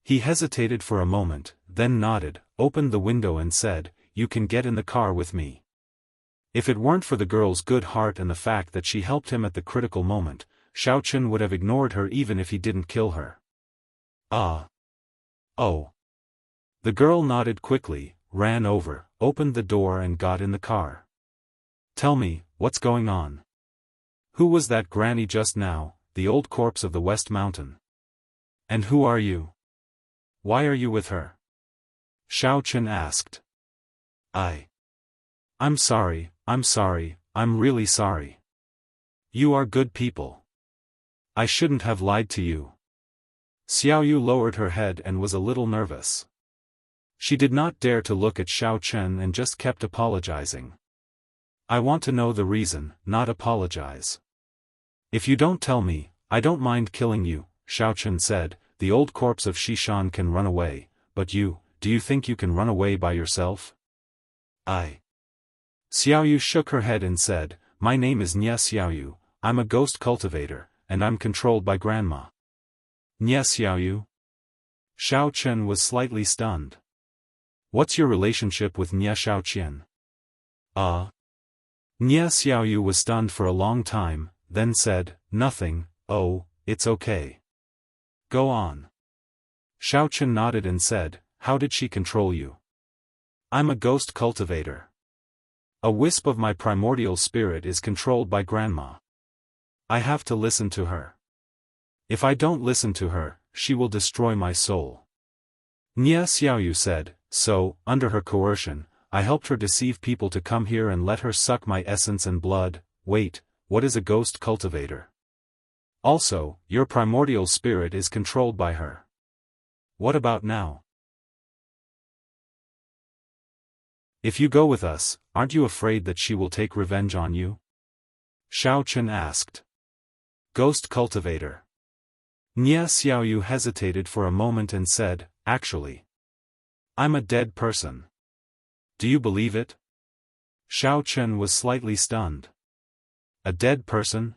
He hesitated for a moment, then nodded, opened the window and said, "You can get in the car with me." If it weren't for the girl's good heart and the fact that she helped him at the critical moment, Xiao Chen would have ignored her even if he didn't kill her. "Ah. Oh." The girl nodded quickly, ran over, opened the door and got in the car. "Tell me, what's going on? Who was that granny just now, the old corpse of the West Mountain? And who are you? Why are you with her?" Xiao Chen asked. I'm sorry, I'm really sorry. You are good people. I shouldn't have lied to you." Xiao Yu lowered her head and was a little nervous. She did not dare to look at Xiao Chen and just kept apologizing. "I want to know the reason, not apologize. If you don't tell me, I don't mind killing you," Xiao Chen said. "The old corpse of Xishan can run away, but do you think you can run away by yourself?" Xiao Yu shook her head and said, "My name is Nye Xiao Yu, I'm a ghost cultivator, and I'm controlled by Grandma." "Nye Xiao Yu?" Xiao Chen was slightly stunned. "What's your relationship with Nye Xiao Qian?" Nye Xiao Yu was stunned for a long time, then said, "Nothing. Oh, it's okay. Go on." Xiao Chen nodded and said, "How did she control you?" I'm a ghost cultivator. A wisp of my primordial spirit is controlled by Grandma. I have to listen to her. If I don't listen to her, she will destroy my soul. Nia Xiaoyu said, so, under her coercion, I helped her deceive people to come here and let her suck my essence and blood. Wait, what is a ghost cultivator? Also, your primordial spirit is controlled by her. What about now? If you go with us, aren't you afraid that she will take revenge on you? Xiao Chen asked. Ghost cultivator. Nia Xiaoyu hesitated for a moment and said, actually, I'm a dead person. Do you believe it? Xiao Chen was slightly stunned. A dead person?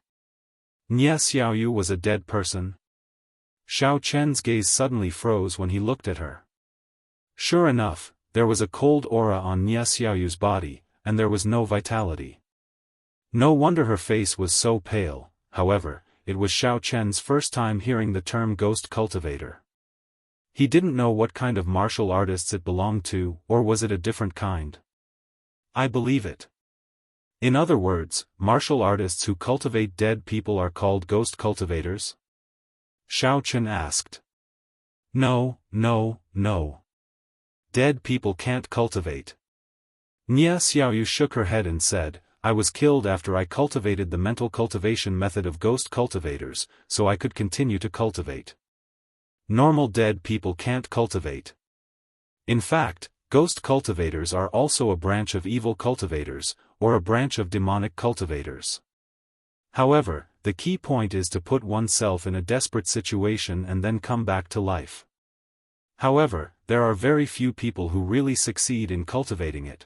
Nia Xiaoyu was a dead person? Xiao Chen's gaze suddenly froze when he looked at her. Sure enough, there was a cold aura on Nia Xiaoyu's body, and there was no vitality. No wonder her face was so pale. However, it was Xiao Chen's first time hearing the term ghost cultivator. He didn't know what kind of martial artists it belonged to, or was it a different kind? I believe it. In other words, martial artists who cultivate dead people are called ghost cultivators? Xiao Chen asked. No. Dead people can't cultivate. Nia Xiaoyu shook her head and said, I was killed after I cultivated the mental cultivation method of ghost cultivators, so I could continue to cultivate. Normal dead people can't cultivate. In fact, ghost cultivators are also a branch of evil cultivators, or a branch of demonic cultivators. However, the key point is to put oneself in a desperate situation and then come back to life. However, there are very few people who really succeed in cultivating it.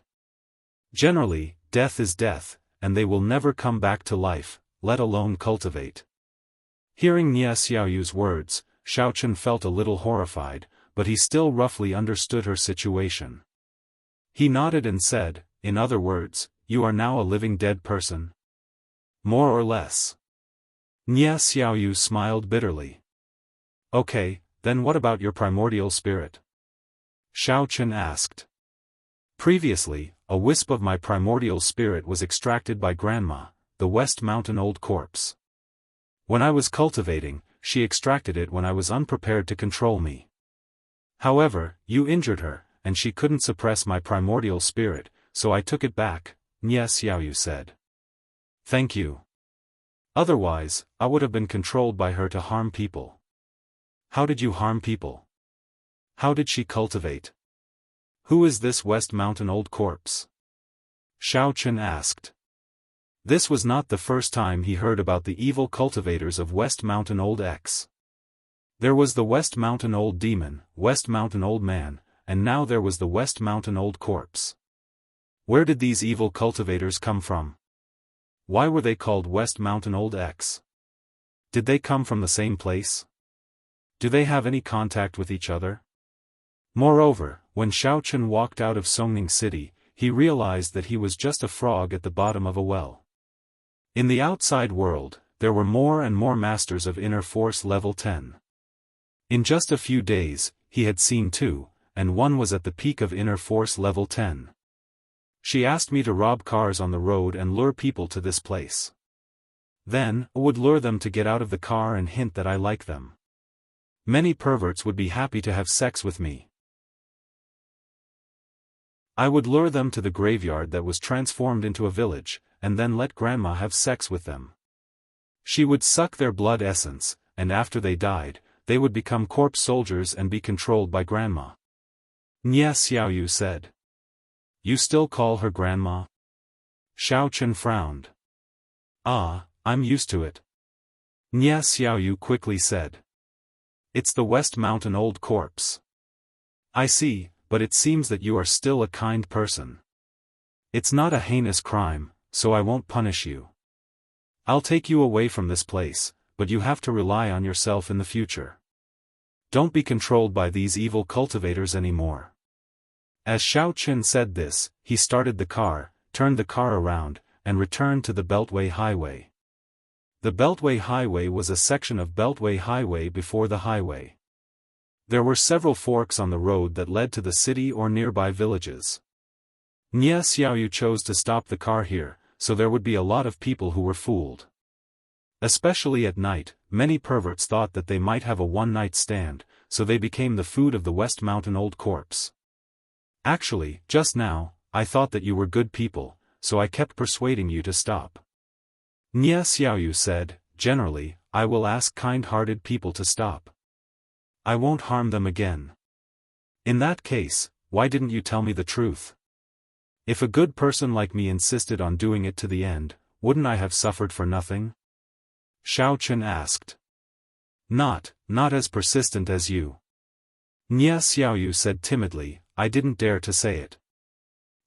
Generally, death is death, and they will never come back to life, let alone cultivate. Hearing Nia Xiaoyu's words, Xiao Chen felt a little horrified, but he still roughly understood her situation. He nodded and said, in other words, you are now a living dead person? More or less. Nia Xiaoyu smiled bitterly. Okay, then what about your primordial spirit? Xiao Chen asked. Previously, a wisp of my primordial spirit was extracted by Grandma, the West Mountain Old Corpse. When I was cultivating, she extracted it when I was unprepared to control me. However, you injured her, and she couldn't suppress my primordial spirit, so I took it back, Nia Xiaoyu said. Thank you. Otherwise, I would have been controlled by her to harm people. How did you harm people? How did she cultivate? Who is this West Mountain Old Corpse? Xiao Chen asked. This was not the first time he heard about the evil cultivators of West Mountain Old X. There was the West Mountain Old Demon, West Mountain Old Man, and now there was the West Mountain Old Corpse. Where did these evil cultivators come from? Why were they called West Mountain Old X? Did they come from the same place? Do they have any contact with each other? Moreover, when Xiao Chen walked out of Songning City, he realized that he was just a frog at the bottom of a well. In the outside world, there were more and more masters of inner force level 10. In just a few days, he had seen two, and one was at the peak of inner force level 10. She asked me to rob cars on the road and lure people to this place. Then, I would lure them to get out of the car and hint that I like them. Many perverts would be happy to have sex with me. I would lure them to the graveyard that was transformed into a village, and then let Grandma have sex with them. She would suck their blood essence, and after they died, they would become corpse soldiers and be controlled by Grandma. Nia Xiaoyu said. You still call her Grandma? Xiao Chen frowned. Ah, I'm used to it. Nia Xiaoyu quickly said. It's the West Mountain Old Corpse. I see, but it seems that you are still a kind person. It's not a heinous crime, so I won't punish you. I'll take you away from this place, but you have to rely on yourself in the future. Don't be controlled by these evil cultivators anymore. As Xiao Chen said this, he started the car, turned the car around, and returned to the Beltway Highway. The Beltway Highway was a section of Beltway Highway before the highway. There were several forks on the road that led to the city or nearby villages. Nie Xiaoyu chose to stop the car here, so there would be a lot of people who were fooled. Especially at night, many perverts thought that they might have a one-night stand, so they became the food of the West Mountain Old Corpse. Actually, just now, I thought that you were good people, so I kept persuading you to stop. Nie Xiaoyu said, generally, I will ask kind-hearted people to stop. I won't harm them again. In that case, why didn't you tell me the truth? If a good person like me insisted on doing it to the end, wouldn't I have suffered for nothing? Xiaochen asked. Not as persistent as you. Nie Xiaoyu said timidly, I didn't dare to say it.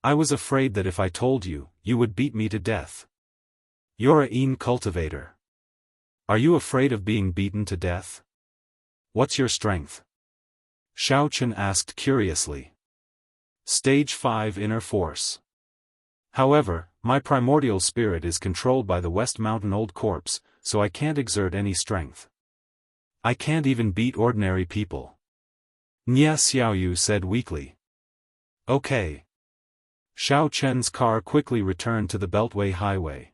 I was afraid that if I told you, you would beat me to death. You're a Yin cultivator. Are you afraid of being beaten to death? What's your strength? Xiaochen asked curiously. Stage 5 Inner Force. However, my primordial spirit is controlled by the West Mountain Old Corpse, so I can't exert any strength. I can't even beat ordinary people. Nie Xiaoyu said weakly. Okay. Xiaochen's car quickly returned to the Beltway Highway.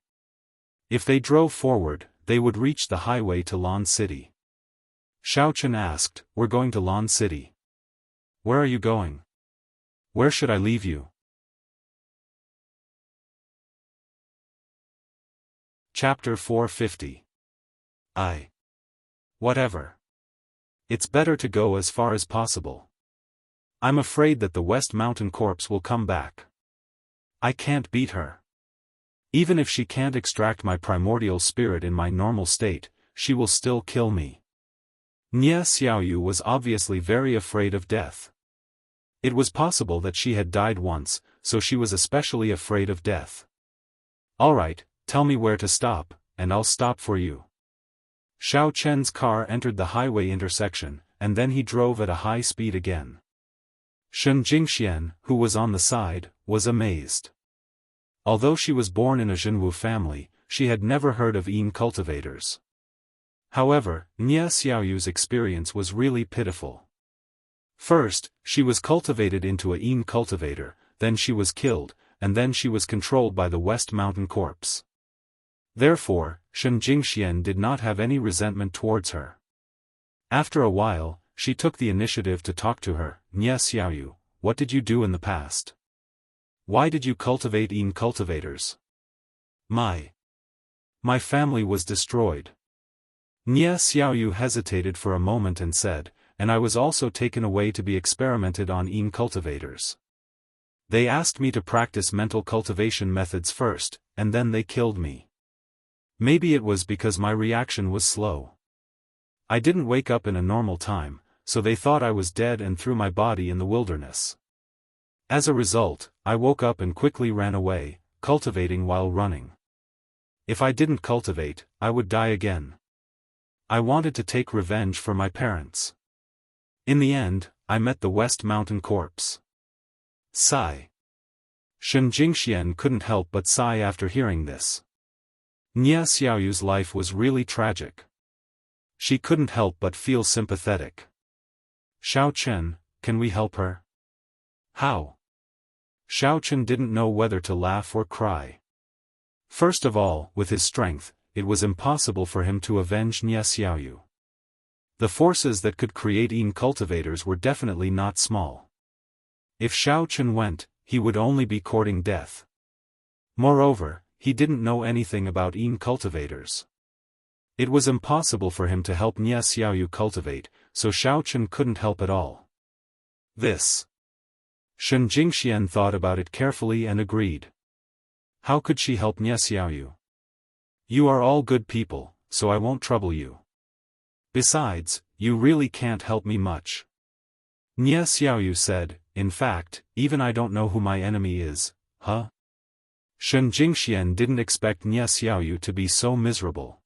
If they drove forward, they would reach the highway to Lan City. Xiaochen asked, We're going to Lan City. Where are you going? Where should I leave you? Chapter 450. Whatever. It's better to go as far as possible. I'm afraid that the West Mountain Corpse will come back. I can't beat her. Even if she can't extract my primordial spirit in my normal state, she will still kill me. Nie Xiaoyu was obviously very afraid of death. It was possible that she had died once, so she was especially afraid of death. Alright, tell me where to stop, and I'll stop for you. Xiaochen's car entered the highway intersection, and then he drove at a high speed again. Shen Jingxian, who was on the side, was amazed. Although she was born in a Zhenwu family, she had never heard of Yin cultivators. However, Nie Xiaoyu's experience was really pitiful. First, she was cultivated into a Yin cultivator, then she was killed, and then she was controlled by the West Mountain Corpse. Therefore, Shen Jingxian did not have any resentment towards her. After a while, she took the initiative to talk to her. Nie Xiaoyu, what did you do in the past? Why did you cultivate Yin cultivators? My family was destroyed. Nie Xiaoyu hesitated for a moment and said, and I was also taken away to be experimented on Yin cultivators. They asked me to practice mental cultivation methods first, and then they killed me. Maybe it was because my reaction was slow. I didn't wake up in a normal time, so they thought I was dead and threw my body in the wilderness. As a result, I woke up and quickly ran away, cultivating while running. If I didn't cultivate, I would die again. I wanted to take revenge for my parents. In the end, I met the West Mountain Corpse. Sigh. Shen Jingxian couldn't help but sigh after hearing this. Nie Xiaoyu's life was really tragic. She couldn't help but feel sympathetic. Xiaochen, can we help her? How? Xiaochen didn't know whether to laugh or cry. First of all, with his strength, it was impossible for him to avenge Nie Xiaoyu. The forces that could create Yin cultivators were definitely not small. If Xiaochen went, he would only be courting death. Moreover, he didn't know anything about Yin cultivators. It was impossible for him to help Nie Xiaoyu cultivate, so Xiaochen couldn't help at all. This. Shen Jingxian thought about it carefully and agreed. How could she help Nie Xiaoyu? You are all good people, so I won't trouble you. Besides, you really can't help me much. Nie Xiaoyu said, in fact, even I don't know who my enemy is, huh? Shen Jingxian didn't expect Nie Xiaoyu to be so miserable.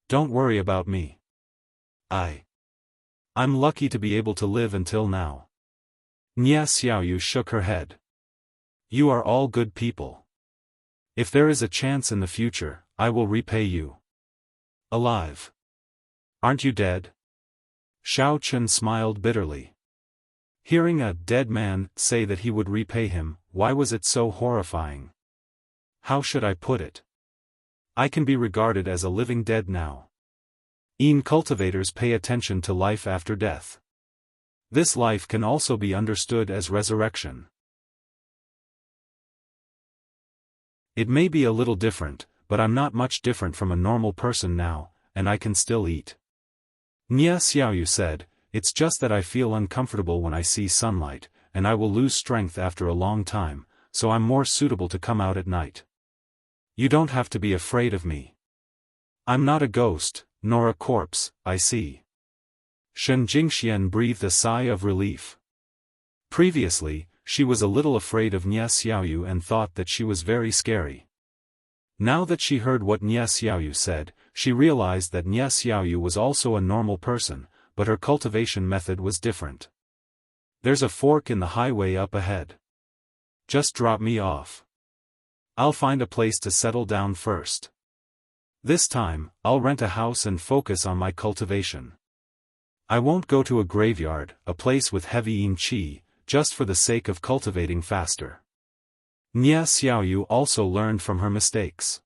Don't worry about me. I'm lucky to be able to live until now. Nie Xiaoyu shook her head. You are all good people. If there is a chance in the future, I will repay you. Alive. Aren't you dead? Xiaochen smiled bitterly. Hearing a dead man say that he would repay him, why was it so horrifying? How should I put it? I can be regarded as a living dead now. Cultivators pay attention to life after death. This life can also be understood as resurrection. It may be a little different, but I'm not much different from a normal person now, and I can still eat. Nia Xiaoyu said, it's just that I feel uncomfortable when I see sunlight, and I will lose strength after a long time, so I'm more suitable to come out at night. You don't have to be afraid of me. I'm not a ghost, nor a corpse, I see. Shen Jingxian breathed a sigh of relief. Previously, she was a little afraid of Nia Xiaoyu and thought that she was very scary. Now that she heard what Nia Xiaoyu said, she realized that Nia Xiaoyu was also a normal person, but her cultivation method was different. There's a fork in the highway up ahead. Just drop me off. I'll find a place to settle down first. This time, I'll rent a house and focus on my cultivation. I won't go to a graveyard, a place with heavy yin qi, just for the sake of cultivating faster. Nia Xiaoyu also learned from her mistakes.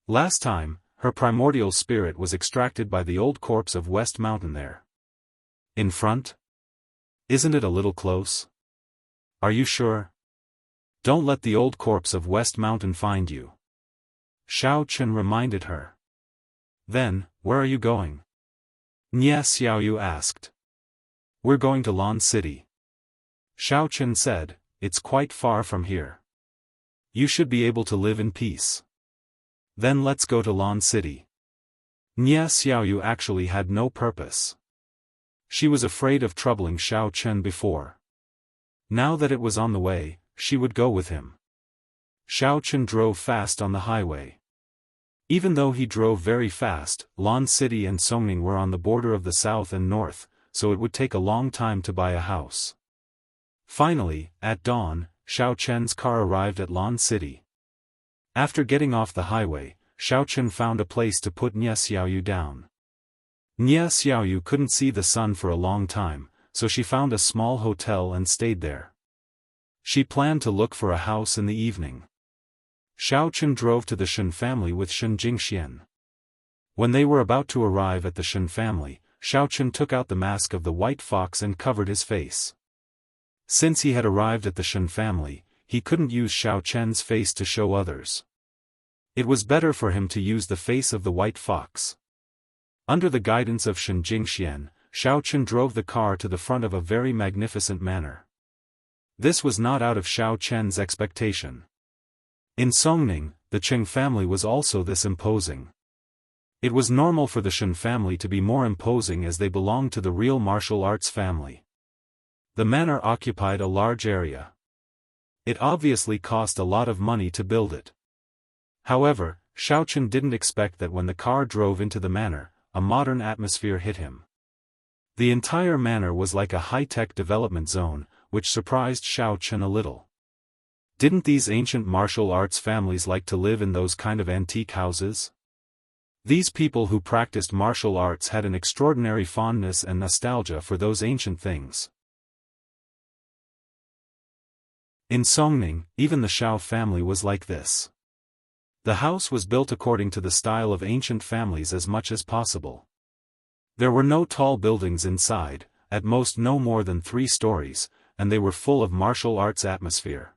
Last time, her primordial spirit was extracted by the old corpse of West Mountain there. In front? Isn't it a little close? Are you sure? Don't let the old corpse of West Mountain find you. Xiao Chen reminded her. Then, where are you going? Nia Xiaoyu asked. We're going to Lan City. Xiao Chen said, it's quite far from here. You should be able to live in peace. Then let's go to Lan City. Nia Xiaoyu actually had no purpose. She was afraid of troubling Xiao Chen before. Now that it was on the way, she would go with him. Xiao Chen drove fast on the highway. Even though he drove very fast, Lan City and Songning were on the border of the south and north, so it would take a long time to buy a house. Finally, at dawn, Xiao Chen's car arrived at Lan City. After getting off the highway, Xiao Chen found a place to put Nia Xiaoyu down. Nia Xiaoyu couldn't see the sun for a long time, so she found a small hotel and stayed there. She planned to look for a house in the evening. Xiao Chen drove to the Shen family with Shen Jingxian. When they were about to arrive at the Shen family, Xiao Chen took out the mask of the white fox and covered his face. Since he had arrived at the Shen family, he couldn't use Xiao Chen's face to show others. It was better for him to use the face of the white fox. Under the guidance of Shen Jingxian, Xiao Chen drove the car to the front of a very magnificent manor. This was not out of Xiao Chen's expectation. In Songning, the Cheng family was also this imposing. It was normal for the Shen family to be more imposing as they belonged to the real martial arts family. The manor occupied a large area. It obviously cost a lot of money to build it. However, Xiao Chen didn't expect that when the car drove into the manor, a modern atmosphere hit him. The entire manor was like a high-tech development zone, which surprised Xiao Chen a little. Didn't these ancient martial arts families like to live in those kind of antique houses? These people who practiced martial arts had an extraordinary fondness and nostalgia for those ancient things. In Songning, even the Xiao family was like this. The house was built according to the style of ancient families as much as possible. There were no tall buildings inside, at most no more than 3 stories, and they were full of martial arts atmosphere.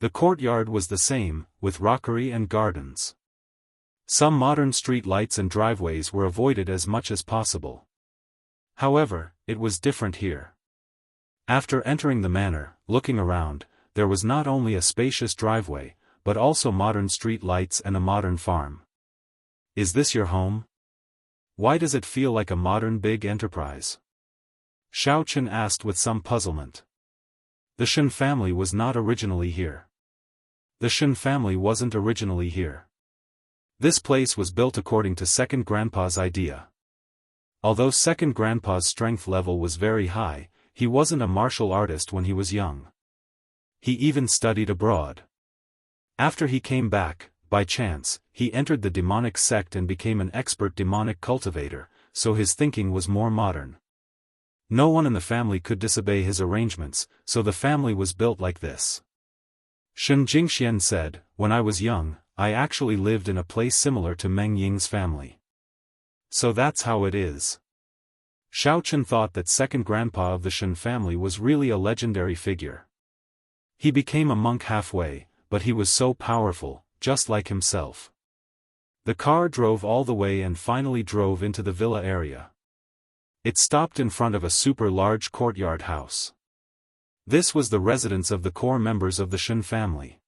The courtyard was the same, with rockery and gardens. Some modern street lights and driveways were avoided as much as possible. However, it was different here. After entering the manor, looking around, there was not only a spacious driveway, but also modern street lights and a modern farm. Is this your home? Why does it feel like a modern big enterprise? Xiao Chen asked with some puzzlement. The Shen family was not originally here. The Shen family wasn't originally here. This place was built according to Second Grandpa's idea. Although Second Grandpa's strength level was very high, he wasn't a martial artist when he was young. He even studied abroad. After he came back, by chance, he entered the demonic sect and became an expert demonic cultivator, so his thinking was more modern. No one in the family could disobey his arrangements, so the family was built like this. Shen Jingxian said, when I was young, I actually lived in a place similar to Meng Ying's family. So that's how it is. Xiao Chen thought that second grandpa of the Shen family was really a legendary figure. He became a monk halfway, but he was so powerful, just like himself. The car drove all the way and finally drove into the villa area. It stopped in front of a super large courtyard house. This was the residence of the core members of the Shen family.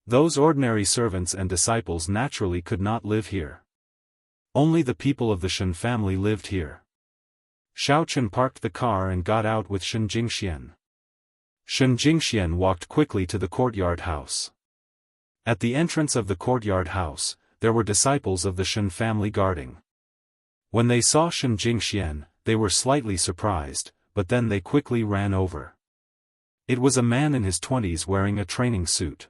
Those ordinary servants and disciples naturally could not live here. Only the people of the Shen family lived here. Xiao Chen parked the car and got out with Shen Jingxian. Shen Jingxian walked quickly to the courtyard house. At the entrance of the courtyard house, there were disciples of the Shen family guarding. When they saw Shen Jingxian, they were slightly surprised, but then they quickly ran over. It was a man in his 20s wearing a training suit.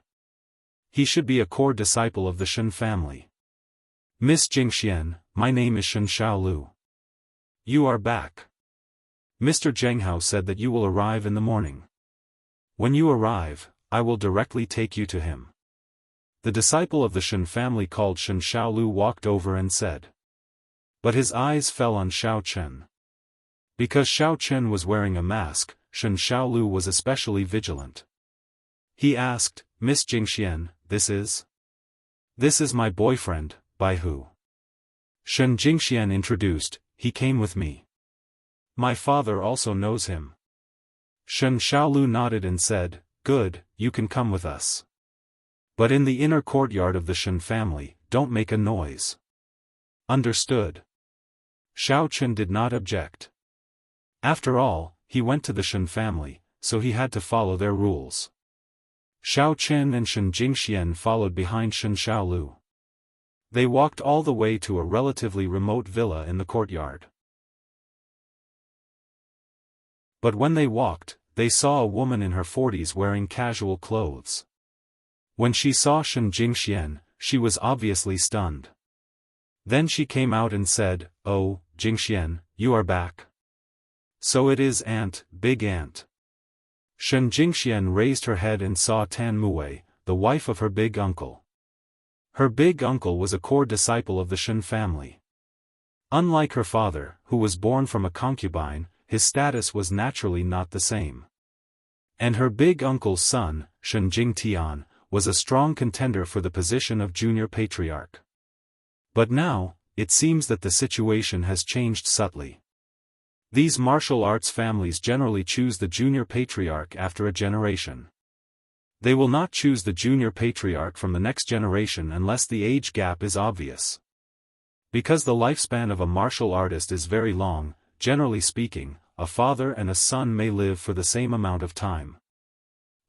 He should be a core disciple of the Shen family. Miss Jingxian, my name is Shen Xiaolu. You are back. Mr. Zhenghao said that you will arrive in the morning. When you arrive, I will directly take you to him. The disciple of the Shen family called Shen Xiaolu walked over and said. But his eyes fell on Xiao Chen. Because Xiao Chen was wearing a mask, Shen Xiaolu was especially vigilant. He asked, Miss Jingxian, this is? This is my boyfriend, Bai Hu. Shen Jingxian introduced, he came with me. My father also knows him. Shen Xiaolu nodded and said, good, you can come with us. But in the inner courtyard of the Shen family, don't make a noise. Understood. Xiao Chen did not object. After all, he went to the Shen family, so he had to follow their rules. Xiao Chen and Shen Jingxian followed behind Shen Xiaolu. They walked all the way to a relatively remote villa in the courtyard. But when they walked, they saw a woman in her 40s wearing casual clothes. When she saw Shen Jingxian, she was obviously stunned. Then she came out and said, oh, Jingxian, you are back. So it is Aunt, Big Aunt. Shen Jingxian raised her head and saw Tan Muwei, the wife of her big uncle. Her big uncle was a core disciple of the Shen family. Unlike her father, who was born from a concubine, his status was naturally not the same. And her big uncle's son, Shen Jingtian, was a strong contender for the position of junior patriarch. But now, it seems that the situation has changed subtly. These martial arts families generally choose the junior patriarch after a generation. They will not choose the junior patriarch from the next generation unless the age gap is obvious. Because the lifespan of a martial artist is very long, generally speaking, a father and a son may live for the same amount of time.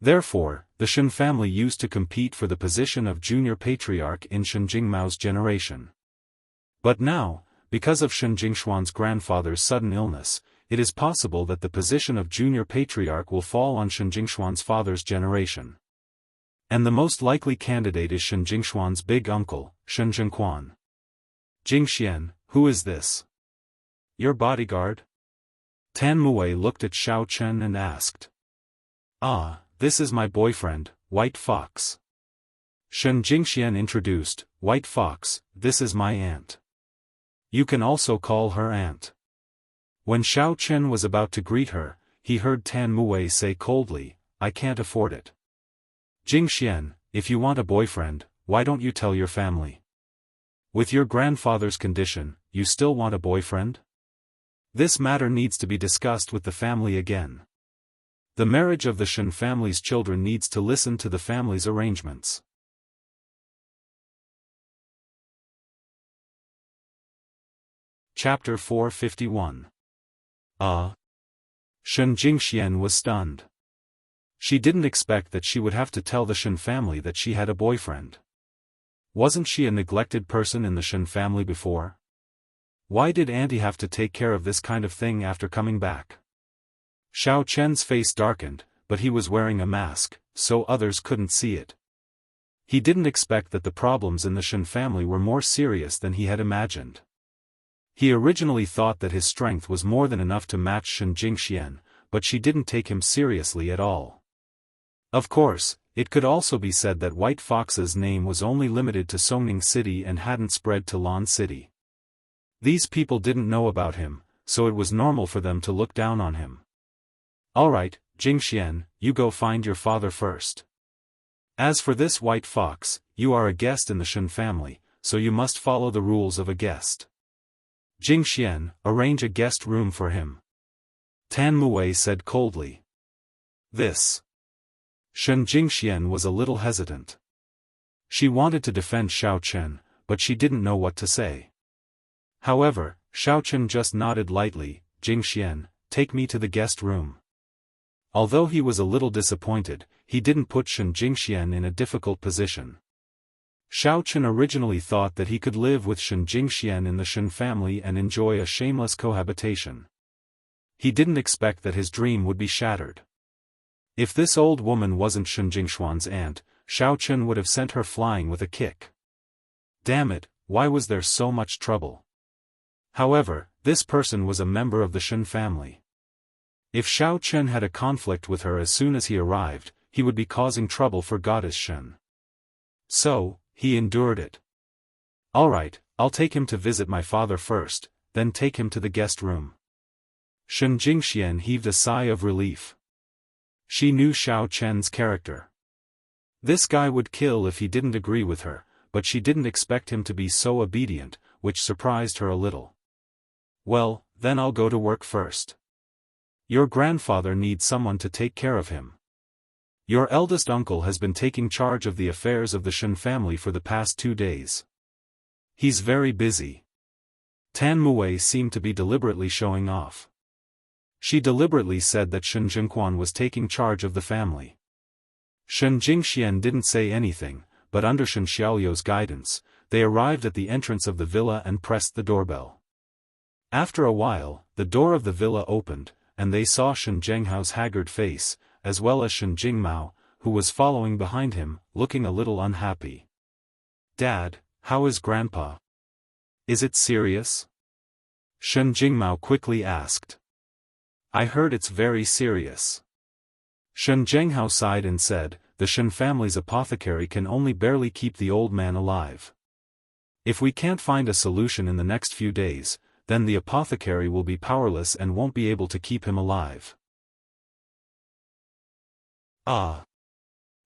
Therefore, the Shen family used to compete for the position of junior patriarch in Shen Jingmao's generation. But now, because of Shen Jingshuan's grandfather's sudden illness, it is possible that the position of junior patriarch will fall on Shen Jingshuan's father's generation. And the most likely candidate is Shen Jingshuan's big uncle, Shen Zhengquan. Jingxian, who is this? Your bodyguard? Tan Muwei looked at Xiao Chen and asked. Ah, this is my boyfriend, White Fox. Shen Jingxian introduced, White Fox, this is my aunt. You can also call her aunt. When Xiao Chen was about to greet her, he heard Tan Muwei say coldly, I can't afford it. Jingxian, if you want a boyfriend, why don't you tell your family? With your grandfather's condition, you still want a boyfriend? This matter needs to be discussed with the family again. The marriage of the Shen family's children needs to listen to the family's arrangements. Chapter 451. Shen Jingxian was stunned. She didn't expect that she would have to tell the Shen family that she had a boyfriend. Wasn't she a neglected person in the Shen family before? Why did Auntie have to take care of this kind of thing after coming back? Xiao Chen's face darkened, but he was wearing a mask, so others couldn't see it. He didn't expect that the problems in the Shen family were more serious than he had imagined. He originally thought that his strength was more than enough to match Shen Jingxian, but she didn't take him seriously at all. Of course, it could also be said that White Fox's name was only limited to Songning City and hadn't spread to Lan City. These people didn't know about him, so it was normal for them to look down on him. Alright, Jingxian, you go find your father first. As for this White Fox, you are a guest in the Shen family, so you must follow the rules of a guest. Jingxian, arrange a guest room for him. Tan Muwei said coldly. This. Shen Jingxian was a little hesitant. She wanted to defend Xiao Chen, but she didn't know what to say. However, Xiao Chen just nodded lightly. Jingxian, take me to the guest room. Although he was a little disappointed, he didn't put Shen Jingxian in a difficult position. Xiao Chen originally thought that he could live with Shen Jingxian in the Shen family and enjoy a shameless cohabitation. He didn't expect that his dream would be shattered. If this old woman wasn't Shen Jingxuan's aunt, Xiao Chen would have sent her flying with a kick. Damn it, why was there so much trouble? However, this person was a member of the Shen family. If Xiao Chen had a conflict with her as soon as he arrived, he would be causing trouble for Goddess Shen. So, he endured it. Alright, I'll take him to visit my father first, then take him to the guest room. Shen Jingxian heaved a sigh of relief. She knew Xiao Chen's character. This guy would kill if he didn't agree with her, but she didn't expect him to be so obedient, which surprised her a little. Well, then I'll go to work first. Your grandfather needs someone to take care of him. Your eldest uncle has been taking charge of the affairs of the Shen family for the past 2 days. He's very busy. Tan Muwei seemed to be deliberately showing off. She deliberately said that Shen Jingquan was taking charge of the family. Shen Jingxian didn't say anything, but under Shen Xiaoliu's guidance, they arrived at the entrance of the villa and pressed the doorbell. After a while, the door of the villa opened, and they saw Shen Zhenghao's haggard face, as well as Shen Jingmao, who was following behind him, looking a little unhappy. Dad, how is Grandpa? Is it serious? Shen Jingmao quickly asked. I heard it's very serious. Shen Zhenghao sighed and said, the Shen family's apothecary can only barely keep the old man alive. If we can't find a solution in the next few days, then the apothecary will be powerless and won't be able to keep him alive. Ah.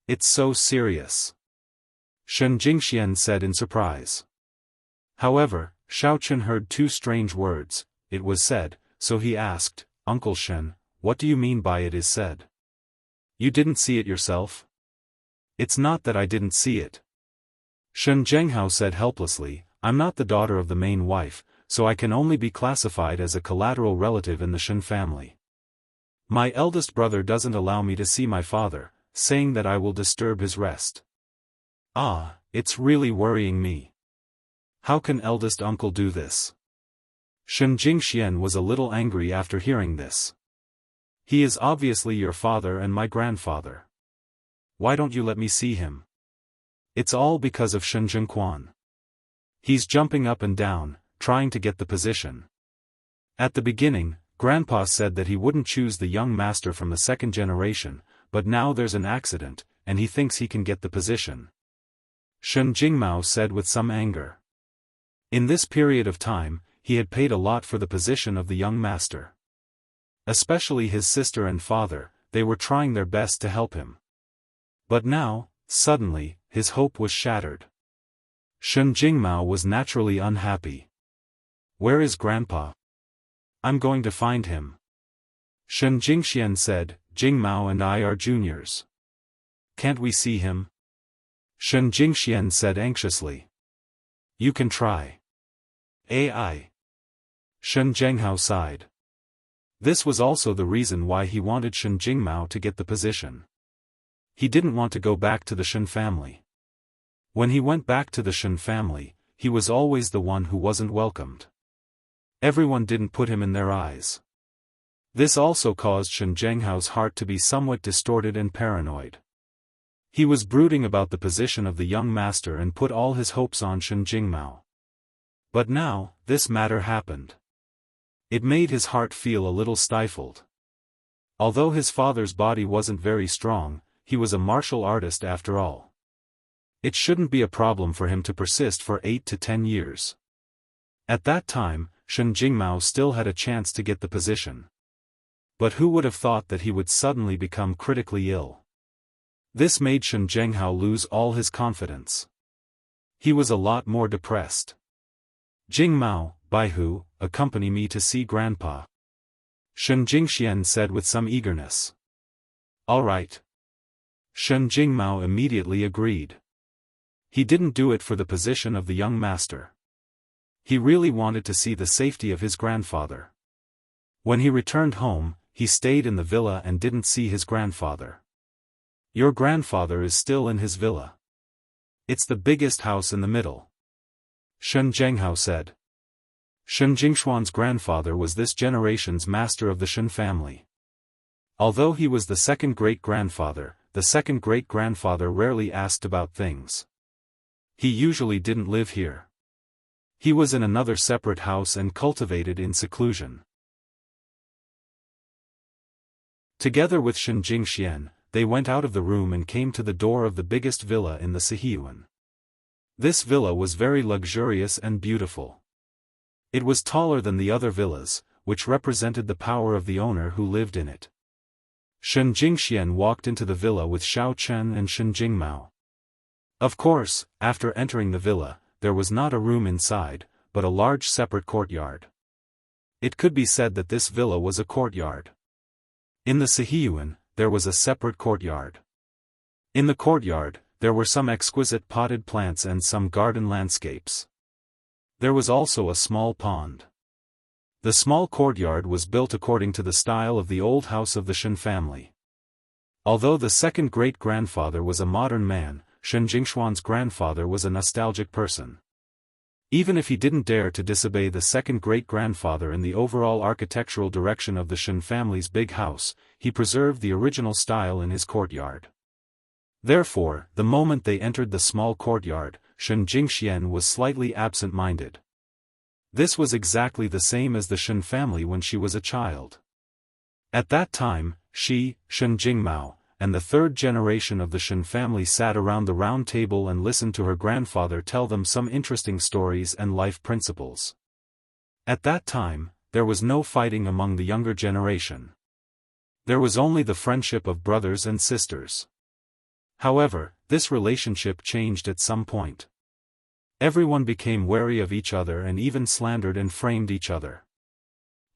It's so serious. Shen Jingxian said in surprise. However, Xiao Chen heard 2 strange words. It was said, so he asked, Uncle Shen, what do you mean by it is said? You didn't see it yourself? It's not that I didn't see it. Shen Zhenghao said helplessly, I'm not the daughter of the main wife, so I can only be classified as a collateral relative in the Shen family. My eldest brother doesn't allow me to see my father, saying that I will disturb his rest. Ah, it's really worrying me. How can eldest uncle do this? Shen Jingxian was a little angry after hearing this. He is obviously your father and my grandfather. Why don't you let me see him? It's all because of Shen Jingquan. He's jumping up and down, trying to get the position. At the beginning, Grandpa said that he wouldn't choose the young master from the 2nd generation, but now there's an accident, and he thinks he can get the position. Shen Jingmao said with some anger. In this period of time, he had paid a lot for the position of the young master. Especially his sister and father, they were trying their best to help him. But now, suddenly, his hope was shattered. Shen Jingmao was naturally unhappy. Where is Grandpa? I'm going to find him. Shen Jingxian said, Jingmao and I are juniors. Can't we see him? Shen Jingxian said anxiously. You can try. AI. Shen Zhenghao sighed. This was also the reason why he wanted Shen Jingmao to get the position. He didn't want to go back to the Shen family. When he went back to the Shen family, he was always the one who wasn't welcomed. Everyone didn't put him in their eyes. This also caused Shen Zhenghao's heart to be somewhat distorted and paranoid. He was brooding about the position of the young master and put all his hopes on Shen Jingmao. But now, this matter happened. It made his heart feel a little stifled. Although his father's body wasn't very strong, he was a martial artist after all. It shouldn't be a problem for him to persist for 8 to 10 years. At that time, Shen Jingmao still had a chance to get the position. But who would have thought that he would suddenly become critically ill? This made Shen Zhenghao lose all his confidence. He was a lot more depressed. Jingmao, Baihu, accompany me to see Grandpa. Shen Jingxian said with some eagerness. All right. Shen Jingmao immediately agreed. He didn't do it for the position of the young master. He really wanted to see the safety of his grandfather. When he returned home, he stayed in the villa and didn't see his grandfather. Your grandfather is still in his villa. It's the biggest house in the middle. Shen Zhenghao said. Shen Jingshuan's grandfather was this generation's master of the Shen family. Although he was the second great-grandfather, the second great-grandfather rarely asked about things. He usually didn't live here. He was in another separate house and cultivated in seclusion. Together with Shen Jingxian, they went out of the room and came to the door of the biggest villa in the Sihiyuan. This villa was very luxurious and beautiful. It was taller than the other villas, which represented the power of the owner who lived in it. Shen Jingxian walked into the villa with Xiao Chen and Shen Jingmao. Of course, after entering the villa, there was not a room inside, but a large separate courtyard. It could be said that this villa was a courtyard. In the Sihiyuan, there was a separate courtyard. In the courtyard, there were some exquisite potted plants and some garden landscapes. There was also a small pond. The small courtyard was built according to the style of the old house of the Shen family. Although the second great-grandfather was a modern man, Shen Jingshuan's grandfather was a nostalgic person. Even if he didn't dare to disobey the second great-grandfather in the overall architectural direction of the Shen family's big house, he preserved the original style in his courtyard. Therefore, the moment they entered the small courtyard, Shen Jingxian was slightly absent-minded. This was exactly the same as the Shen family when she was a child. At that time, she, Shen Jingmao, and the third generation of the Shen family sat around the round table and listened to her grandfather tell them some interesting stories and life principles. At that time, there was no fighting among the younger generation. There was only the friendship of brothers and sisters. However, this relationship changed at some point. Everyone became wary of each other and even slandered and framed each other.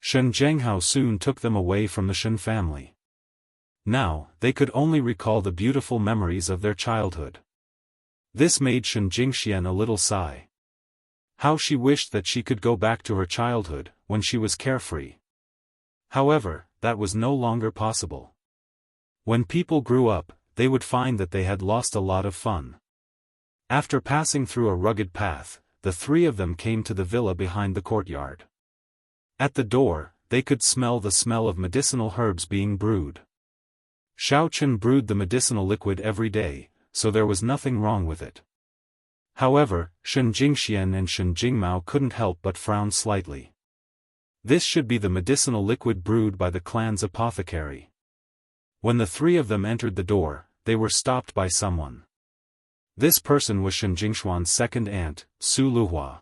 Shen Zhenghao soon took them away from the Shen family. Now, they could only recall the beautiful memories of their childhood. This made Shen Jingxian a little sigh. How she wished that she could go back to her childhood, when she was carefree. However, that was no longer possible. When people grew up, they would find that they had lost a lot of fun. After passing through a rugged path, the three of them came to the villa behind the courtyard. At the door, they could smell the smell of medicinal herbs being brewed. Xiao Chen brewed the medicinal liquid every day, so there was nothing wrong with it. However, Shen Jingxian and Shen Jingmao couldn't help but frown slightly. This should be the medicinal liquid brewed by the clan's apothecary. When the three of them entered the door, they were stopped by someone. This person was Shen Jingshuan's second aunt, Su Luhua.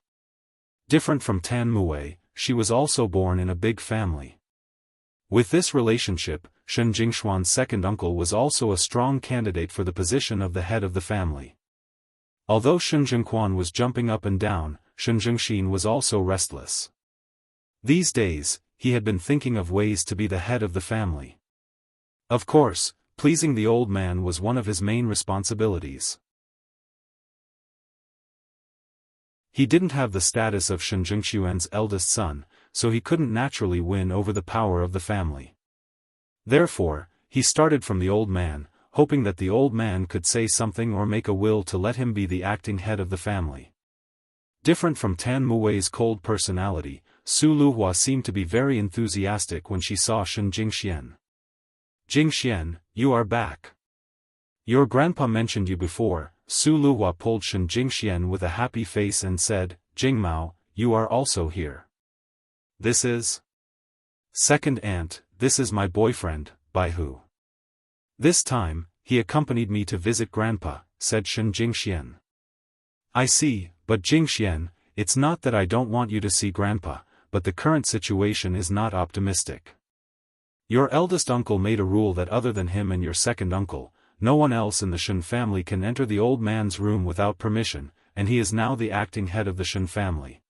Different from Tan Muwei, she was also born in a big family. With this relationship, Shen Jingshuan's second uncle was also a strong candidate for the position of the head of the family. Although Shen Jingquan was jumping up and down, Shen Jingxin was also restless. These days, he had been thinking of ways to be the head of the family. Of course, pleasing the old man was one of his main responsibilities. He didn't have the status of Shen Jingxuan's eldest son, so he couldn't naturally win over the power of the family. Therefore, he started from the old man, hoping that the old man could say something or make a will to let him be the acting head of the family. Different from Tan Muwei's cold personality, Su Luhua seemed to be very enthusiastic when she saw Shen Jingxian. Jingxian, you are back. Your grandpa mentioned you before. Su Luhua pulled Shen Jingxian with a happy face and said, Jingmao, you are also here. This is? Second aunt, this is my boyfriend, Bai Hu. This time, he accompanied me to visit Grandpa, said Shen Jingxian. I see, but Jingxian, it's not that I don't want you to see Grandpa, but the current situation is not optimistic. Your eldest uncle made a rule that other than him and your second uncle, no one else in the Shen family can enter the old man's room without permission, and he is now the acting head of the Shen family.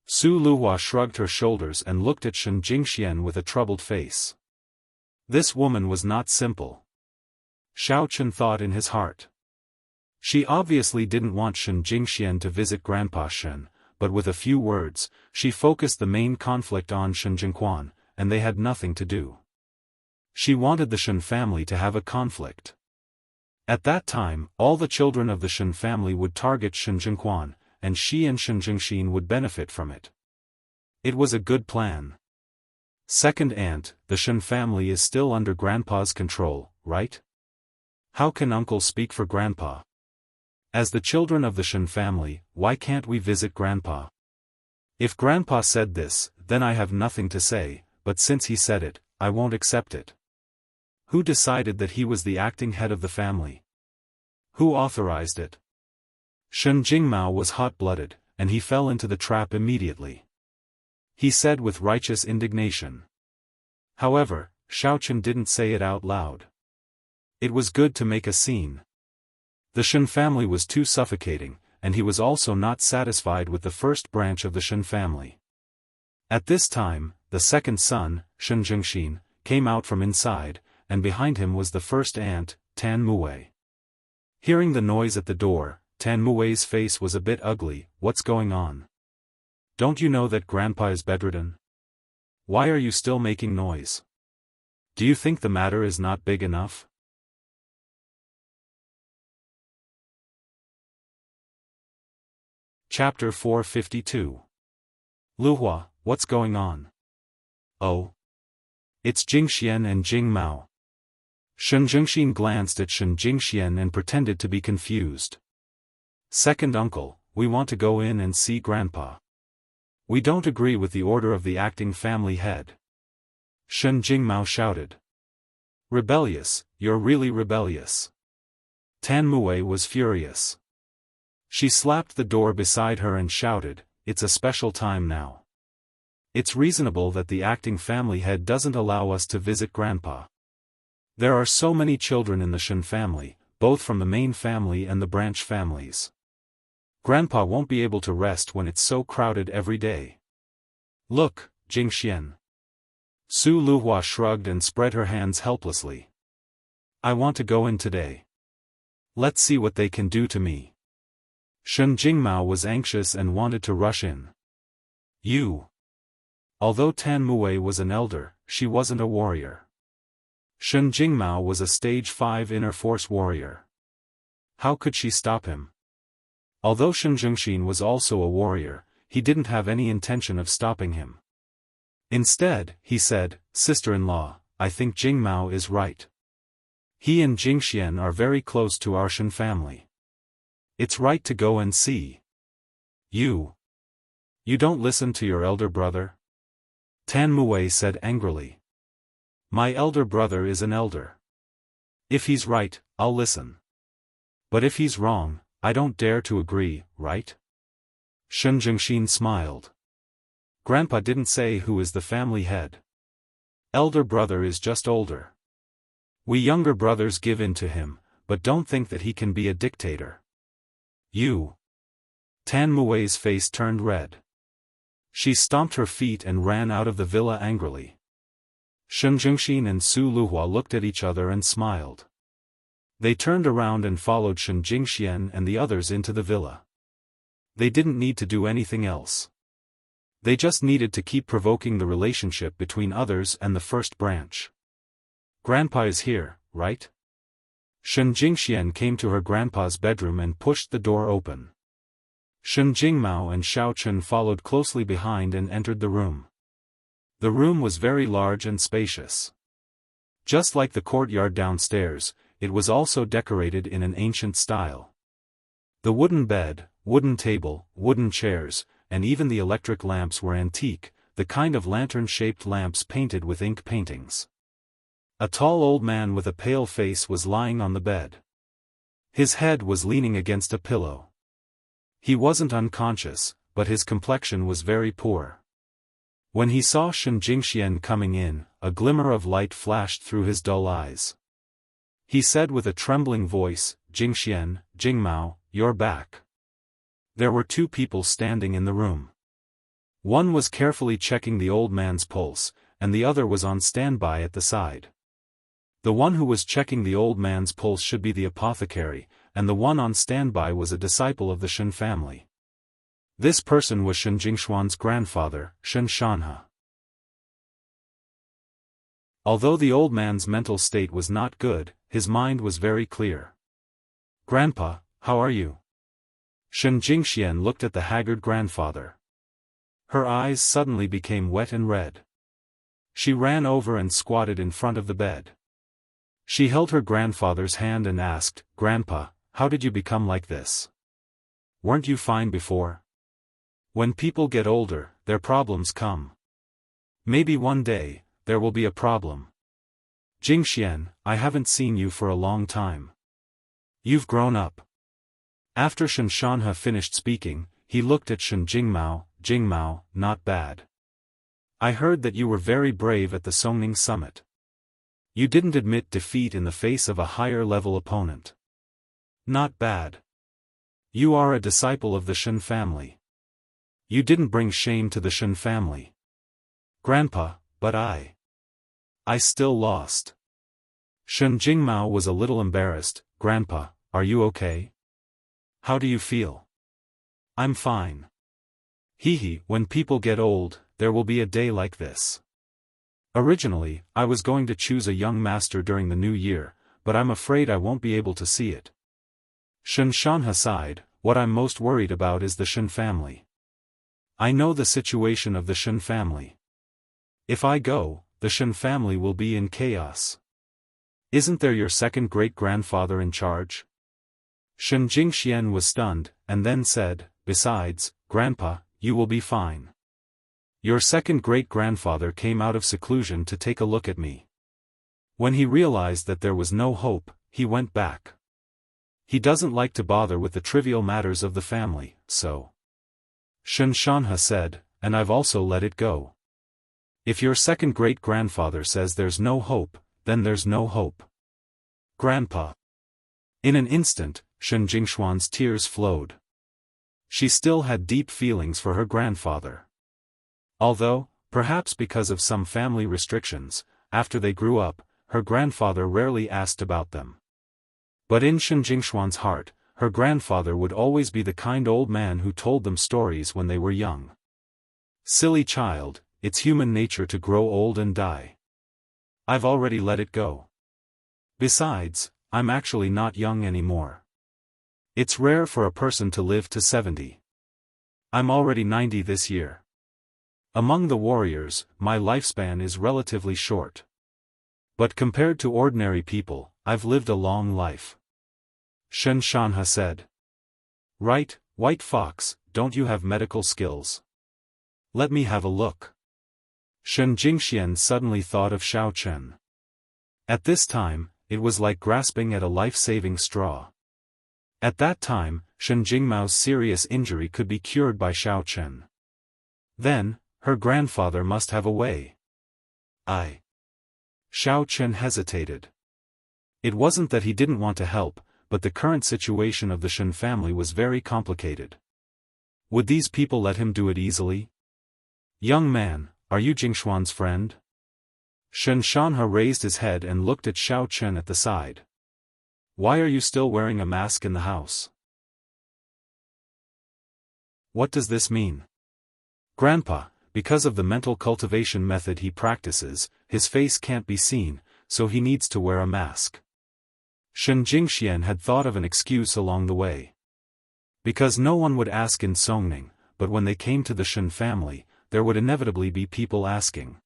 Su Luhua shrugged her shoulders and looked at Shen Jingxian with a troubled face. This woman was not simple. Xiao Chen thought in his heart. She obviously didn't want Shen Jingxian to visit Grandpa Shen, but with a few words, she focused the main conflict on Shen Jingquan, and they had nothing to do. She wanted the Shen family to have a conflict. At that time, all the children of the Shen family would target Shen Jingquan, and she and Shen Jingxin would benefit from it. It was a good plan. Second aunt, the Shen family is still under Grandpa's control, right? How can uncle speak for Grandpa? As the children of the Shen family, why can't we visit Grandpa? If Grandpa said this, then I have nothing to say, but since he said it, I won't accept it. Who decided that he was the acting head of the family? Who authorized it? Shen Jingmao was hot-blooded, and he fell into the trap immediately. He said with righteous indignation. However, Xiao Chen didn't say it out loud. It was good to make a scene. The Shen family was too suffocating, and he was also not satisfied with the first branch of the Shen family. At this time, the second son, Shen Jingxin, came out from inside, and behind him was the first aunt, Tan Muwei. Hearing the noise at the door, Tan Muwei's face was a bit ugly. What's going on? Don't you know that Grandpa is bedridden? Why are you still making noise? Do you think the matter is not big enough? Chapter 452. Luhua, what's going on? Oh. It's Jingxian and Jingmao. Shen Jingxin glanced at Shen Jingxian and pretended to be confused. Second uncle, we want to go in and see Grandpa. We don't agree with the order of the acting family head. Shen Jingmao shouted. Rebellious, you're really rebellious. Tan Muwei was furious. She slapped the door beside her and shouted, it's a special time now. It's reasonable that the acting family head doesn't allow us to visit Grandpa. There are so many children in the Shen family, both from the main family and the branch families. Grandpa won't be able to rest when it's so crowded every day. Look, Jingxian. Su Luhua shrugged and spread her hands helplessly. I want to go in today. Let's see what they can do to me. Shen Jingmao was anxious and wanted to rush in. You. Although Tan Muwei was an elder, she wasn't a warrior. Shen Jingmao was a stage 5 inner force warrior. How could she stop him? Although Shen Jingxin was also a warrior, he didn't have any intention of stopping him. Instead, he said, Sister-in-law, I think Jingmao is right. He and Jingxian are very close to our Shen family. It's right to go and see. You don't listen to your elder brother? Tan Muwei said angrily. My elder brother is an elder. If he's right, I'll listen. But if he's wrong, I don't dare to agree, right? Shen Jingxin smiled. Grandpa didn't say who is the family head. Elder brother is just older. We younger brothers give in to him, but don't think that he can be a dictator. You. Tan Muwei's face turned red. She stomped her feet and ran out of the villa angrily. Shen Jingxin and Su Luhua looked at each other and smiled. They turned around and followed Shen Jingxian and the others into the villa. They didn't need to do anything else. They just needed to keep provoking the relationship between others and the first branch. Grandpa is here, right? Shen Jingxian came to her grandpa's bedroom and pushed the door open. Shen Jingmao and Xiao Chen followed closely behind and entered the room. The room was very large and spacious. Just like the courtyard downstairs, it was also decorated in an ancient style. The wooden bed, wooden table, wooden chairs, and even the electric lamps were antique, the kind of lantern-shaped lamps painted with ink paintings. A tall old man with a pale face was lying on the bed. His head was leaning against a pillow. He wasn't unconscious, but his complexion was very poor. When he saw Shen Jingxian coming in, a glimmer of light flashed through his dull eyes. He said with a trembling voice, "Jingxian, Jingmao, you're back." There were two people standing in the room. One was carefully checking the old man's pulse, and the other was on standby at the side. The one who was checking the old man's pulse should be the apothecary, and the one on standby was a disciple of the Shen family. This person was Shen Jingshuan's grandfather, Shen Shanhe. Although the old man's mental state was not good, his mind was very clear. "Grandpa, how are you?" Shen Jingxian looked at the haggard grandfather. Her eyes suddenly became wet and red. She ran over and squatted in front of the bed. She held her grandfather's hand and asked, "Grandpa, how did you become like this? Weren't you fine before?" When people get older, their problems come. Maybe one day, there will be a problem. Jingxian, I haven't seen you for a long time. You've grown up. After Shen Shanhe finished speaking, he looked at Shen Jingmao. "Jingmao, not bad. I heard that you were very brave at the Songning summit. You didn't admit defeat in the face of a higher-level opponent. Not bad. You are a disciple of the Shen family. You didn't bring shame to the Shen family." "Grandpa, but I still lost." Shen Jingmao was a little embarrassed. "Grandpa, are you okay? How do you feel?" "I'm fine. Hee, when people get old, there will be a day like this. Originally, I was going to choose a young master during the new year, but I'm afraid I won't be able to see it." Shen Shanhe sighed. "What I'm most worried about is the Shen family. I know the situation of the Shen family. If I go, the Shen family will be in chaos. Isn't there your second great-grandfather in charge?" Shen Jingxian was stunned, and then said, "Besides, Grandpa, you will be fine. Your second great-grandfather came out of seclusion to take a look at me. When he realized that there was no hope, he went back. He doesn't like to bother with the trivial matters of the family, so." Shen Shanhe said, "And I've also let it go. If your second great-grandfather says there's no hope, then there's no hope. Grandpa." In an instant, Shen Jingshuan's tears flowed. She still had deep feelings for her grandfather. Although, perhaps because of some family restrictions, after they grew up, her grandfather rarely asked about them. But in Shen Jingshuan's heart, her grandfather would always be the kind old man who told them stories when they were young. "Silly child, it's human nature to grow old and die. I've already let it go. Besides, I'm actually not young anymore. It's rare for a person to live to 70. I'm already 90 this year. Among the warriors, my lifespan is relatively short. But compared to ordinary people, I've lived a long life." Shen Shanhe said. "Right, White Fox, don't you have medical skills? Let me have a look." Shen Jingxian suddenly thought of Xiao Chen. At this time, it was like grasping at a life-saving straw. At that time, Shen Jingmao's serious injury could be cured by Xiao Chen. Then, her grandfather must have a way. Xiao Chen hesitated. It wasn't that he didn't want to help, but the current situation of the Shen family was very complicated. Would these people let him do it easily? "Young man, are you Jingshuan's friend?" Shen Shanhe raised his head and looked at Xiao Chen at the side. "Why are you still wearing a mask in the house? What does this mean?" "Grandpa, because of the mental cultivation method he practices, his face can't be seen, so he needs to wear a mask." Shen Jingxian had thought of an excuse along the way. Because no one would ask in Songning, but when they came to the Shen family, there would inevitably be people asking.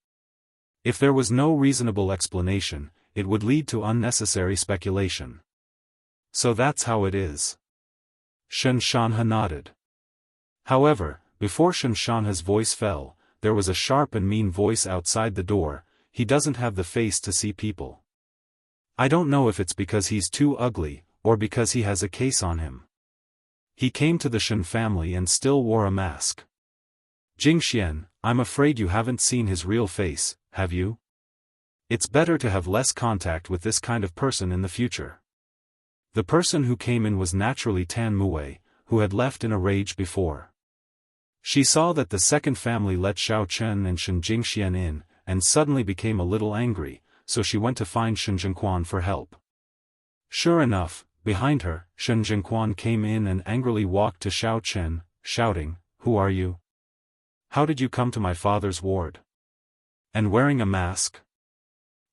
If there was no reasonable explanation, it would lead to unnecessary speculation. "So that's how it is." Shen Shanhe nodded. However, Before Xiaofan's voice fell, there was a sharp and mean voice outside the door. He doesn't have the face to see people. I don't know if it's because he's too ugly, or because he has a case on him. He came to the Shen family and still wore a mask. Jingxian, I'm afraid you haven't seen his real face, have you? It's better to have less contact with this kind of person in the future. The person who came in was naturally Tan Muwei, who had left in a rage before. She saw that the second family let Xiao Chen and Shen Jingxian in, and suddenly became a little angry, so she went to find Shen Jingquan for help. Sure enough, behind her, Shen Jingquan came in and angrily walked to Xiao Chen, shouting, "Who are you? How did you come to my father's ward? And wearing a mask?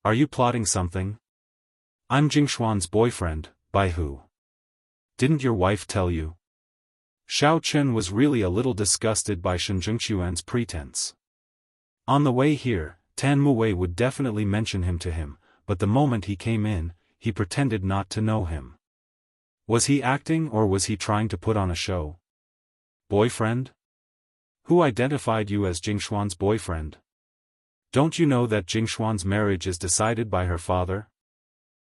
Are you plotting something? I'm Jingxuan's boyfriend, by who? Didn't your wife tell you?" Xiao Chen was really a little disgusted by Shen Jingxuan's pretense. On the way here, Tan Muwei would definitely mention him to him, but the moment he came in, he pretended not to know him. Was he acting or was he trying to put on a show? Boyfriend? Who identified you as Jingxuan's boyfriend? Don't you know that Jingxuan's marriage is decided by her father?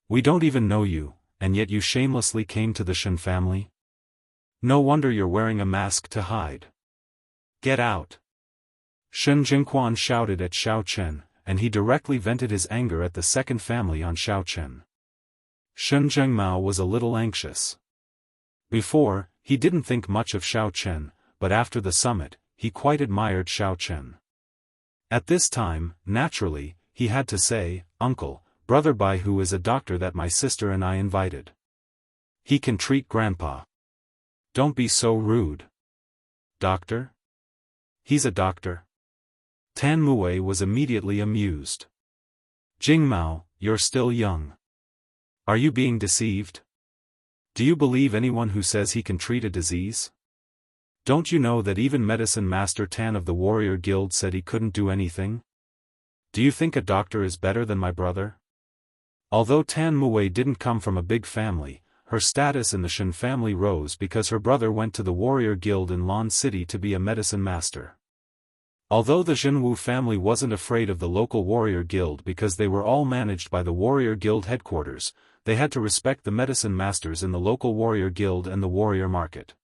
We don't even know you, and yet you shamelessly came to the Shen family? No wonder you're wearing a mask to hide. Get out! Shen Jingquan shouted at Xiao Chen, and he directly vented his anger at the second family on Xiao Chen. Shen Zhengmao was a little anxious. Before, he didn't think much of Xiao Chen, but after the summit, he quite admired Xiao Chen. At this time, naturally, he had to say, "Uncle, Brother Bai who is a doctor that my sister and I invited. He can treat Grandpa. Don't be so rude." Doctor? He's a doctor? Tan Muwei was immediately amused. Jingmao, you're still young. Are you being deceived? Do you believe anyone who says he can treat a disease? Don't you know that even Medicine Master Tan of the Warrior Guild said he couldn't do anything? Do you think a doctor is better than my brother? Although Tan Muwei didn't come from a big family, her status in the Shen family rose because her brother went to the Warrior Guild in Lan City to be a medicine master. Although the Zhenwu family wasn't afraid of the local Warrior Guild because they were all managed by the Warrior Guild headquarters, they had to respect the medicine masters in the local Warrior Guild and the Warrior Market.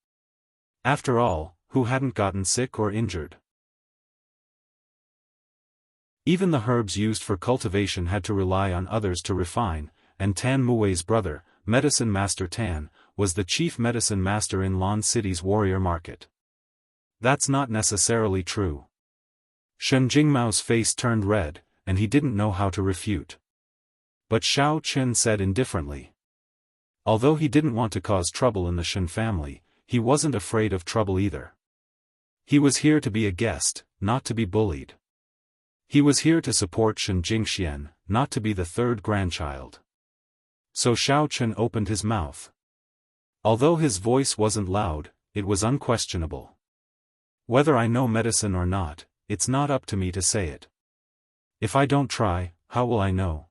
After all, who hadn't gotten sick or injured? Even the herbs used for cultivation had to rely on others to refine, and Tan Muwei's brother, Medicine Master Tan, was the chief medicine master in Lan City's Warrior Market. That's not necessarily true. Shen Jingmao's face turned red, and he didn't know how to refute. But Xiao Chen said indifferently. Although he didn't want to cause trouble in the Shen family, he wasn't afraid of trouble either. He was here to be a guest, not to be bullied. He was here to support Shen Jingxian, not to be the third grandchild. So Xiao Chen opened his mouth. Although his voice wasn't loud, it was unquestionable. Whether I know medicine or not, it's not up to me to say it. If I don't try, how will I know?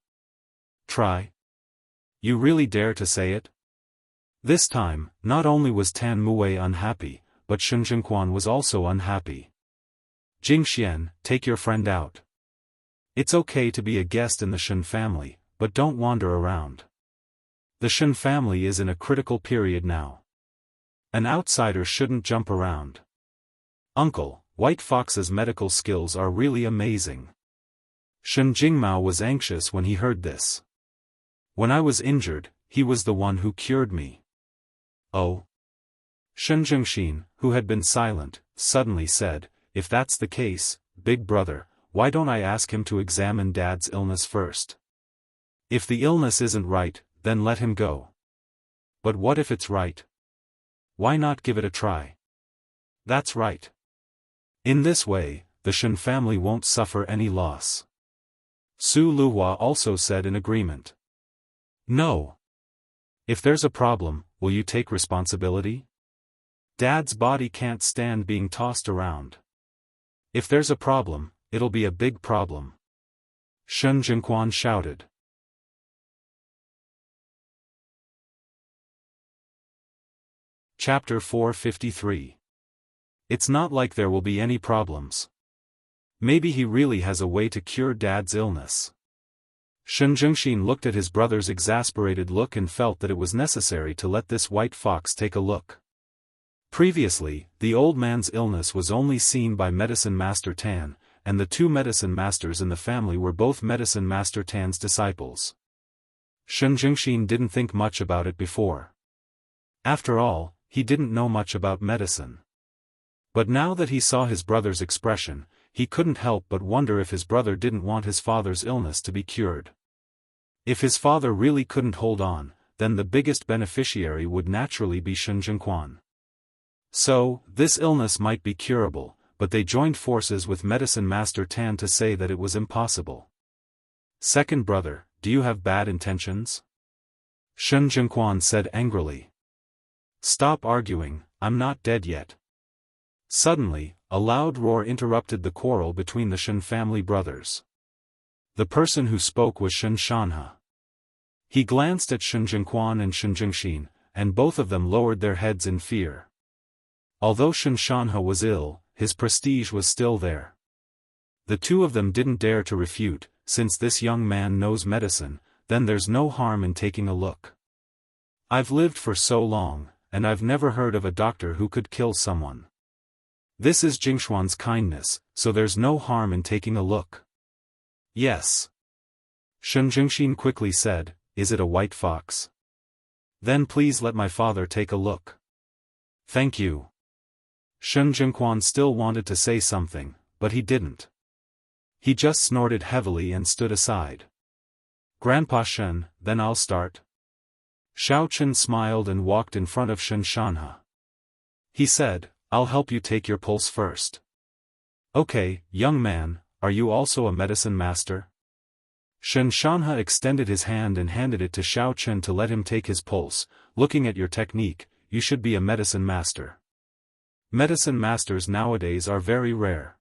Try? You really dare to say it? This time, not only was Tan Muwei unhappy, but Shen Jingquan was also unhappy. Jingxian, take your friend out. It's okay to be a guest in the Shen family, but don't wander around. The Shen family is in a critical period now. An outsider shouldn't jump around. Uncle, White Fox's medical skills are really amazing. Shen Jingmao was anxious when he heard this. When I was injured, he was the one who cured me. Oh? Shen Jingxin, who had been silent, suddenly said, if that's the case, big brother, why don't I ask him to examine Dad's illness first? If the illness isn't right, then let him go. But what if it's right? Why not give it a try? That's right. In this way, the Shen family won't suffer any loss. Su Luhua also said in agreement. No. If there's a problem, will you take responsibility? Dad's body can't stand being tossed around. If there's a problem, it'll be a big problem. Shen Jingquan shouted. Chapter 453. It's not like there will be any problems. Maybe he really has a way to cure Dad's illness. Shen Zhengxin looked at his brother's exasperated look and felt that it was necessary to let this white fox take a look. Previously, the old man's illness was only seen by Medicine Master Tan, and the two medicine masters in the family were both Medicine Master Tan's disciples. Shen Zhengxin didn't think much about it before. After all, he didn't know much about medicine. But now that he saw his brother's expression, he couldn't help but wonder if his brother didn't want his father's illness to be cured. If his father really couldn't hold on, then the biggest beneficiary would naturally be Shen Zhengquan. So, this illness might be curable, but they joined forces with Medicine Master Tan to say that it was impossible. Second brother, do you have bad intentions? Shen Zhengquan said angrily. Stop arguing, I'm not dead yet. Suddenly, a loud roar interrupted the quarrel between the Shen family brothers. The person who spoke was Shen Shanhe. He glanced at Shen Zhengquan and Shen Zhengxin, and both of them lowered their heads in fear. Although Shen Shanhe was ill, his prestige was still there. The two of them didn't dare to refute, since this young man knows medicine, then there's no harm in taking a look. I've lived for so long, and I've never heard of a doctor who could kill someone. This is Jingshuan's kindness, so there's no harm in taking a look. Yes. Shen Zhengxin quickly said, is it a white fox? Then please let my father take a look. Thank you. Shen Zhengquan still wanted to say something, but he didn't. He just snorted heavily and stood aside. Grandpa Shen, then I'll start. Xiao Chen smiled and walked in front of Shen Shanhe. He said, I'll help you take your pulse first. Okay, young man, are you also a medicine master? Shen Shanhe extended his hand and handed it to Xiao Chen to let him take his pulse. Looking at your technique, you should be a medicine master. Medicine masters nowadays are very rare.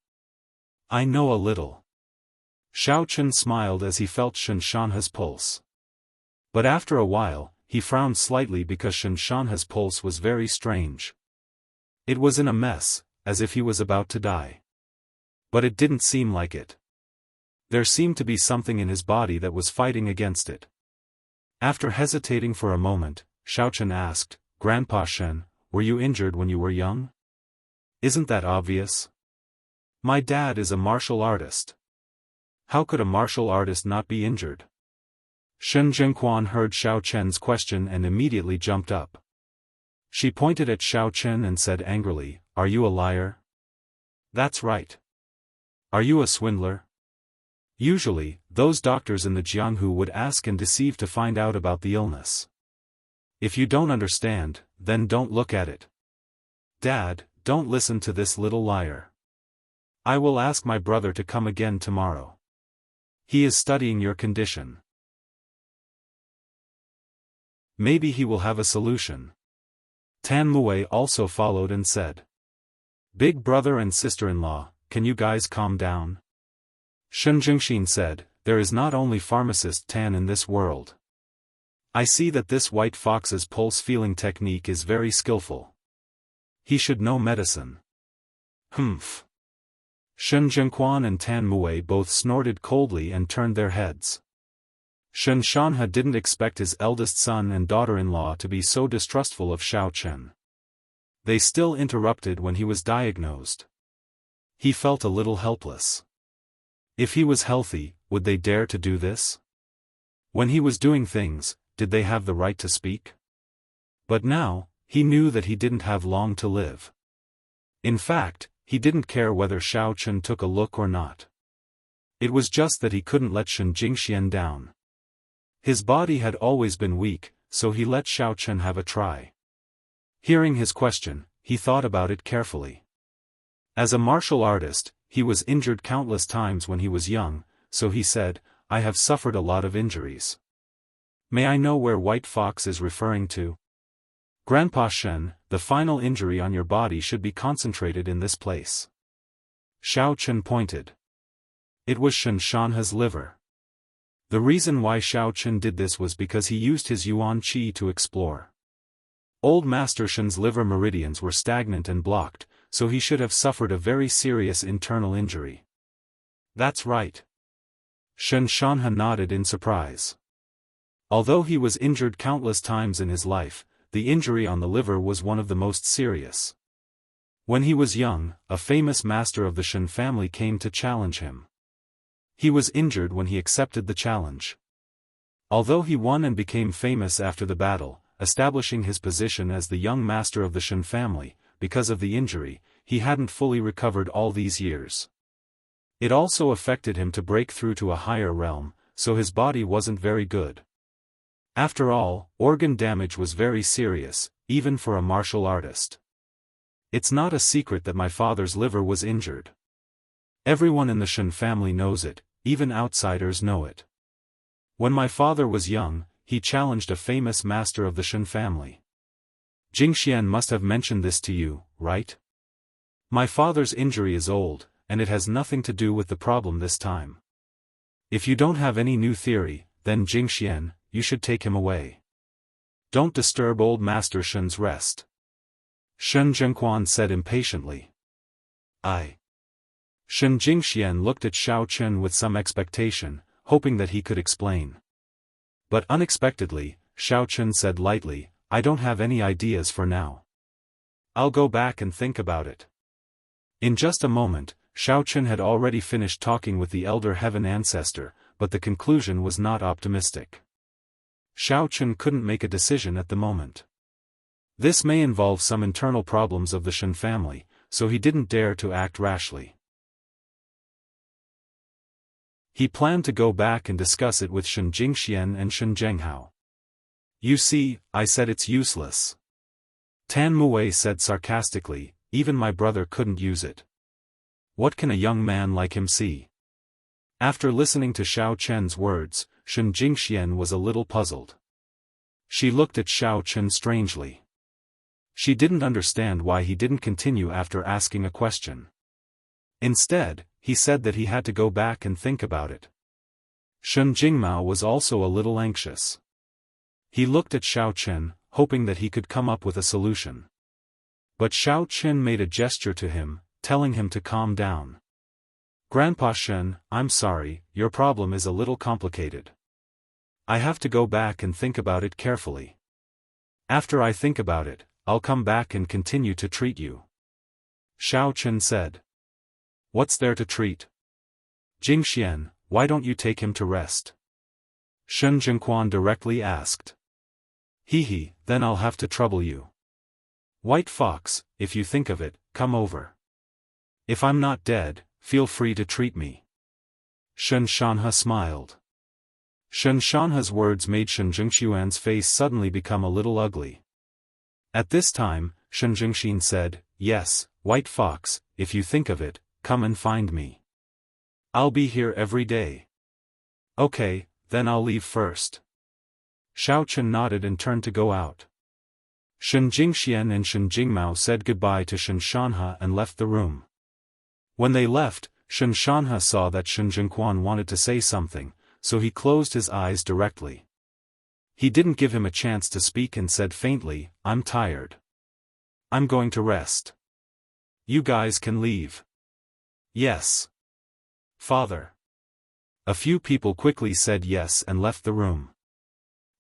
I know a little. Xiao Chen smiled as he felt Shen Shanhe's pulse. But after a while, he frowned slightly because Shen Shanhe's pulse was very strange. It was in a mess, as if he was about to die. But it didn't seem like it. There seemed to be something in his body that was fighting against it. After hesitating for a moment, Xiao Chen asked, Grandpa Shen, were you injured when you were young? Isn't that obvious? My dad is a martial artist. How could a martial artist not be injured? Shen Zhengquan heard Xiao Chen's question and immediately jumped up. She pointed at Xiao Chen and said angrily, are you a liar? That's right. Are you a swindler? Usually, those doctors in the Jianghu would ask and deceive to find out about the illness. If you don't understand, then don't look at it. Dad, don't listen to this little liar. I will ask my brother to come again tomorrow. He is studying your condition. Maybe he will have a solution. Tan Mue also followed and said. Big brother and sister-in-law, can you guys calm down? Shen Zhengxin said, there is not only pharmacist Tan in this world. I see that this white fox's pulse-feeling technique is very skillful. He should know medicine. Humph. Shen Zhengquan and Tan Mue both snorted coldly and turned their heads. Shen Shanhe didn't expect his eldest son and daughter-in-law to be so distrustful of Xiao Chen. They still interrupted when he was diagnosed. He felt a little helpless. If he was healthy, would they dare to do this? When he was doing things, did they have the right to speak? But now, he knew that he didn't have long to live. In fact, he didn't care whether Xiao Chen took a look or not. It was just that he couldn't let Shen Jingxian down. His body had always been weak, so he let Xiao Chen have a try. Hearing his question, he thought about it carefully. As a martial artist, he was injured countless times when he was young, so he said, I have suffered a lot of injuries. May I know where White Fox is referring to? Grandpa Shen, the final injury on your body should be concentrated in this place. Xiao Chen pointed. It was Shen Shanhe's liver. The reason why Xiao Chen did this was because he used his Yuan Qi to explore. Old Master Shen's liver meridians were stagnant and blocked, so he should have suffered a very serious internal injury. That's right. Xiaofan nodded in surprise. Although he was injured countless times in his life, the injury on the liver was one of the most serious. When he was young, a famous master of the Shen family came to challenge him. He was injured when he accepted the challenge. Although he won and became famous after the battle, establishing his position as the young master of the Shen family, because of the injury, he hadn't fully recovered all these years. It also affected him to break through to a higher realm, so his body wasn't very good. After all, organ damage was very serious, even for a martial artist. It's not a secret that my father's liver was injured. Everyone in the Shen family knows it, even outsiders know it. When my father was young, he challenged a famous master of the Shen family. Jingxian must have mentioned this to you, right? My father's injury is old, and it has nothing to do with the problem this time. If you don't have any new theory, then Jingxian, you should take him away. Don't disturb old Master Shen's rest. Shen Zhengquan said impatiently. Shen Jingxian looked at Xiao Chen with some expectation, hoping that he could explain. But unexpectedly, Xiao Chen said lightly, I don't have any ideas for now. I'll go back and think about it. In just a moment, Xiao Chen had already finished talking with the elder heaven ancestor, but the conclusion was not optimistic. Xiao Chen couldn't make a decision at the moment. This may involve some internal problems of the Shen family, so he didn't dare to act rashly. He planned to go back and discuss it with Shen Jingxian and Shen Zhenghao. You see, I said it's useless. Tan Muwei said sarcastically, even my brother couldn't use it. What can a young man like him see? After listening to Xiao Chen's words, Shen Jingxian was a little puzzled. She looked at Xiao Chen strangely. She didn't understand why he didn't continue after asking a question. Instead, he said that he had to go back and think about it. Shen Jingmao was also a little anxious. He looked at Xiao Chen, hoping that he could come up with a solution. But Xiao Chen made a gesture to him, telling him to calm down. Grandpa Shen, I'm sorry, your problem is a little complicated. I have to go back and think about it carefully. After I think about it, I'll come back and continue to treat you. Xiao Chen said. What's there to treat? Jingxian, why don't you take him to rest? Shen Zhengquan directly asked. Then I'll have to trouble you. White Fox, if you think of it, come over. If I'm not dead, feel free to treat me. Shen Shanhe smiled. Shen Shanhe's words made Shen Jingxian's face suddenly become a little ugly. At this time, Shen Jingxian said, Yes, White Fox, if you think of it, come and find me. I'll be here every day. Okay, then I'll leave first. Xiao Chen nodded and turned to go out. Shen Jingxian and Shen Jingmao said goodbye to Shen Shanhe and left the room. When they left, Shen Shanhe saw that Shen Zhengquan wanted to say something, so he closed his eyes directly. He didn't give him a chance to speak and said faintly, I'm tired. I'm going to rest. You guys can leave. Yes. Father. A few people quickly said yes and left the room.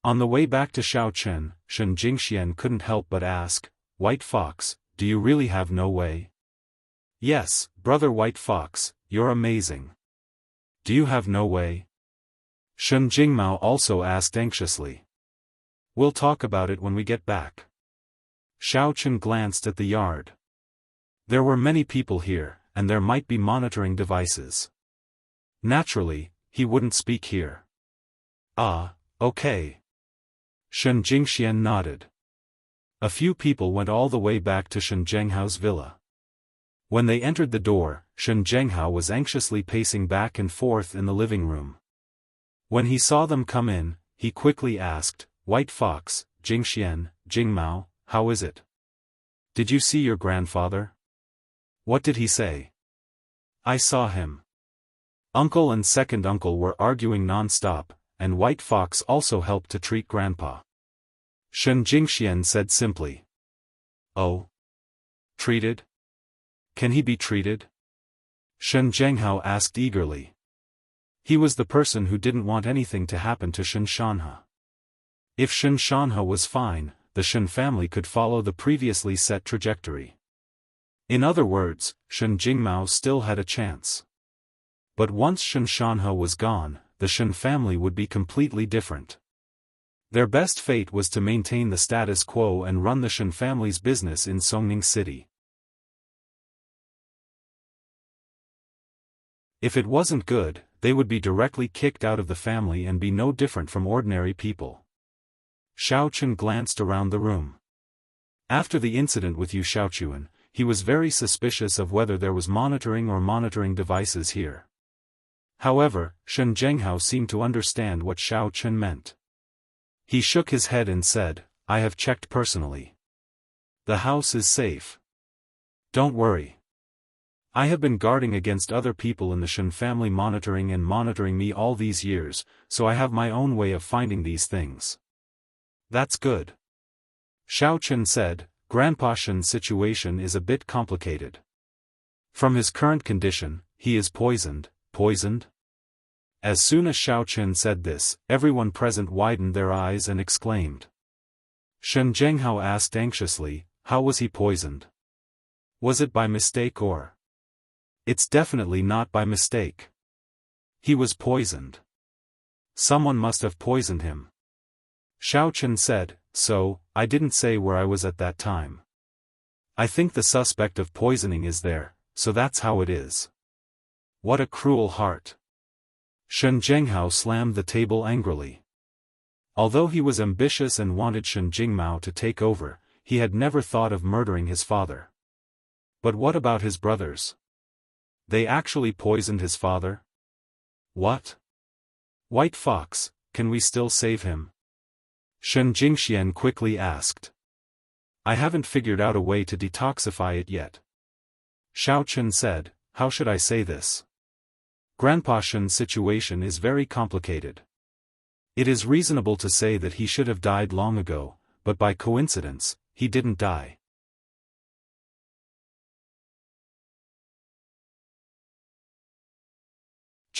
On the way back to Xiao Chen, Shen Jingxian couldn't help but ask, White Fox, do you really have no way? Yes, brother White Fox, you're amazing. Do you have no way? Shen Jingmao also asked anxiously. We'll talk about it when we get back. Xiao Chen glanced at the yard. There were many people here, and there might be monitoring devices. Naturally, he wouldn't speak here. Okay. Shen Jingxian nodded. A few people went all the way back to Shen Zhenghao's villa. When they entered the door, Shen Zhenghao was anxiously pacing back and forth in the living room. When he saw them come in, he quickly asked, White Fox, Jingxian, Jingmao, how is it? Did you see your grandfather? What did he say? I saw him. Uncle and second uncle were arguing non-stop, and White Fox also helped to treat Grandpa. Shen Jingxian said simply. Oh? Treated? Can he be treated? Shen Zhenghao asked eagerly. He was the person who didn't want anything to happen to Shen Shanhe. If Shen Shanhe was fine, the Shen family could follow the previously set trajectory. In other words, Shen Jingmao still had a chance. But once Shen Shanhe was gone, the Shen family would be completely different. Their best fate was to maintain the status quo and run the Shen family's business in Songning City. If it wasn't good, they would be directly kicked out of the family and be no different from ordinary people. Xiao Chen glanced around the room. After the incident with Yu Xiaochuan, he was very suspicious of whether there was monitoring devices here. However, Shen Zhenghao seemed to understand what Xiao Chen meant. He shook his head and said, I have checked personally. The house is safe. Don't worry. I have been guarding against other people in the Shen family monitoring me all these years, so I have my own way of finding these things. That's good. Xiao Chen said, Grandpa Shen's situation is a bit complicated. From his current condition, he is poisoned. Poisoned? As soon as Xiao Chen said this, everyone present widened their eyes and exclaimed. Shen Zhenghao asked anxiously, how was he poisoned? Was it by mistake or? It's definitely not by mistake. He was poisoned. Someone must have poisoned him. Xiao Chen said, so, I didn't say where I was at that time. I think the suspect of poisoning is there, so that's how it is. What a cruel heart. Shen Zhenghao slammed the table angrily. Although he was ambitious and wanted Shen Jingmao to take over, he had never thought of murdering his father. But what about his brothers? They actually poisoned his father? What? White Fox, can we still save him? Shen Jingxian quickly asked. I haven't figured out a way to detoxify it yet. Xiao Chen said, how should I say this? Grandpa Shen's situation is very complicated. It is reasonable to say that he should have died long ago, but by coincidence, he didn't die.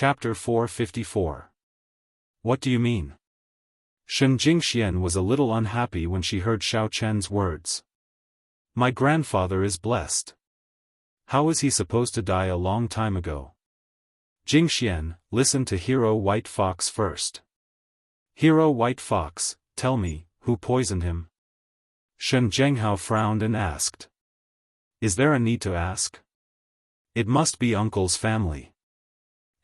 Chapter 454. What do you mean? Shen Jingxian was a little unhappy when she heard Xiao Chen's words. My grandfather is blessed. How is he supposed to die a long time ago? Jingxian, listen to Hero White Fox first. Hero White Fox, tell me, who poisoned him? Shen Zhenghao frowned and asked. Is there a need to ask? It must be Uncle's family.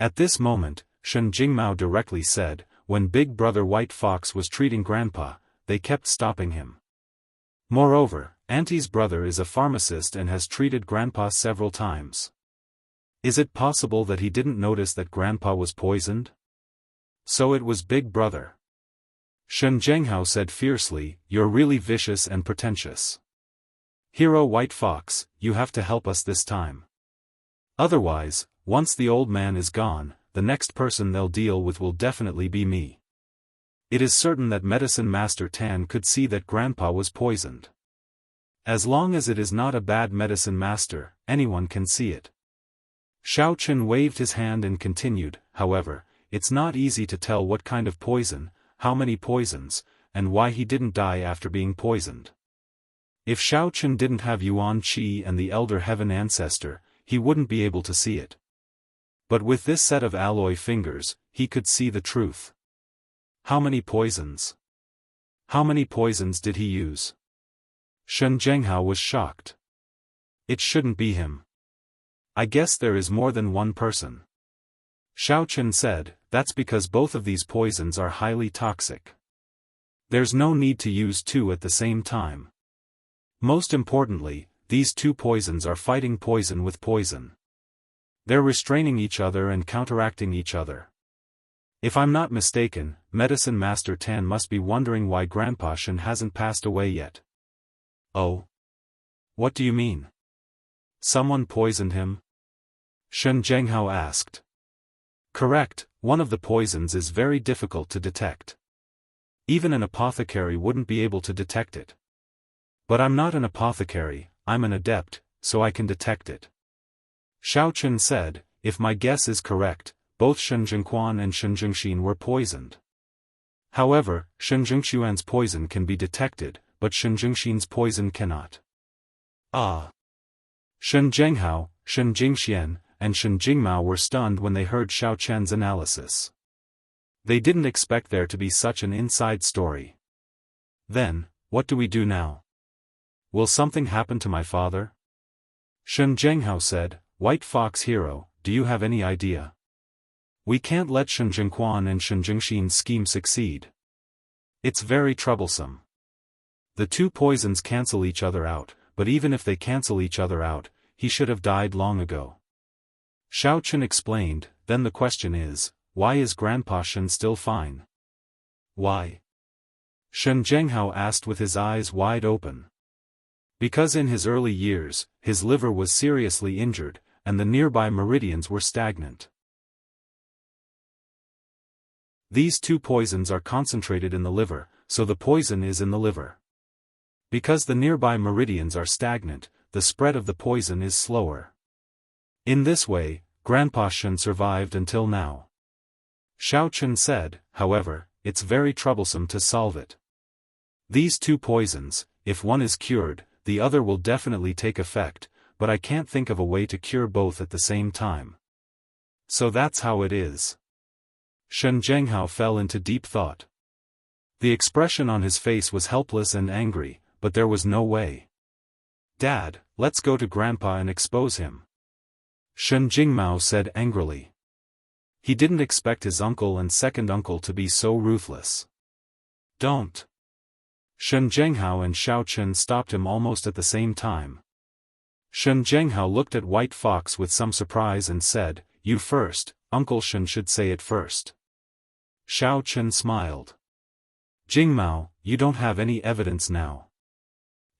At this moment, Shen Jingmao directly said, when Big Brother White Fox was treating Grandpa, they kept stopping him. Moreover, Auntie's brother is a pharmacist and has treated Grandpa several times. Is it possible that he didn't notice that Grandpa was poisoned? So it was Big Brother. Shen Zhenghao said fiercely, you're really vicious and pretentious. Hero White Fox, you have to help us this time. Otherwise, once the old man is gone, the next person they'll deal with will definitely be me. It is certain that Medicine Master Tan could see that Grandpa was poisoned. As long as it is not a bad medicine master, anyone can see it. Xiao Chen waved his hand and continued, however, it's not easy to tell what kind of poison, how many poisons, and why he didn't die after being poisoned. If Xiao Chen didn't have Yuan Qi and the Elder Heaven Ancestor, he wouldn't be able to see it. But with this set of alloy fingers, he could see the truth. How many poisons? How many poisons did he use? Shen Zhenghao was shocked. It shouldn't be him. I guess there is more than one person. Xiao Chen said, that's because both of these poisons are highly toxic. There's no need to use two at the same time. Most importantly, these two poisons are fighting poison with poison. They're restraining each other and counteracting each other. If I'm not mistaken, Medicine Master Tan must be wondering why Grandpa Shen hasn't passed away yet. Oh? What do you mean? Someone poisoned him? Shen Zhenghao asked. Correct, one of the poisons is very difficult to detect. Even an apothecary wouldn't be able to detect it. But I'm not an apothecary, I'm an adept, so I can detect it. Xiao Chen said, if my guess is correct, both Shen Jingquan and Shen Jingxian were poisoned. However, Shen Jingxuan's poison can be detected, but Shen Jingxian's poison cannot. Ah! Shen Zhenghao, Shen Jingxian, and Shen Jingmao were stunned when they heard Xiao Chen's analysis. They didn't expect there to be such an inside story. Then, what do we do now? Will something happen to my father? Shen Zhenghao said, White Fox Hero, do you have any idea? We can't let Shen Jingquan and Shen Jingxian's scheme succeed. It's very troublesome. The two poisons cancel each other out, but even if they cancel each other out, he should have died long ago. Xiao Chen explained, then the question is, why is Grandpa Shen still fine? Why? Shen Zhenghao asked with his eyes wide open. Because in his early years, his liver was seriously injured, and the nearby meridians were stagnant. These two poisons are concentrated in the liver, so the poison is in the liver. Because the nearby meridians are stagnant, the spread of the poison is slower. In this way, Grandpa Shen survived until now. Xiao Chen said, however, it's very troublesome to solve it. These two poisons, if one is cured, the other will definitely take effect, but I can't think of a way to cure both at the same time. So that's how it is. Shen Zhenghao fell into deep thought. The expression on his face was helpless and angry, but there was no way. Dad, let's go to Grandpa and expose him. Shen Jingmao said angrily. He didn't expect his uncle and second uncle to be so ruthless. Don't. Shen Zhenghao and Xiao Chen stopped him almost at the same time. Shen Zhenghao looked at White Fox with some surprise and said, You first, Uncle Shen should say it first. Xiao Chen smiled. Jingmao, you don't have any evidence now.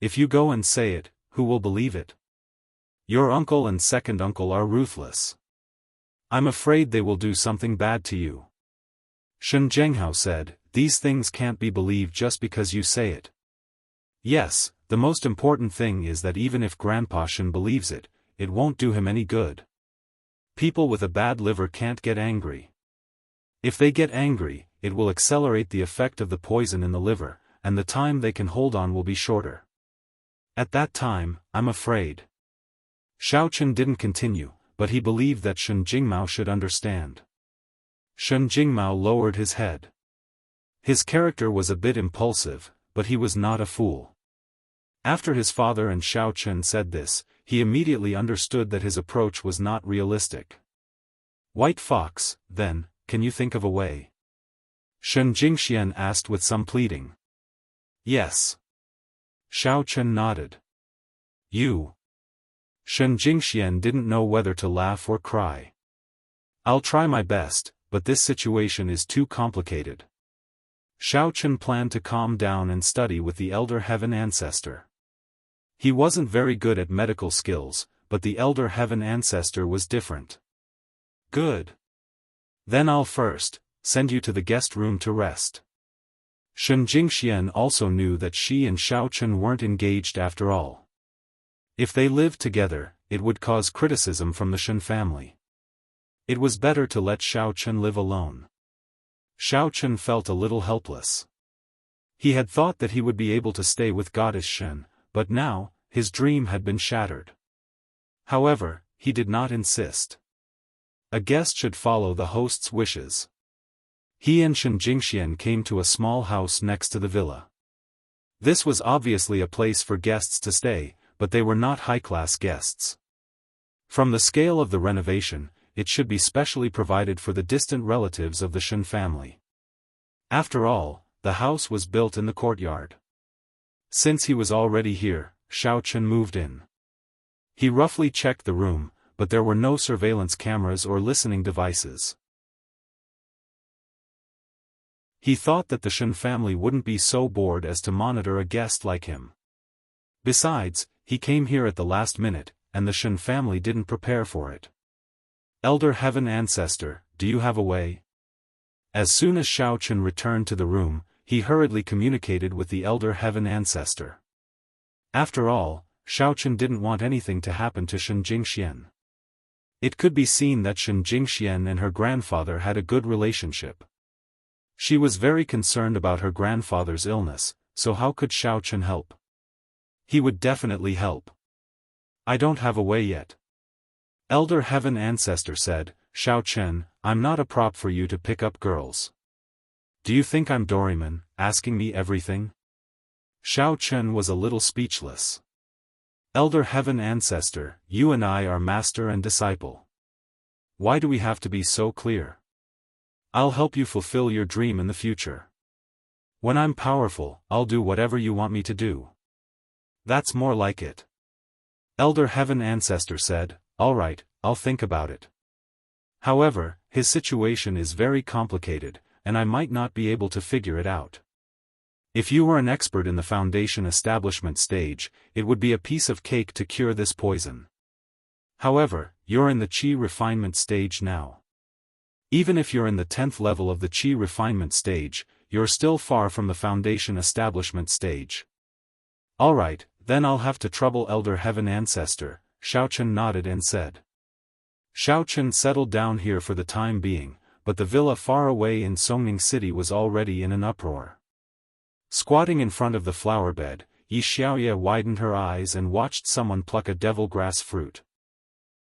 If you go and say it, who will believe it? Your uncle and second uncle are ruthless. I'm afraid they will do something bad to you. Shen Zhenghao said, These things can't be believed just because you say it. Yes, the most important thing is that even if Grandpa Shen believes it, it won't do him any good. People with a bad liver can't get angry. If they get angry, it will accelerate the effect of the poison in the liver, and the time they can hold on will be shorter. At that time, I'm afraid. Xiao Chen didn't continue, but he believed that Shen Jingmao should understand. Shen Jingmao lowered his head. His character was a bit impulsive, but he was not a fool. After his father and Xiao Chen said this, he immediately understood that his approach was not realistic. White Fox, then, can you think of a way? Shen Jingxian asked with some pleading. Yes. Xiao Chen nodded. You. Shen Jingxian didn't know whether to laugh or cry. I'll try my best, but this situation is too complicated. Xiao Chen planned to calm down and study with the Elder Heaven Ancestor. He wasn't very good at medical skills, but the Elder Heaven Ancestor was different. Good. Then I'll first send you to the guest room to rest. Shen Jingxian also knew that she and Xiao Chen weren't engaged after all. If they lived together, it would cause criticism from the Shen family. It was better to let Xiao Chen live alone. Xiao Chen felt a little helpless. He had thought that he would be able to stay with Goddess Shen, but now, his dream had been shattered. However, he did not insist. A guest should follow the host's wishes. He and Shen Jingxian came to a small house next to the villa. This was obviously a place for guests to stay, but they were not high-class guests. From the scale of the renovation, it should be specially provided for the distant relatives of the Shen family. After all, the house was built in the courtyard. Since he was already here, Xiao Chen moved in. He roughly checked the room, but there were no surveillance cameras or listening devices. He thought that the Shen family wouldn't be so bored as to monitor a guest like him. Besides, he came here at the last minute, and the Shen family didn't prepare for it. Elder Heaven Ancestor, do you have a way? As soon as Xiao Chen returned to the room, he hurriedly communicated with the Elder Heaven Ancestor. After all, Xiao Chen didn't want anything to happen to Shen Jingxian. It could be seen that Shen Jingxian and her grandfather had a good relationship. She was very concerned about her grandfather's illness, so how could Xiao Chen help? He would definitely help. I don't have a way yet. Elder Heaven Ancestor said, Xiao Chen, I'm not a prop for you to pick up girls. Do you think I'm Doraemon, asking me everything? Xiao Chen was a little speechless. Elder Heaven Ancestor, you and I are master and disciple. Why do we have to be so clear? I'll help you fulfill your dream in the future. When I'm powerful, I'll do whatever you want me to do. That's more like it. Elder Heaven Ancestor said, all right, I'll think about it. However, his situation is very complicated, and I might not be able to figure it out. If you were an expert in the foundation establishment stage, it would be a piece of cake to cure this poison. However, you're in the qi refinement stage now. Even if you're in the 10th level of the qi refinement stage, you're still far from the foundation establishment stage. Alright, then I'll have to trouble Elder Heaven Ancestor, Xiao Chen nodded and said. Xiao Chen settled down here for the time being, but the villa far away in Songning City was already in an uproar. Squatting in front of the flower bed, Yi Xiaoye widened her eyes and watched someone pluck a devil grass fruit.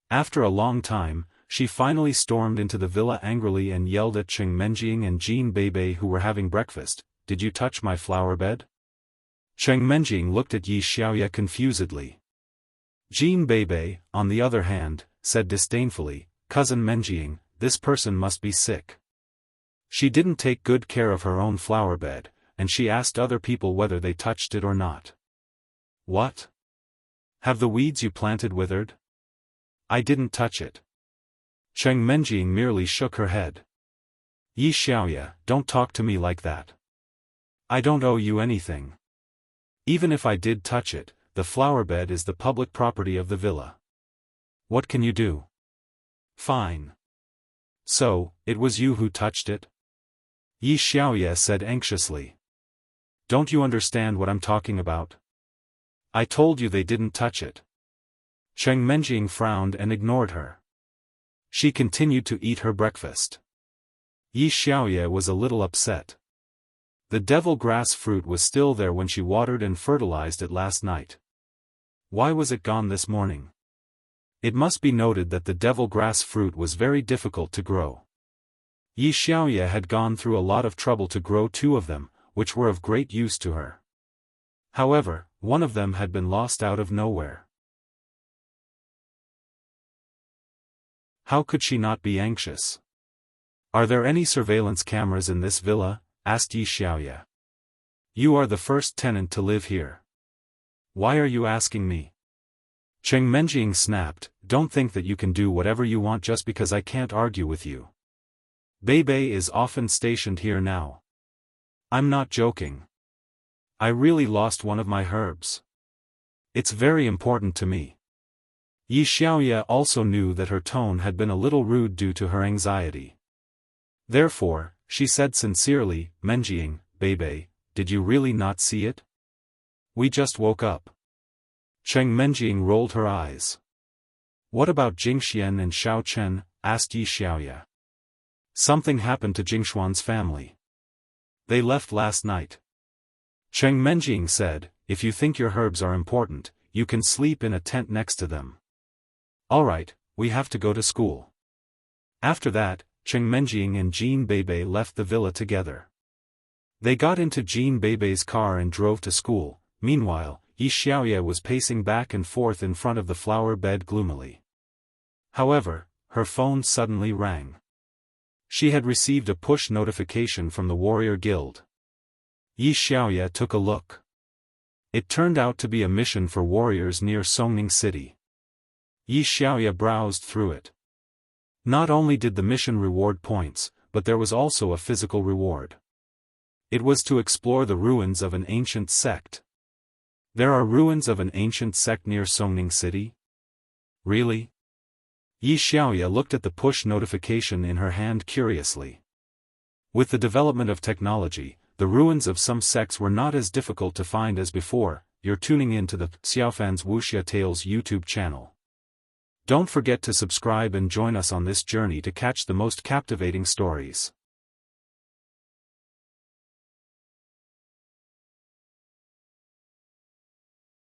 After a long time, she finally stormed into the villa angrily and yelled at Cheng Menjing and Jean Beibei who were having breakfast, "Did you touch my flower bed?" Cheng Menjing looked at Yi Xiaoye confusedly. Jean Beibei, on the other hand, said disdainfully, "Cousin Menjing, this person must be sick. She didn't take good care of her own flower bed, and she asked other people whether they touched it or not." What? Have the weeds you planted withered? I didn't touch it. Cheng Menjing merely shook her head. Yi Xiaoye, don't talk to me like that. I don't owe you anything. Even if I did touch it, the flower bed is the public property of the villa. What can you do? Fine. So, it was you who touched it? Yi Xiaoye said anxiously. Don't you understand what I'm talking about? I told you they didn't touch it. Cheng Menjing frowned and ignored her. She continued to eat her breakfast. Yi Xiaoye was a little upset. The devil grass fruit was still there when she watered and fertilized it last night. Why was it gone this morning? It must be noted that the devil grass fruit was very difficult to grow. Yi Xiaoye had gone through a lot of trouble to grow 2 of them, which were of great use to her. However, one of them had been lost out of nowhere. How could she not be anxious? Are there any surveillance cameras in this villa? Asked Yi Xiaoye. You are the first tenant to live here. Why are you asking me? Cheng Menjing snapped, don't think that you can do whatever you want just because I can't argue with you. Beibei is often stationed here now. I'm not joking. I really lost one of my herbs. It's very important to me. Yi Xiaoye also knew that her tone had been a little rude due to her anxiety. Therefore, she said sincerely, Menjing, Beibei, did you really not see it? We just woke up. Cheng Menjing rolled her eyes. What about Jingxian and Xiao Chen? Asked Yi Xiaoye. Something happened to Jingshuan's family. They left last night. Cheng Menjing said, if you think your herbs are important, you can sleep in a tent next to them. Alright, we have to go to school. After that, Cheng Menjing and Jean Beibei left the villa together. They got into Jean Beibei's car and drove to school. Meanwhile, Yi Xiaoye was pacing back and forth in front of the flower bed gloomily. However, her phone suddenly rang. She had received a push notification from the Warrior Guild. Yi Xiaoye took a look. It turned out to be a mission for warriors near Songning City. Yi Xiaoye browsed through it. Not only did the mission reward points, but there was also a physical reward. It was to explore the ruins of an ancient sect. There are ruins of an ancient sect near Songning City? Really? Yi Xiaoye looked at the push notification in her hand curiously. With the development of technology, the ruins of some sects were not as difficult to find as before. You're tuning in to the Xiaofan's Wuxia Tales YouTube channel. Don't forget to subscribe and join us on this journey to catch the most captivating stories.